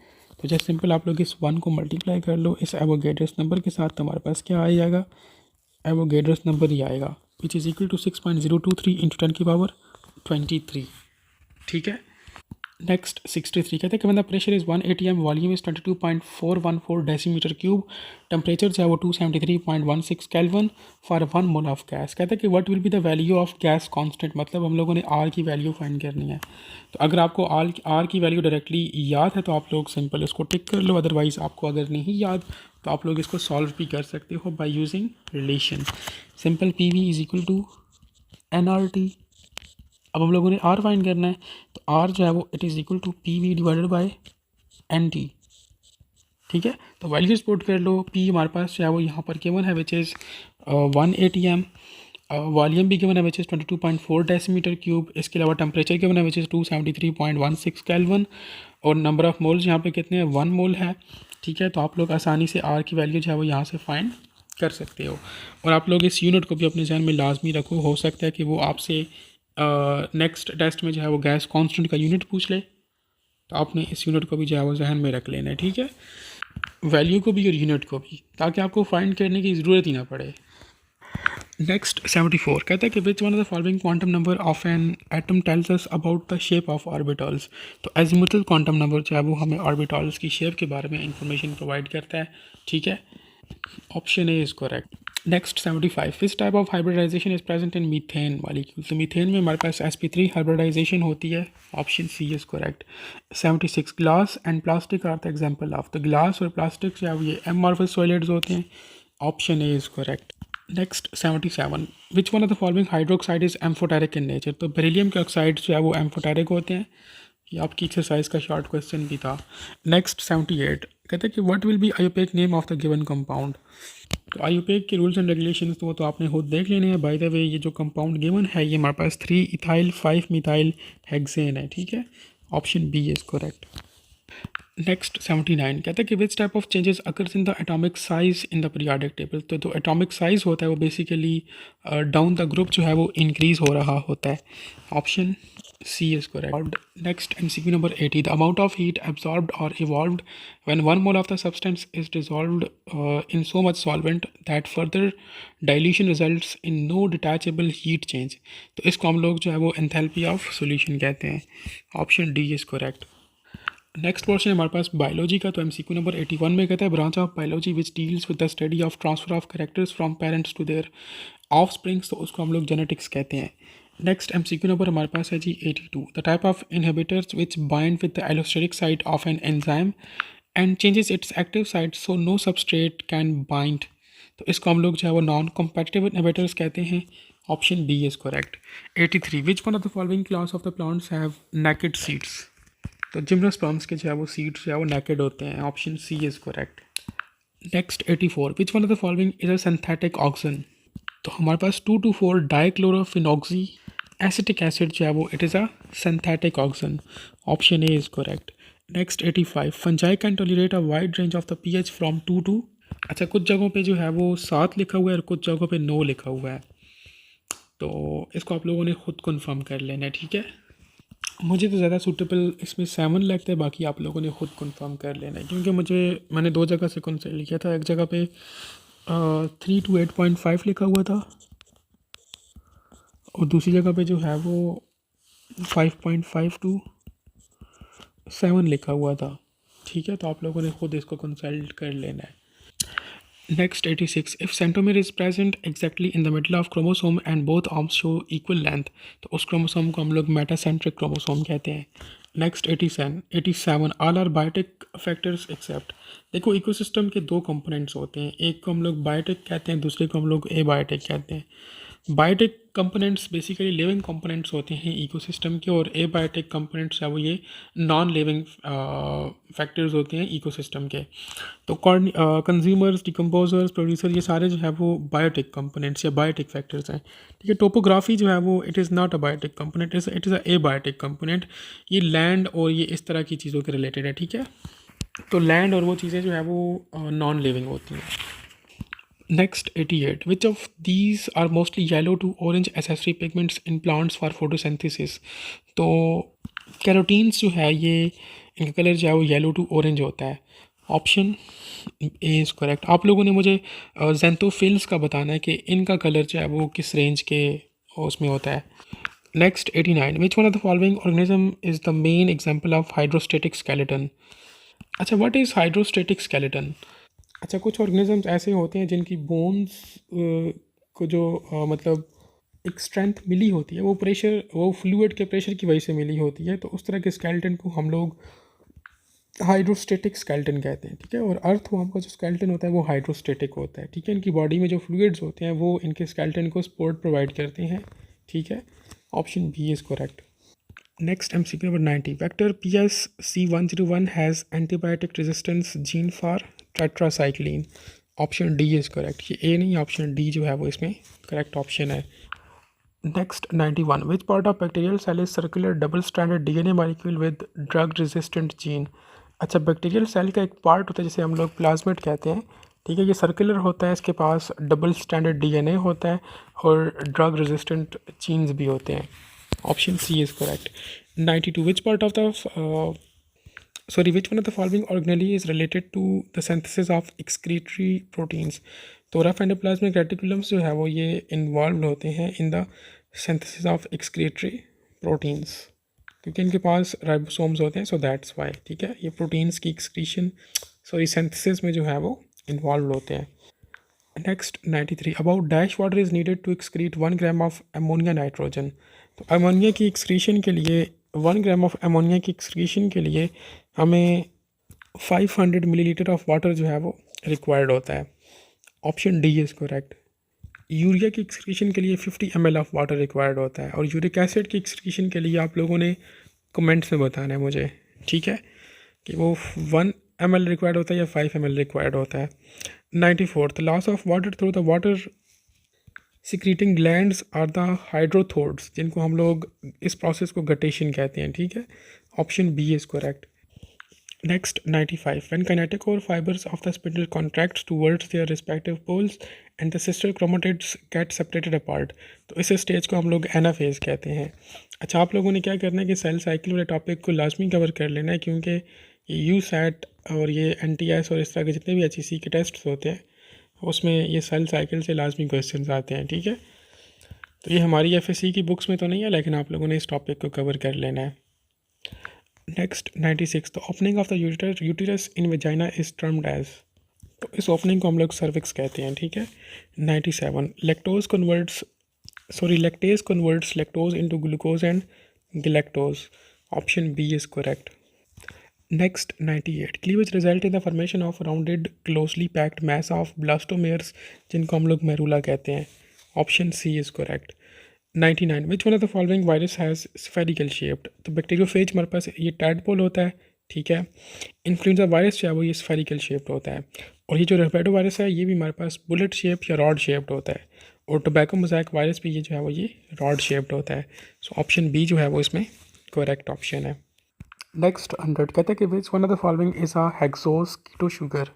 तो जैसे सिंपल आप लोग इस 1 को मल्टीप्लाई कर लो इस एवोगैड्रोस नंबर के साथ, तो हमारे पास क्या आ जाएगा, एवोगैड्रोस नंबर ही आएगा which is equal to 6.023 into 10 की पावर 23। ठीक है। नेक्स्ट 63 कहते हैं कि मतलब pressure is 1 atm, volume is 22.414 decimetre cube, temperature जो है वो 273.16 kelvin for 1 mole of gas. कहते हैं कि what will be the value of gas constant. मतलब हम लोगों ने आर की वैल्यू फाइंड करनी है। तो अगर आपको आर की वैल्यू डायरेक्टली याद है तो आप लोग सिंपल इसको टिक कर लो, अदरवाइज़ आपको अगर नहीं याद तो आप लोग इसको सॉल्व भी कर सकते हो by using relation. Simple PV is equal to NRT। अब हम लोगों ने आर फाइंड करना है तो आर जो है वो it is equal to PV divided by NT। ठीक है। तो वैल्यूज पुट कर लो। पी हमारे पास जो है वो यहाँ पर गिवन है विच इज़ 1 atm, वॉल्यूम भी गिवन है विच इज़ 22.4 डेसीमीटर क्यूब। इसके अलावा टेम्परेचर गिवन है विच इज़ 273.16 केल्विन और नंबर ऑफ मोल्स यहाँ पे कितने हैं 1 मोल है। ठीक है। तो आप लोग आसानी से आर की वैल्यू जो है वो यहाँ से फाइंड कर सकते हो। और आप लोग इस यूनिट को भी अपने जहन में लाजमी रखो, हो सकता है कि वो आपसे नेक्स्ट टेस्ट में जो है वो गैस कांस्टेंट का यूनिट पूछ ले, तो आपने इस यूनिट को भी जो है वो जहन में रख लेना है। ठीक है, वैल्यू को भी और यूनिट को भी, ताकि आपको फाइंड करने की ज़रूरत ही ना पड़े। नेक्स्ट 74 कहता है कि which one of the following quantum number of an atom tells us about the shape of orbitals. तो एजिमुथल क्वांटम नंबर जो है वो हमें ऑर्बिटल्स की शेप के बारे में इंफॉर्मेशन प्रोवाइड करता है। ठीक है, option A is correct. Next 75 which type of hybridisation is present in methane molecule. तो मीथेन में हमारे पास sp3 हाइब्रिडाइजेशन होती है। Option C is correct. 76 glass and plastic are the example of. तो ग्लास और प्लास्टिक जो है ये एमॉर्फस सॉलिड्स होते हैं। Option A is correct. Next 77 which one of the following hydroxide is amphoteric in nature. तो बेरिलियम के oxide जो है वो एम्फोटेरिक होते हैं। ये आपकी एक्सरसाइज का शॉर्ट क्वेश्चन भी था। नेक्स्ट 78 कहते हैं कि what will be IUPAC name of the given compound. तो आयुपेक के रूल्स एंड रेगुलेशंस तो वो तो आपने खुद देख लेने हैं। बाय द वे ये जो कंपाउंड गिवन है ये हमारे पास 3 इथाइल 5 मिथाइल हेक्सेन है। ठीक है, option B is correct. Next 79 कहता है कि which type of changes occurs in the atomic size in the periodic table. तो जो एटॉमिक साइज होता है वो बेसिकली डाउन द ग्रुप जो है वो इंक्रीज हो रहा होता है। Option C is correct. Next MCQ number 80 the amount of heat absorbed और evolved when 1 mole of the substance is dissolved in so much solvent that further dilution results in no detectable heat change. तो इसको हम लोग जो है वो enthalpy of solution कहते हैं। Option D is correct. Next portion है हमारे पास बायोलॉजी का। तो MCQ नंबर 81 में कहता है branch of biology which deals with the study of transfer of characters from parents to their offsprings. तो उसको हम लोग जेनेटिक्स कहते हैं। नेक्स्ट MCQ नंबर हमारे पास है जी 82 the type of inhibitors which bind with the allosteric site of an enzyme and changes its active site so no substrate can bind. तो इसको हम लोग जो है वो नॉन कॉम्पेटिटिव इनहिबिटर्स कहते हैं। Option B is correct. 83 which one of the following class of the plants have naked seeds. तो जिम्नोस्पर्म्स के जो है वो सीड्स जो है वो नेकेड होते हैं। Option C is correct. Next 84 which one of the following is a synthetic oxygen. तो हमारे पास 2,2,4 डाइक्लोरोफिनॉक्सी एसिटिक एसिड जो है वो it is a synthetic oxygen. Option A is correct. Next 85 fungi can tolerate a wide range of the pH from 2 to. अच्छा, कुछ जगहों पे जो है वो 7 लिखा हुआ है और कुछ जगहों पे 9 लिखा हुआ है। तो इसको आप लोगों ने खुद कन्फर्म कर लेना है, ठीक है। मुझे तो ज़्यादा सूटेबल इसमें 7 लगता है, बाकी आप लोगों ने खुद कंफर्म कर लेना है, क्योंकि मैंने 2 जगह से कंसल्ट किया था। एक जगह पे 3 to 8.5 लिखा हुआ था और दूसरी जगह पे जो है वो 5.5 to 7 लिखा हुआ था, ठीक है। तो आप लोगों ने खुद इसको कंसल्ट कर लेना है। Next 86 if centromere is present exactly in the middle of chromosome and both arms show equal length. तो उस क्रोमोसोम को हम लोग मेटासेंट्रिक क्रोमोसोम कहते हैं। Next 87 all are biotic factors except. देखो, इकोसिस्टम के 2 कंपोनेंट्स होते हैं, एक को हम लोग बायोटिक कहते हैं, दूसरे को हम लोग एबायोटिक कहते हैं। Biotic components basically living components होते हैं इकोसिस्टम के, और एबायोटिक कंपोनेंट्स है वो ये नॉन लिविंग फैक्टर्स होते हैं इकोसिस्टम के। तो कंज्यूमर्स, डिकम्पोजर्स, प्रोड्यूसर, ये सारे जो है वो बायोटिक कंपोनेंट्स या बायोटिक फैक्टर्स हैं, ठीक है। टोपोग्राफी जो है वो it is not a biotic component, it is a abiotic component. ये लैंड और ये इस तरह की चीज़ों के रिलेटेड है, ठीक है। तो लैंड और वो चीज़ें जो है वो नॉन लिविंग होती हैं। Next 88 which of these are mostly yellow to orange accessory pigments in plants for photosynthesis. तो कैरोटीन्स जो है ये इनका कलर जो है वो येलो टू ऑरेंज होता है। Option A is correct. आप लोगों ने मुझे जेंथोफिल्स का बताना है कि इनका कलर जो है वो किस रेंज के उसमें होता है। Next 89 which one of the following organism is the main example of hydrostatic skeleton. अच्छा, व्हाट इज़ हाइड्रोस्टेटिक स्केलेटन। अच्छा, कुछ ऑर्गेनिजम्स ऐसे होते हैं जिनकी बोन्स को जो मतलब एक स्ट्रेंथ मिली होती है, वो फ्लूइड के प्रेशर की वजह से मिली होती है। तो उस तरह के स्केलेटन को हम लोग हाइड्रोस्टेटिक स्केलेटन कहते हैं, ठीक है। और अर्थवर्म का जो स्केलेटन होता है वो हाइड्रोस्टेटिक होता है, ठीक है। इनकी बॉडी में जो फ्लूइड्स होते हैं वो इनके स्केलेटन को सपोर्ट प्रोवाइड करते हैं, ठीक है। Option B is correct. Next MCQ number 90 vector PSC101 has antibiotic resistance gene for tetracycline. Option D is correct. ये ए नहीं, ऑप्शन डी जो है वो इसमें करेक्ट ऑप्शन है। Next 91 which part of bacterial cell is circular double stranded DNA molecule with drug resistant gene. अच्छा, bacterial cell का एक पार्ट होता है जिसे हम लोग प्लाज्मिड कहते हैं, ठीक है। ये सर्कुलर होता है, इसके पास डबल स्ट्रैंडेड DNA होता है और ड्रग रेजिस्टेंट जीन्स भी होते हैं। Option C is correct. 92 which part of the which one of the following organelle is related to the synthesis of excretory proteins। तो रफ एंडोप्लाज्मिक रेटिकुलम्स जो है वो ये इन्वॉल्व होते हैं in the synthesis of excretory proteins, क्योंकि इनके पास ribosomes होते हैं, सो दैट्स वाई, ठीक है। ये प्रोटीन्स की एक्सक्रीशन सिंथेसिस में जो है वो इन्वॉल्व होते हैं। Next 93 about dash water is needed to excrete 1 gram of ammonia nitrogen. तो अमोनिया की एक्सक्रीशन के लिए 1 ग्राम ऑफ अमोनिया की एक्सक्रीशन के लिए हमें 500 मिलीलीटर ऑफ वाटर जो है वो रिक्वायर्ड होता है। Option D is correct. Urea की एक्सक्रीशन के लिए 50 ml ऑफ वाटर रिक्वायर्ड होता है, और यूरिक एसिड की एक्सक्रीशन के लिए आप लोगों ने कमेंट्स में बताना है मुझे, ठीक है, कि वो 1 ml रिक्वायर्ड होता है या 5 ml रिक्वायर्ड होता है। 94 the loss of water through the water secreting glands are the hydathodes, जिनको हम लोग इस प्रोसेस को गटेशन कहते हैं, ठीक है। Option B is correct. Next, 95. When kinetochore fibers of the spindle contracts towards their respective poles and the sister chromatids get separated apart, तो इस स्टेज को हम लोग एनाफेज कहते हैं। अच्छा, आप लोगों ने क्या करना है कि सेल साइकिल वाले टॉपिक को लाजमी कवर कर लेना है, क्योंकि ये यूसैट और ये एनटीएस और इस तरह के जितने भी एचईसी के टेस्ट होते हैं उसमें ये सेल साइकिल से लाजमी क्वेश्चन आते हैं। ठीक है, तो ये हमारी एफएससी की बुक्स में तो नहीं है, लेकिन आप लोगों ने इस टॉपिक को कवर कर लेना है। Next 96, the opening of the uterus in vagina is termed as, तो इस ओपनिंग को हम लोग सर्विक्स कहते हैं। ठीक है। 97, lactase converts lactose into glucose and galactose, option B is correct. Next 98, cleavage result in the formation of rounded closely packed mass of blastomeres, जिनको हम लोग मेरुला कहते हैं, option C is correct. 99, which one of the following virus has spherical shaped, तो bacteriophage हमारे पास ये tadpole होता है। ठीक है। इन्फ्लुएंजा वायरस जो है वो ये स्फेरिकल शेप्ड होता है, और ये जो रेस्पिरेटरी वायरस है ये भी हमारे पास बुलेट शेप या रॉड शेप्ड होता है, और टोबैको मोज़ाइक वायरस भी ये जो है वो ये रॉड शेप्ड होता है। सो ऑप्शन बी जो है वो इसमें करेक्ट ऑप्शन है। नेक्स्ट 100, कहते हैं कि which one of the following is a hexose keto sugar,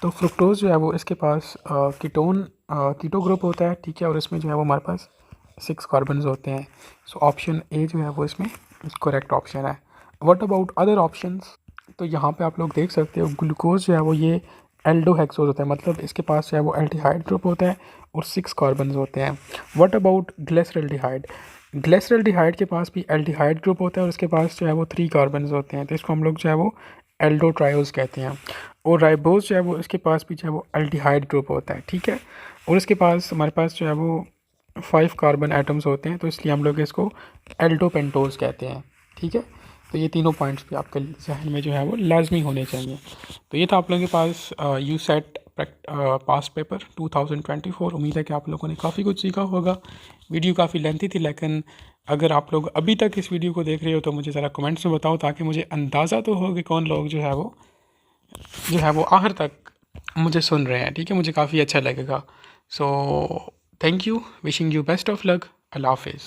तो फ्रुक्टोज जो है वो इसके पास कीटो ग्रुप होता है। ठीक है, और इसमें जो है वो हमारे पास 6 कार्बन्स होते हैं। सो ऑप्शन ए जो है वो इसमें करेक्ट ऑप्शन है। व्हाट अबाउट अदर ऑप्शंस, तो यहाँ पे आप लोग देख सकते हो ग्लूकोज जो है वो ये एल्डोहेक्सोज होता है, मतलब इसके पास जो है वो एल्डिहाइड ग्रुप होता है और 6 कार्बन्स होते हैं। व्हाट अबाउट ग्लिसरल्डिहाइड, ग्लिसरल्डिहाइड के पास भी एल्डिहाइड ग्रुप होता है और उसके पास जो है वो 3 कार्बन्स होते हैं, तो इसको हम लोग जो है वो एल्डोट्रायोज कहते हैं। और राइबोज जो है वो इसके पास भी जो है वो एल्डिहाइड ग्रुप होता है। ठीक है, और इसके पास हमारे पास जो है वो 5 कार्बन एटम्स होते हैं, तो इसलिए हम लोग इसको एल्डोपेंटोज कहते हैं। ठीक है, तो ये तीनों पॉइंट्स भी आपके जहन में जो है वो लाजमी होने चाहिए। तो ये था आप लोगों के पास यूसेट पास पेपर 2024। उम्मीद है कि आप लोगों ने काफ़ी कुछ सीखा होगा। वीडियो काफ़ी लेंथी थी, लेकिन अगर आप लोग अभी तक इस वीडियो को देख रहे हो तो मुझे ज़रा कमेंट्स में बताओ, ताकि मुझे अंदाज़ा तो हो कि कौन लोग जो है वो आखिर तक मुझे सुन रहे हैं। ठीक है, मुझे काफ़ी अच्छा लगेगा। So thank you, wishing you best of luck, अल्लाह हाफिज़।